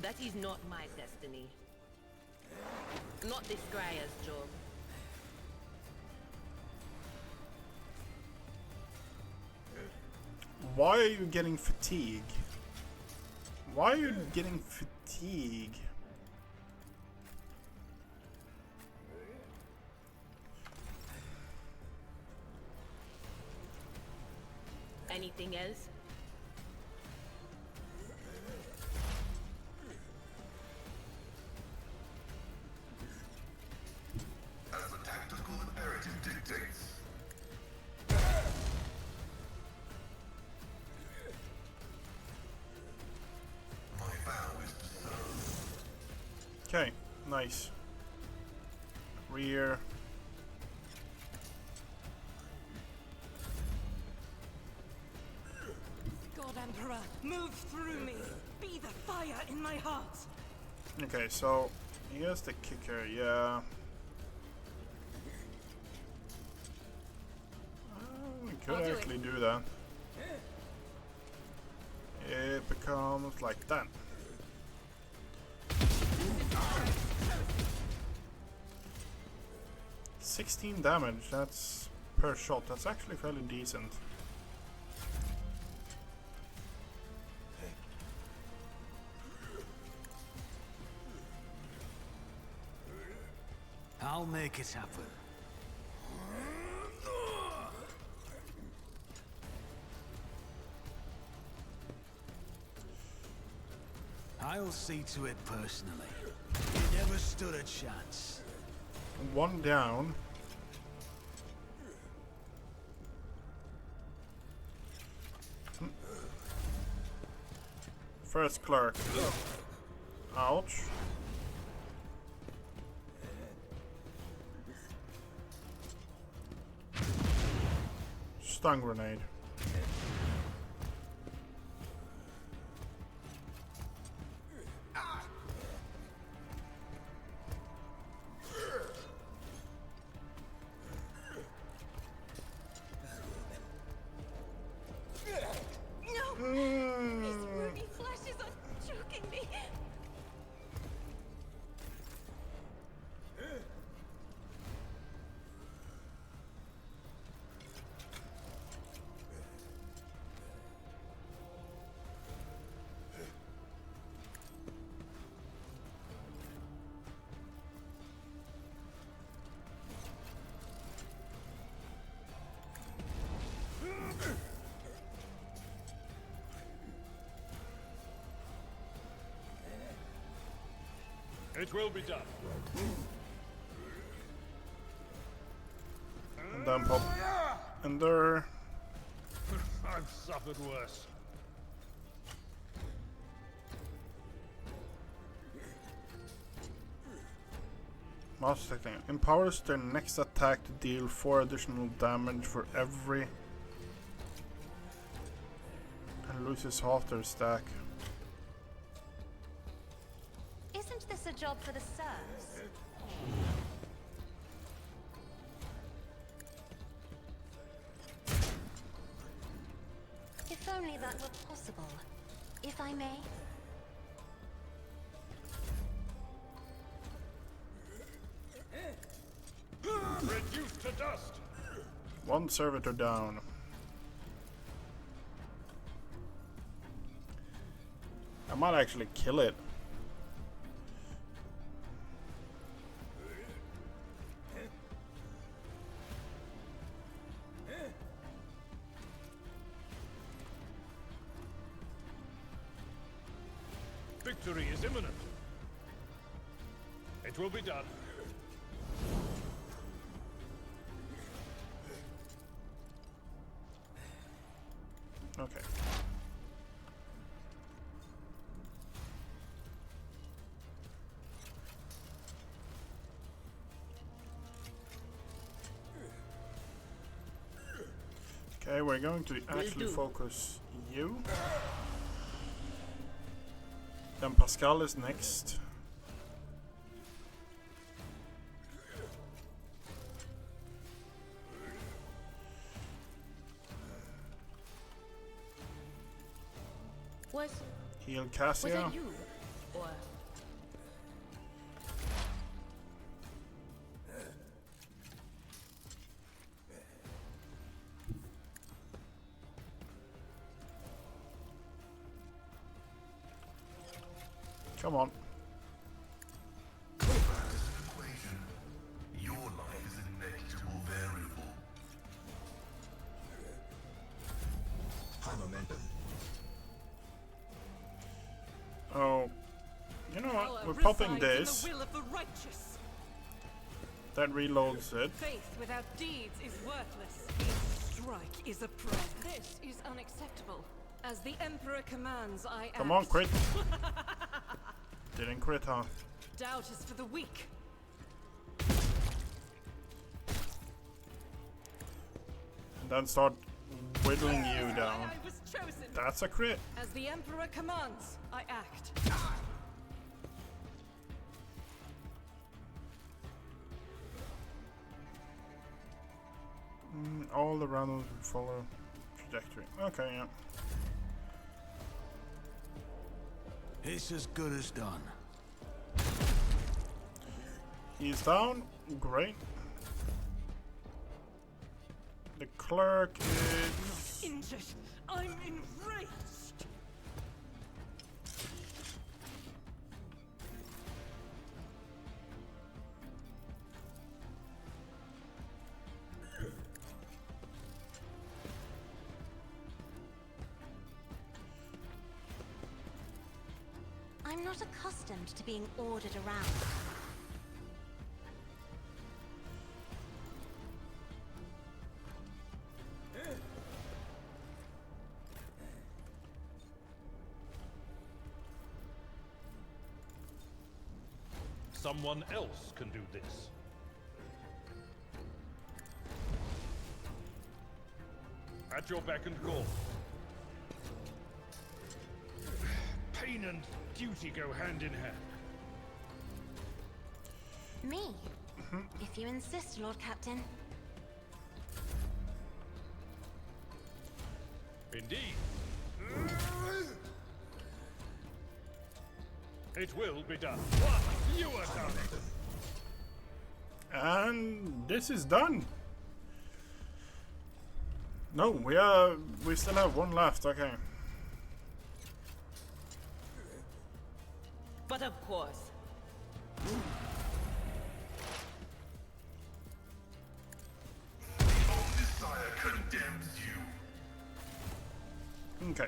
That is not my destiny. Not this Grayer's job. Why are you getting fatigue? Why are you getting fatigue? Anything else? As the tactical imperative dictates. My vow is to serve. Okay, nice. Rear. God, Emperor, move through me. Be the fire in my heart. Okay, so here's the kicker, yeah. We could I'll do actually do that. It becomes like that. $16 damage, that's per shot. That's actually fairly decent. I'll make it happen. I'll see to it personally. You never stood a chance. One down. First clerk. Ouch. Stun grenade. No! These ruby flashes are choking me! It will be done. And then pop. And there. I've suffered worse. Master Technique. Empowers their next attack to deal 4 additional damage for every. And loses half their stack. Isn't this a job for the serfs? If only that were possible. If I may. Reduced to dust! One servitor down. I might actually kill it. Victory is imminent. It will be done. Okay. Okay, we're going to actually focus you. Then Pascal is next. Heal Was Cassia. that you? Or Come on. Go back to this equation. Your life is a negligible variable. High momentum. Oh, you know Power what? We're popping resides in this. the will of the righteous. That reloads it. Faith without deeds is worthless. Each strike is a prayer. This is unacceptable. As the Emperor commands, I act. Come on, crit. Didn't crit, huh? Doubt is for the weak. And then start whittling you down. I was chosen. That's a crit. As the Emperor commands, I act. All the randoms will follow trajectory. Okay, yeah. It's as good as done. He's down. Great. The clerk is... Injured. I'm enraged. I'm not accustomed to being ordered around. Someone else can do this. At your beck and call. Pain and duty go hand in hand. Me? If you insist, Lord Captain. Indeed. It will be done. One fewer done. And this is done. No, we still have one left. Okay. but of course. Evil desire condemns you. Okay.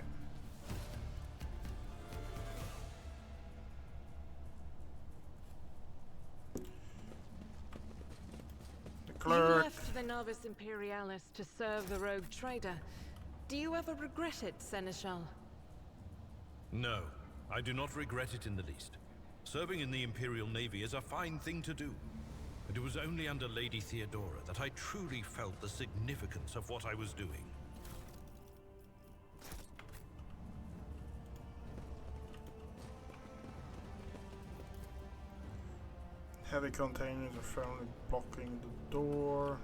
The You clerk. left the Navis Imperialis to serve the rogue trader. Do you ever regret it, Seneschal? No, I do not regret it in the least. Serving in the Imperial Navy is a fine thing to do. And it was only under Lady Theodora that I truly felt the significance of what I was doing. Heavy containers are found blocking the door.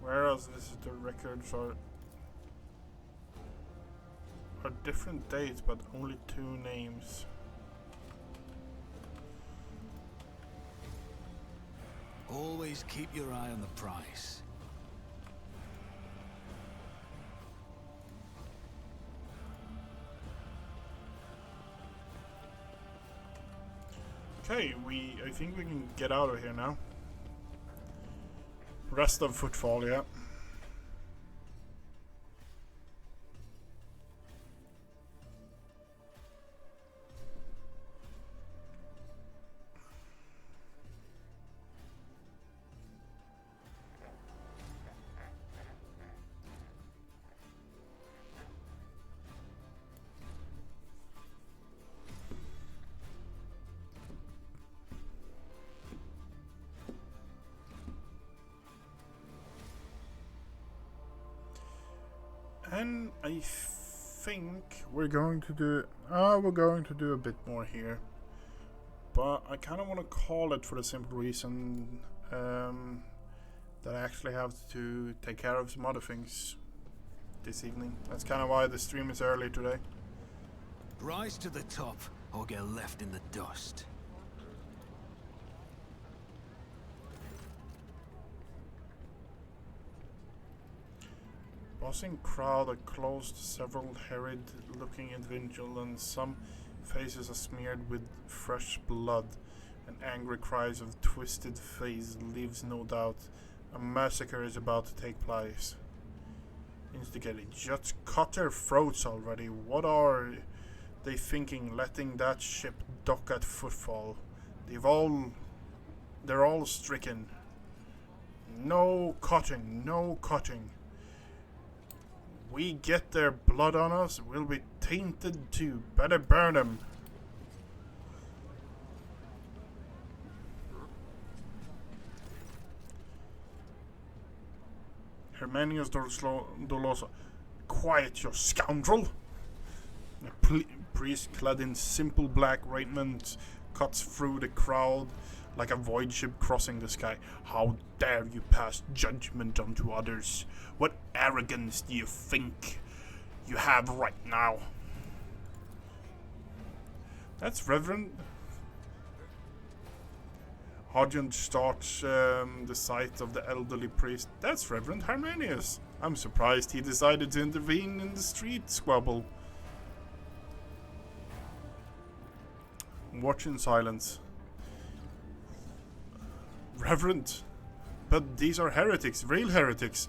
Whereas visitor records are different dates, but only 2 names. Always keep your eye on the price. Okay, I think we can get out of here now. Rest of Footfall, yeah. And I think we're going to do a bit more here, but I kind of want to call it for the simple reason that I actually have to take care of some other things this evening. That's kind of why the stream is early today. Rise to the top or get left in the dust. Buzzing crowd are close to several harried-looking individuals, and some faces are smeared with fresh blood, and angry cries of twisted face leaves no doubt a massacre is about to take place. Instigated, just cut their throats already. What are they thinking, letting that ship dock at Footfall? They're all stricken. No cutting, no cutting. We get their blood on us, we'll be tainted too. Better burn them. Hermanius Dolosa. Quiet, you scoundrel! A priest clad in simple black raiment cuts through the crowd like a void ship crossing the sky. How dare you pass judgment onto others? What arrogance do you think you have right now? That's Reverend. Hodgin starts the sight of the elderly priest. That's Reverend Hermanius. I'm surprised he decided to intervene in the street squabble. Watch in silence. Reverend, but these are heretics, real heretics.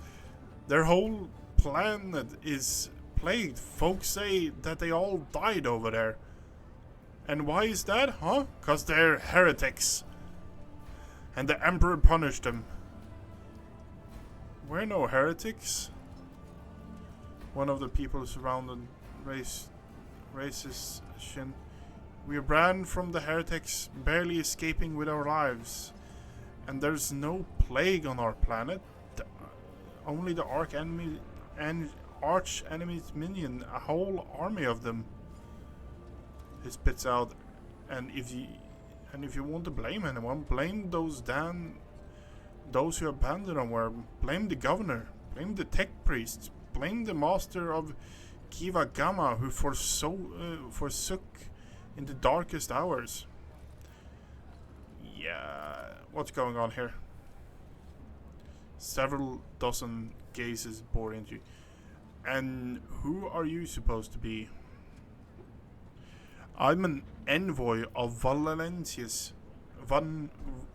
Their whole planet is plagued. Folks say that they all died over there. And why is that, huh? 'Cause they're heretics. And the Emperor punished them. We're no heretics. One of the people surrounded raises shin. We ran from the heretics, barely escaping with our lives. And there's no plague on our planet. Only the arch enemy's minion, a whole army of them. He spits out, and if you want to blame anyone, blame those who abandoned our world. Blame the governor, blame the tech priests, blame the master of Kiva Gamma who forsook in the darkest hours. Yeah, what's going on here? Several dozen gazes bore into you. And who are you supposed to be? I'm an envoy of von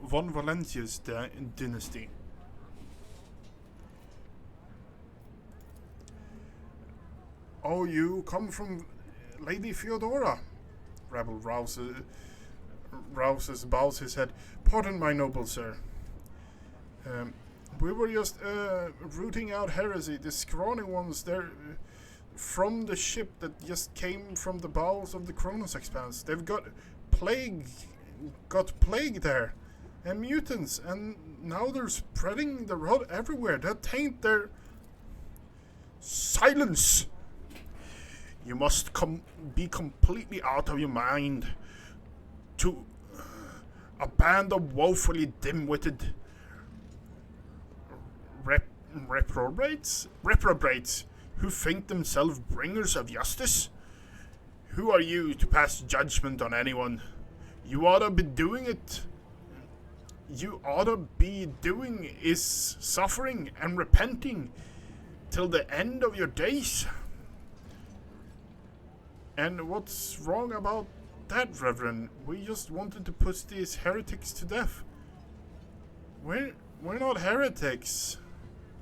Valentius dynasty. Oh, you come from Lady Theodora? Rebel rouses, bows his head. Pardon, my noble sir. We were just rooting out heresy. The scrawny ones, they're from the ship that just came from the bowels of the Kronos Expanse. They've got plague there, and mutants, and now they're spreading the rot everywhere. That taint their... Silence! You must be completely out of your mind. To a band of woefully dim-witted Reprobates? Reprobates who think themselves bringers of justice? Who are you to pass judgment on anyone? You ought to be doing it. You ought to be doing is suffering and repenting till the end of your days. And what's wrong about that, Reverend? We just wanted to put these heretics to death. We're not heretics.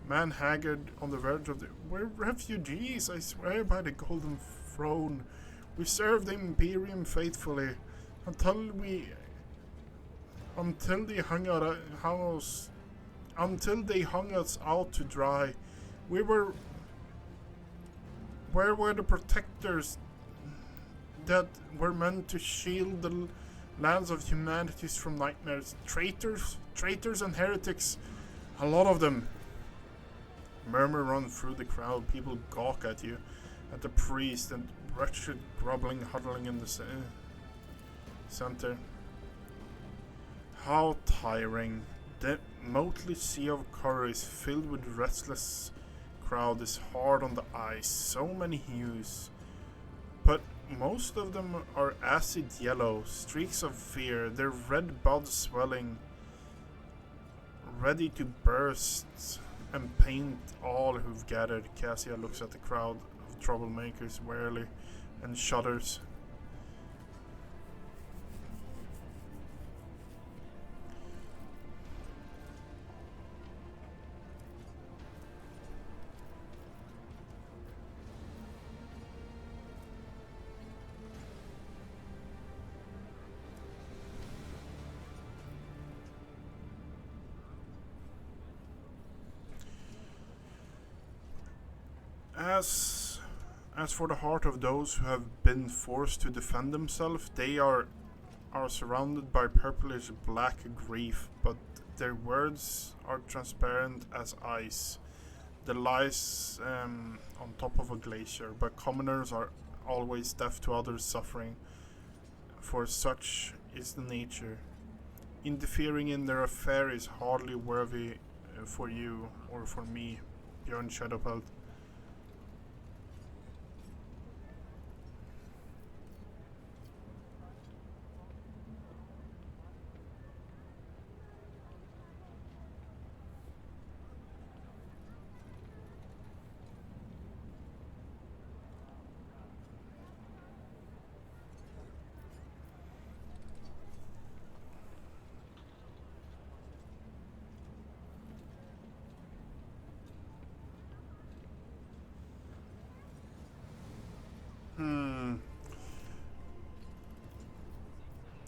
Man haggard on the verge of the... We're refugees, I swear by the Golden Throne. We serve the Imperium faithfully until they hung us out to dry. Where were the protectors that were meant to shield the lands of humanities from nightmares? Traitors and heretics, a lot of them. Murmur run through the crowd. People gawk at you, at the priest, and wretched groveling huddling in the center. How tiring. The motley sea of colors filled with restless crowd is hard on the eyes. So many hues, but most of them are acid yellow, streaks of fear, their red buds swelling, ready to burst and paint all who've gathered. Cassia looks at the crowd of troublemakers warily and shudders. As for the heart of those who have been forced to defend themselves, they are surrounded by purplish black grief, but their words are transparent as ice. The lies on top of a glacier, but commoners are always deaf to others' suffering, for such is the nature. Interfering in their affair is hardly worthy for you or for me, Björn Shadowpelt.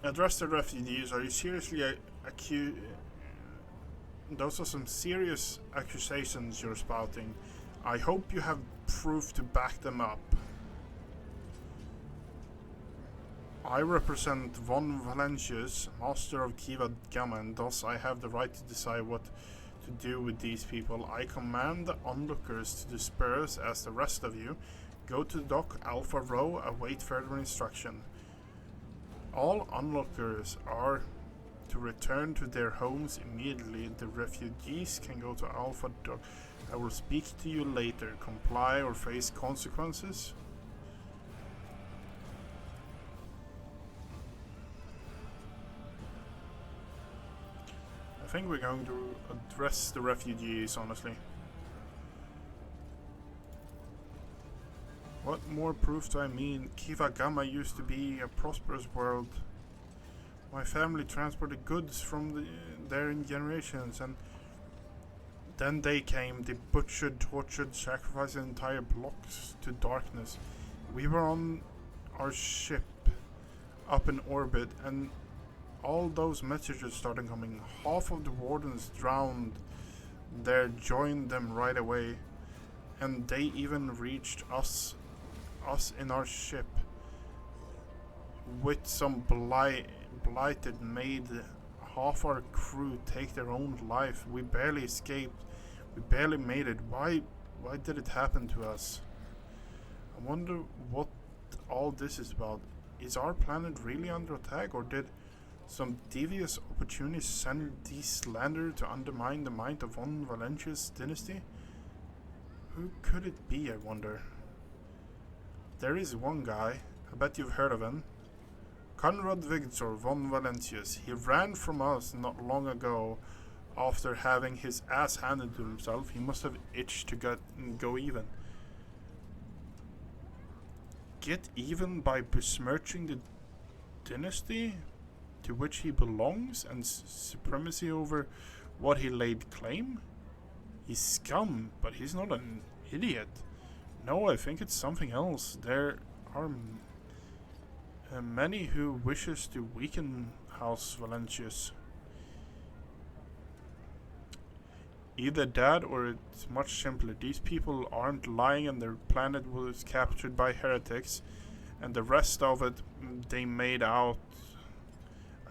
Address the refugees. Are you seriously accused? Those are some serious accusations you're spouting. I hope you have proof to back them up. I represent von Valentius, master of Kiva Gamma, and thus I have the right to decide what to do with these people. I command the onlookers to disperse as the rest of you go to dock Alpha Rho, await further instruction. All onlookers are to return to their homes immediately. The refugees can go to Alpha Dock. I will speak to you later. Comply or face consequences. I think we're going to address the refugees, honestly. What more proof do I mean? Kiva Gamma used to be a prosperous world. My family transported goods from there in generations, and then they came. They butchered, tortured, sacrificed entire blocks to darkness. We were on our ship up in orbit, and all those messages started coming. Half of the wardens drowned there, joined them right away, and they even reached us in our ship with some blighted made half our crew take their own life. We barely escaped. We barely made it. Why did it happen to us? I wonder what all this is about. Is our planet really under attack, or did Some devious opportunists send these slander to undermine the might of von Valentius' dynasty? Who could it be, I wonder? There is one guy, I bet you've heard of him. Conrad Victor von Valentius. He ran from us not long ago after having his ass handed to himself. He must have itched to go even. Get even by besmirching the dynasty to which he belongs and supremacy over what he laid claim? He's scum, but he's not an idiot. No, I think it's something else. There are many who wishes to weaken House Valentius. Either that or it's much simpler. These people aren't lying and their planet was captured by heretics and the rest of it they made out.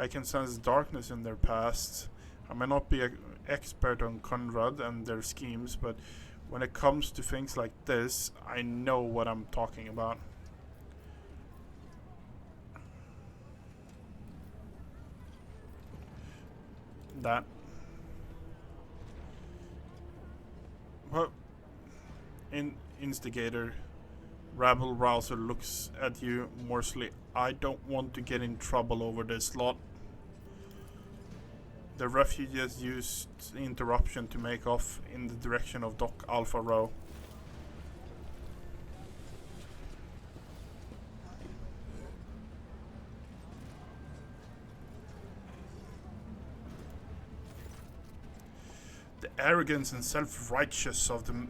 I can sense darkness in their past. I may not be an expert on Conrad and their schemes, but when it comes to things like this, I know what I'm talking about. That. Well, Instigator, Rabble Rouser looks at you morsely. I don't want to get in trouble over this lot. The refugees used the interruption to make off in the direction of Dock Alpha Row. The arrogance and self-righteous of the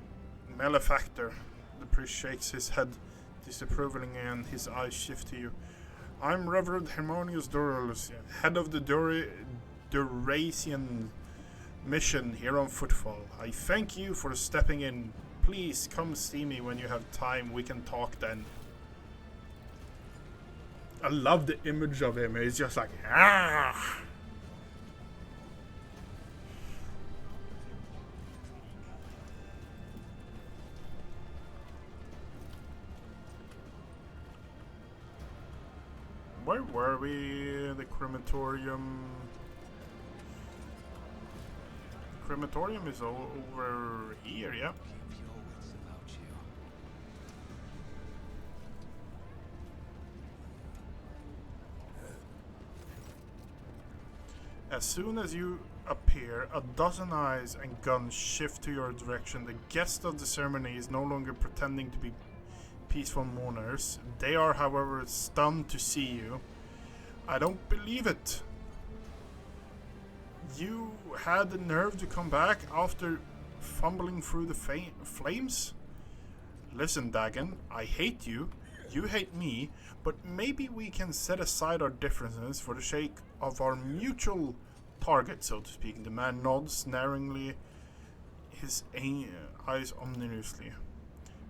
malefactor. The priest shakes his head disapprovingly and his eyes shift to you. I'm Reverend Harmonius Duralus, head of the Durasian mission here on Footfall. I thank you for stepping in. Please come see me when you have time. We can talk then. I love the image of him. He's just like, ah! Where were we? The crematorium. Crematorium is over here, yeah. As soon as you appear, a dozen eyes and guns shift to your direction. The guests of the ceremony is no longer pretending to be peaceful mourners. They are, however, stunned to see you. I don't believe it. You had the nerve to come back after fumbling through the flames? Listen, Dagon, I hate you. You hate me, but maybe we can set aside our differences for the sake of our mutual target, so to speak. The man nods narrowly, his eyes ominously.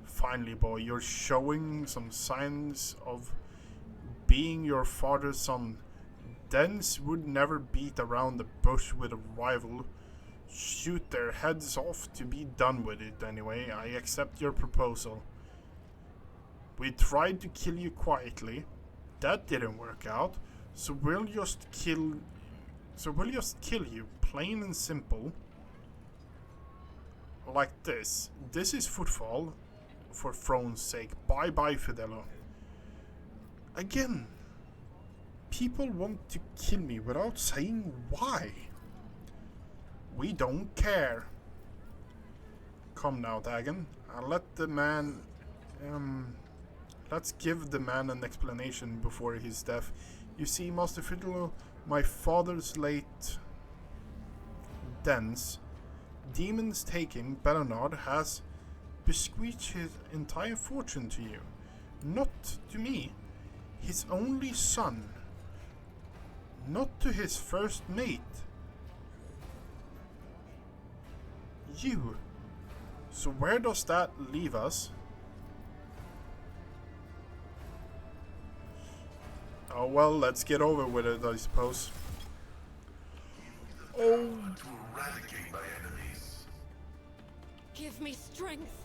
Finally, boy, you're showing some signs of being your father's son. Dens would never beat around the bush with a rival. Shoot their heads off to be done with it anyway. I accept your proposal. We tried to kill you quietly. That didn't work out. So we'll just kill you, plain and simple. Like this. This is Footfall. For throne's sake. Bye bye, Fidelo. Again. People want to kill me without saying why. We don't care. Come now, Dagon. Let's give the man an explanation before his death. You see, Master Fidelo, my father's late Dens, demons taking Bellonard, has bequeathed his entire fortune to you. Not to me, his only son. Not to his first mate. You. So where does that leave us? Oh well, let's get over with it, I suppose. Oh. To eradicate my enemies. Give me strength.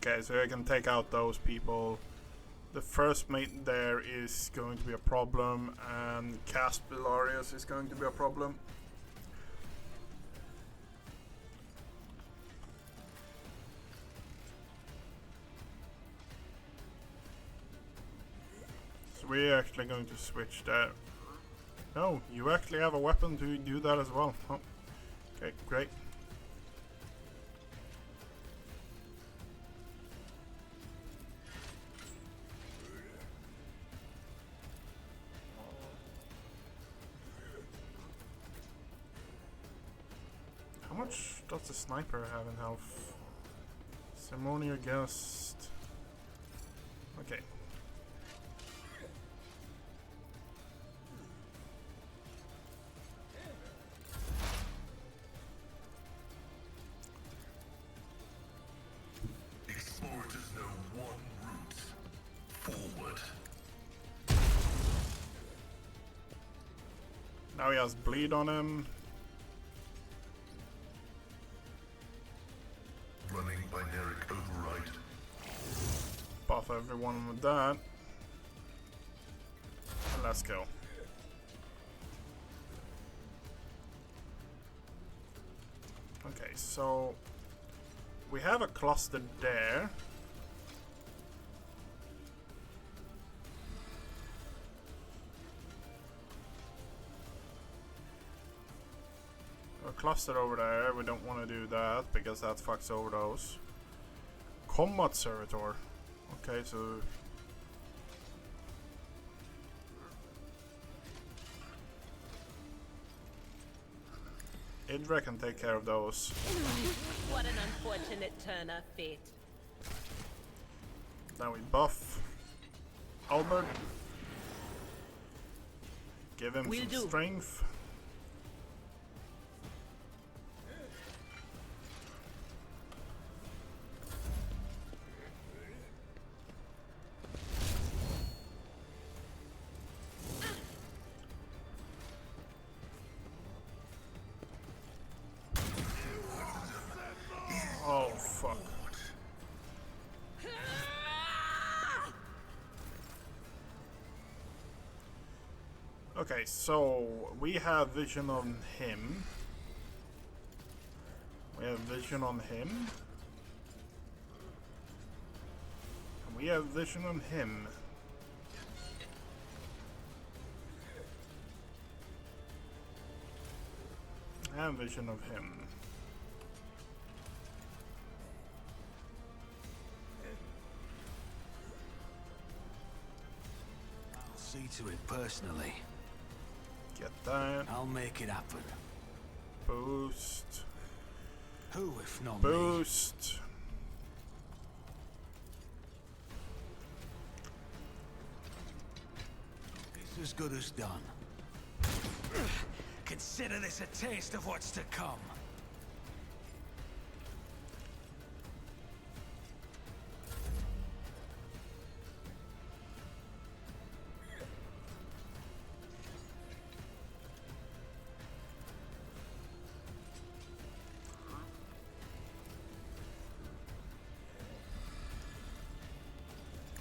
Okay, so I can take out those people. The first mate there is going to be a problem, and Caspilarius is going to be a problem. So we're actually going to switch that. No, you actually have a weapon to do that as well. Oh. Okay, great. How much does the sniper have in health? Ceremonial guest. Okay. Explorers know one route. Forward. Now he has bleed on him. Running binaric override. Buff everyone with that. And let's go. Okay, so we have a cluster there. A cluster over there, we don't want to do that because that fucks over those. Combat Servitor. Okay, so Idra can take care of those. What an unfortunate turn of fate. Now we buff Albert. Give him some strength. Oh fuck. Okay, so we have vision on him. We have vision on him. And we have vision on him. And vision of him. I'll see to it personally. Get that. I'll make it happen. Boost. Who if not me? Boost. It's as good as done. Consider this a taste of what's to come.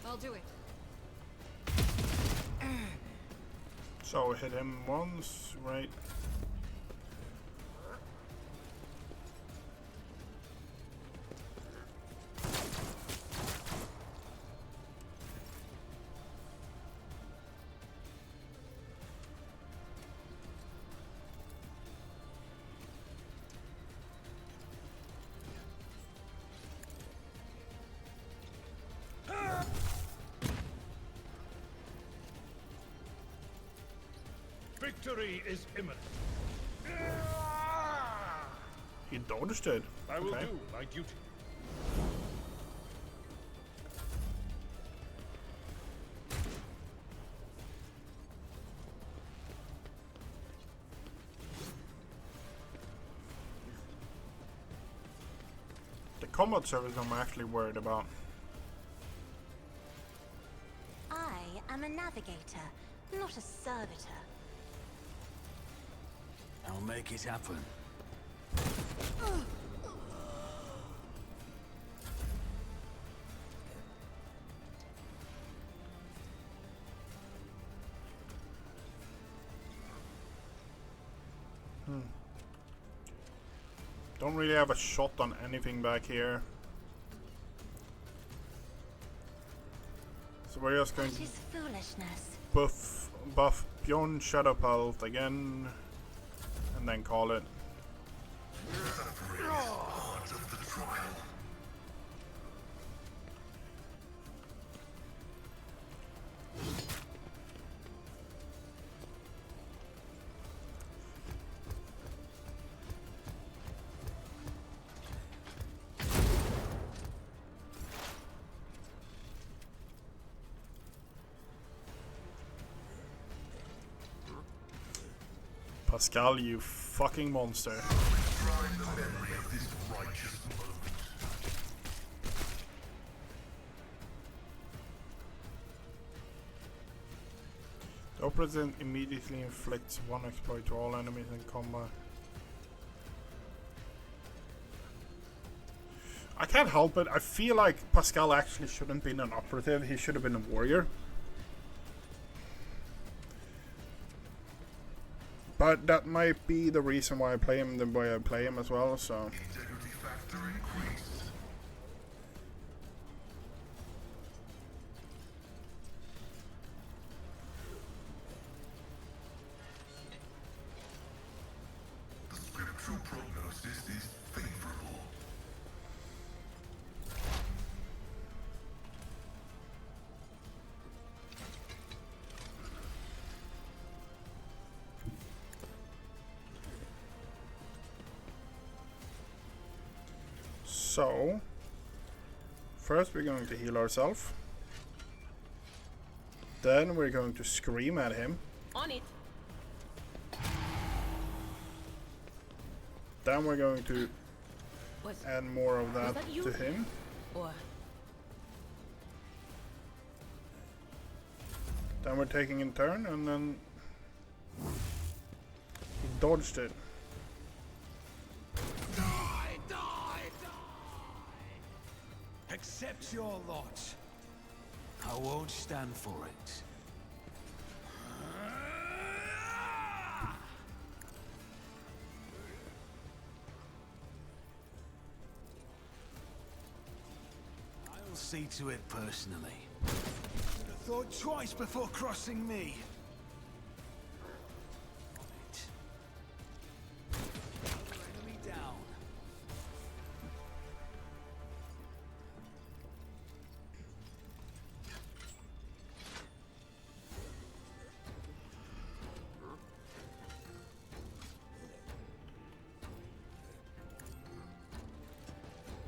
I'll do it. So hit him once, right? Victory is imminent. He dodged it. I will Okay. do my duty. The combat service I'm actually worried about. I am a navigator, not a servitor. I'll make it happen. Don't really have a shot on anything back here. So we're just going What to is foolishness? buff Bjorn Shadowpelt again, and then call it. Part of the trial. Pascal, you fucking monster. Shrine the memory of this righteous moment. The operative immediately inflicts one exploit to all enemies in combat. I can't help it. I feel like Pascal actually shouldn't be an operative. He should have been a warrior. But that might be the reason why I play him the way I play him as well, so. Integrity factor increased. The scriptural prognosis is favorable. So, first we're going to heal ourselves. Then we're going to scream at him. On it. Then we're going to Was add more of that that you? to him. or Then we're taking in turn, and then he dodged it. Accept your lot. I won't stand for it. I'll see to it personally. Should have thought twice before crossing me. Enemy down.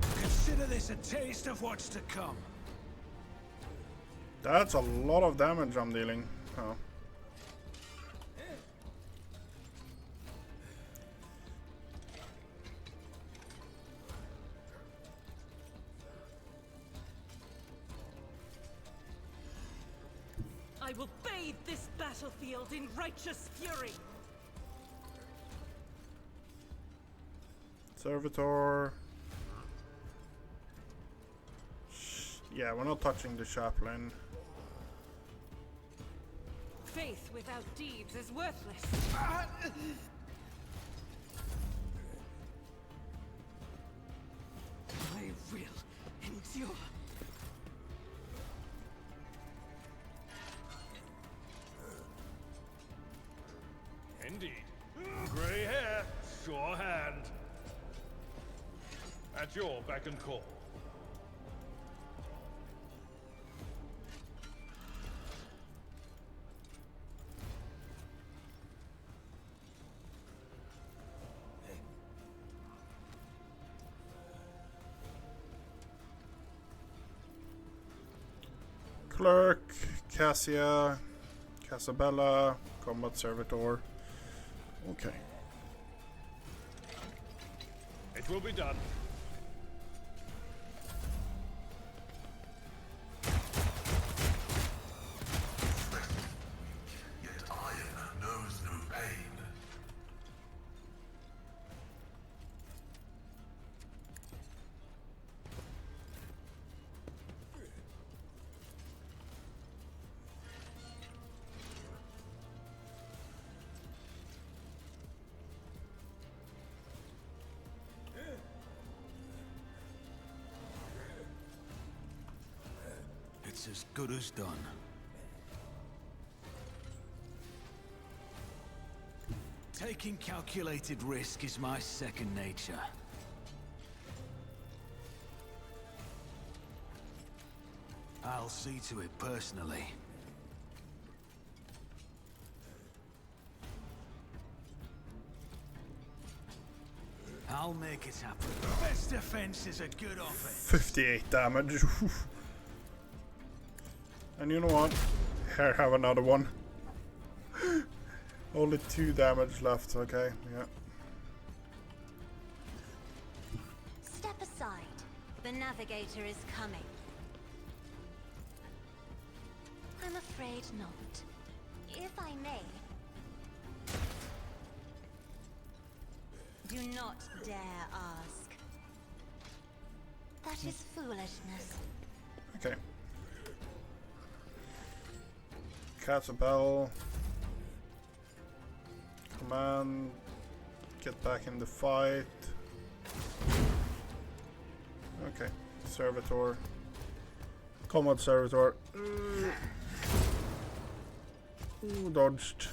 Consider this a taste of what's to come. That's a lot of damage I'm dealing. Oh. I will bathe this battlefield in righteous fury. Servitor. Yeah, we're not touching the chaplain. Faith without deeds is worthless. I will endure. Indeed. Grey hair, sure hand. At your beck and call. Clerk, Cassia, Casabella, Combat Servitor. Okay. It will be done. Yet iron knows no pain. it's as good as done. Taking calculated risk is my second nature. I'll see to it personally. I'll make it happen. Best defense is a good offense. 58 damage. And you know what? Here, have another one. Only 2 damage left, okay, yeah. Step aside. The navigator is coming. I'm afraid not. If I may. Do not dare ask. That is foolishness. Okay. Cast a bell. Command. Get back in the fight. Okay. Servitor. Combat Servitor. Ooh, dodged.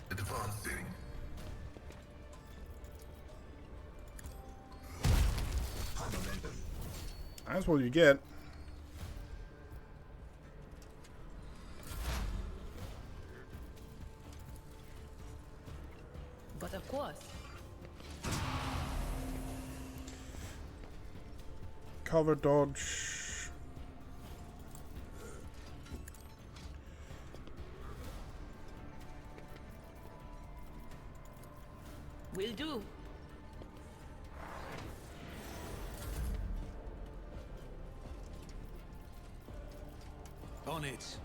Advancing. That's what you get. But of course. Cover dodge. Will do. On it.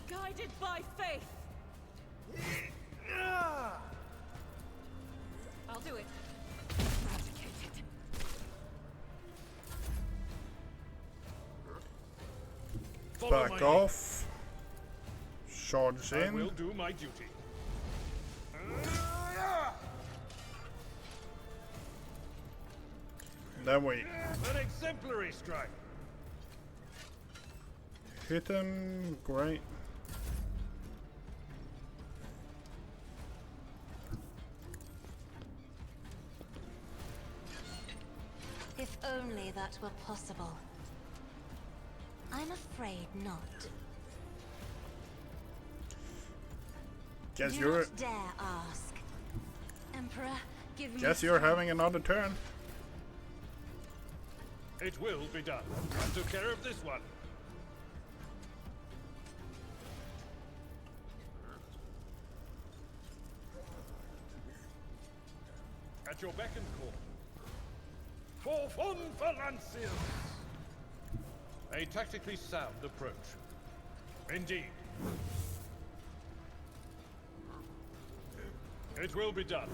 Guided by faith. I'll do it. Eradicated. Follow Back my off. Charge lead. I in. will do my duty. Then we An exemplary strike. hit him. Great. If only that were possible. I'm afraid not. Guess Do you're. not dare ask. Emperor, give me Guess you're strength. having another turn. It will be done. I took care of this one. At your beck and call. For Von Valancius! A tactically sound approach. Indeed. It will be done.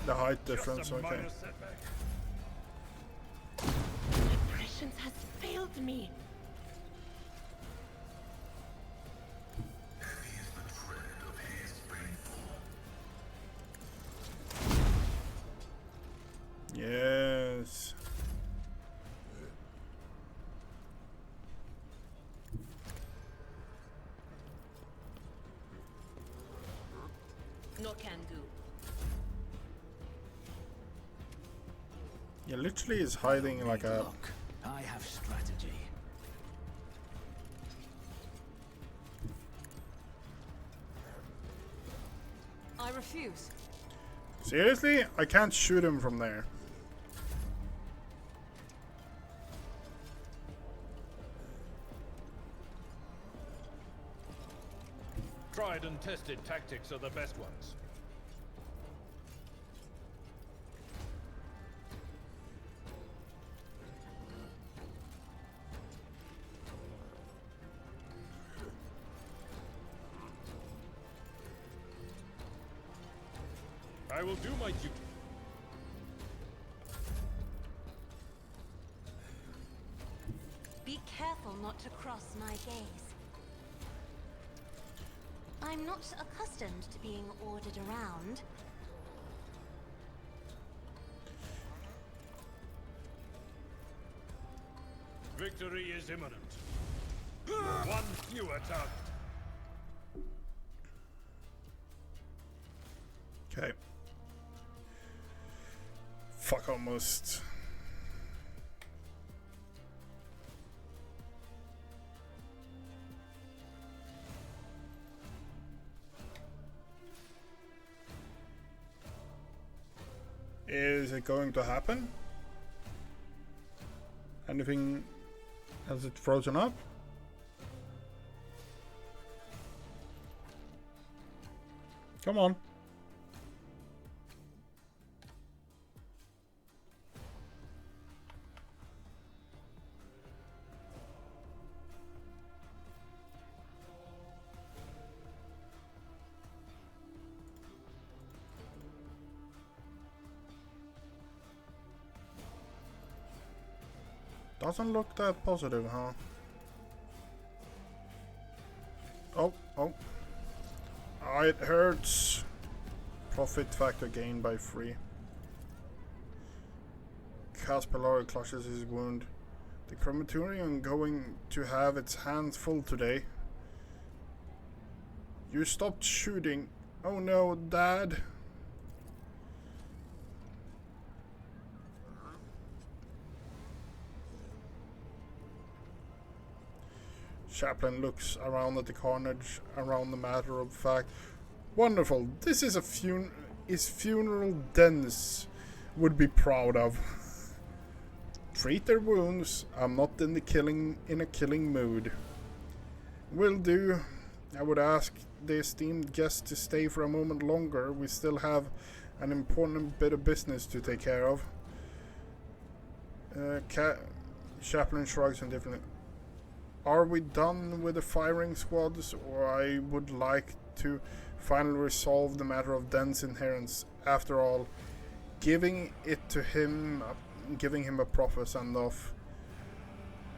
The height difference, Just a okay. minor setback. My prescience has failed me. Heavy is the tread of his faithful. Yes. No can do. Yeah, literally is hiding like a. Look, I have strategy. I refuse. Seriously? I can't shoot him from there. Tried and tested tactics are the best ones. I will do my duty. Be careful not to cross my gaze. I'm not accustomed to being ordered around. Victory is imminent. One fewer target. Okay. Fuck almost. Is it going to happen? Anything? Has it frozen up? Come on. Doesn't look that positive, huh? Oh. It hurts. Profit factor gained by 3. Caspillari clutches his wound. The crematorium going to have its hands full today. You stopped shooting. Oh no, Dad. Chaplain looks around at the carnage around the matter of fact. Wonderful. This is a funeral Dennis would be proud of. Treat their wounds. I'm not in a killing mood. Will do. I would ask the esteemed guest to stay for a moment longer. We still have an important bit of business to take care of. Chaplain shrugs indifferently. Are we done with the firing squads, or I would like to finally resolve the matter of Den's inheritance? After all, giving him a proper send-off.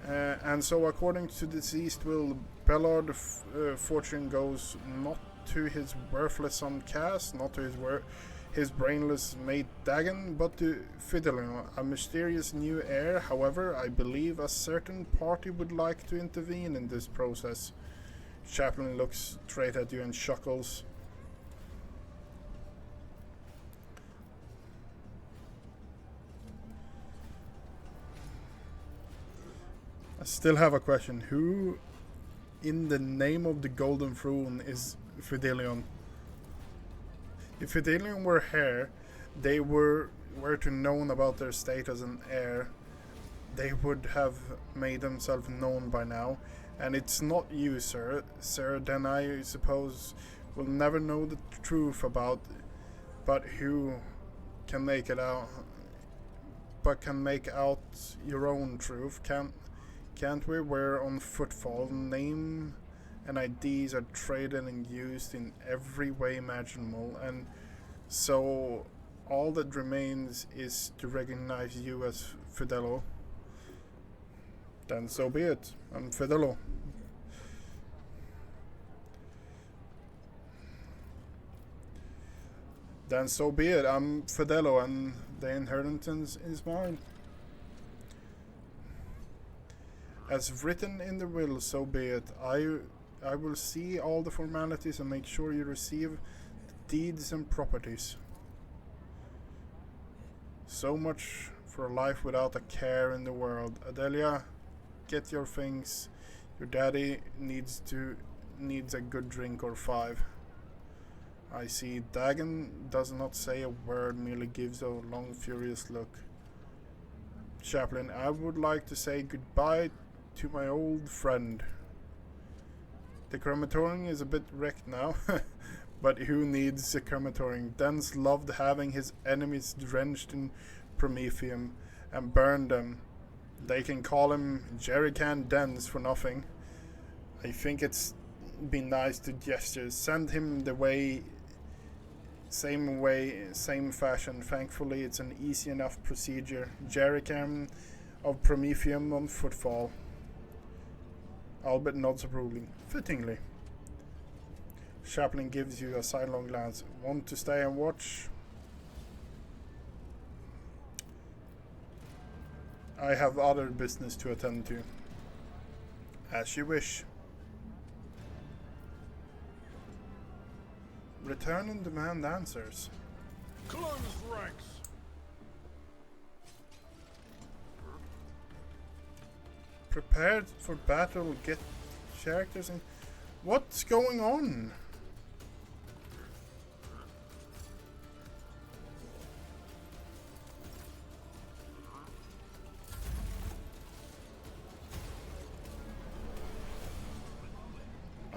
And so, according to deceased will, Bellard fortune goes not to his worthless son Cass, not to his brainless mate Dagon, but to Fidelin, a mysterious new heir. However, I believe a certain party would like to intervene in this process. Chaplain looks straight at you and chuckles. I still have a question. Who in the name of the Golden Throne is Fidelion? If Fidelion were here, they were to known about their state as an heir, they would have made themselves known by now. And it's not you, sir. Sir, then I suppose we'll never know the truth about, but who can make it out? But can make out your own truth, can't we? We're on footfall. Name and IDs are traded and used in every way imaginable, and so all that remains is to recognize you as Fidelo. Then so be it. I'm Fidelo. Then so be it. I'm Fidelo, and the inheritance is mine. As written in the will, so be it. I will see all the formalities and make sure you receive the deeds and properties. So much for a life without a care in the world. Adelia, get your things. Your daddy needs a good drink or 5. I see. Dagon does not say a word, merely gives a long, furious look. Chaplain, I would like to say goodbye to my old friend. The crematorium is a bit wrecked now, but who needs a crematorium? Dens loved having his enemies drenched in promethium and burned them. They can call him Jerrycan Dens for nothing. I think it's be nice to gesture. Send him the way Same way, same fashion. Thankfully, it's an easy enough procedure. Jerrycan of Prometheum on footfall. Albert nods approvingly. Fittingly. Chaplain gives you a sidelong glance. Want to stay and watch? I have other business to attend to. As you wish. Return and demand answers. Close ranks. Prepared for battle, get characters in. What's going on?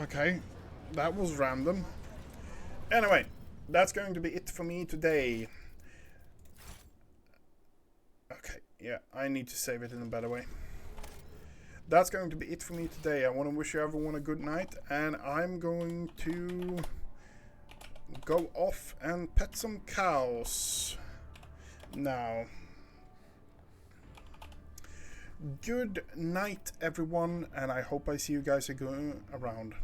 Okay, that was random. Anyway, that's going to be it for me today. Okay, yeah, I need to save it in a better way. That's going to be it for me today. I want to wish everyone a good night, and I'm going to go off and pet some cows now. Good night, everyone, and I hope I see you guys around.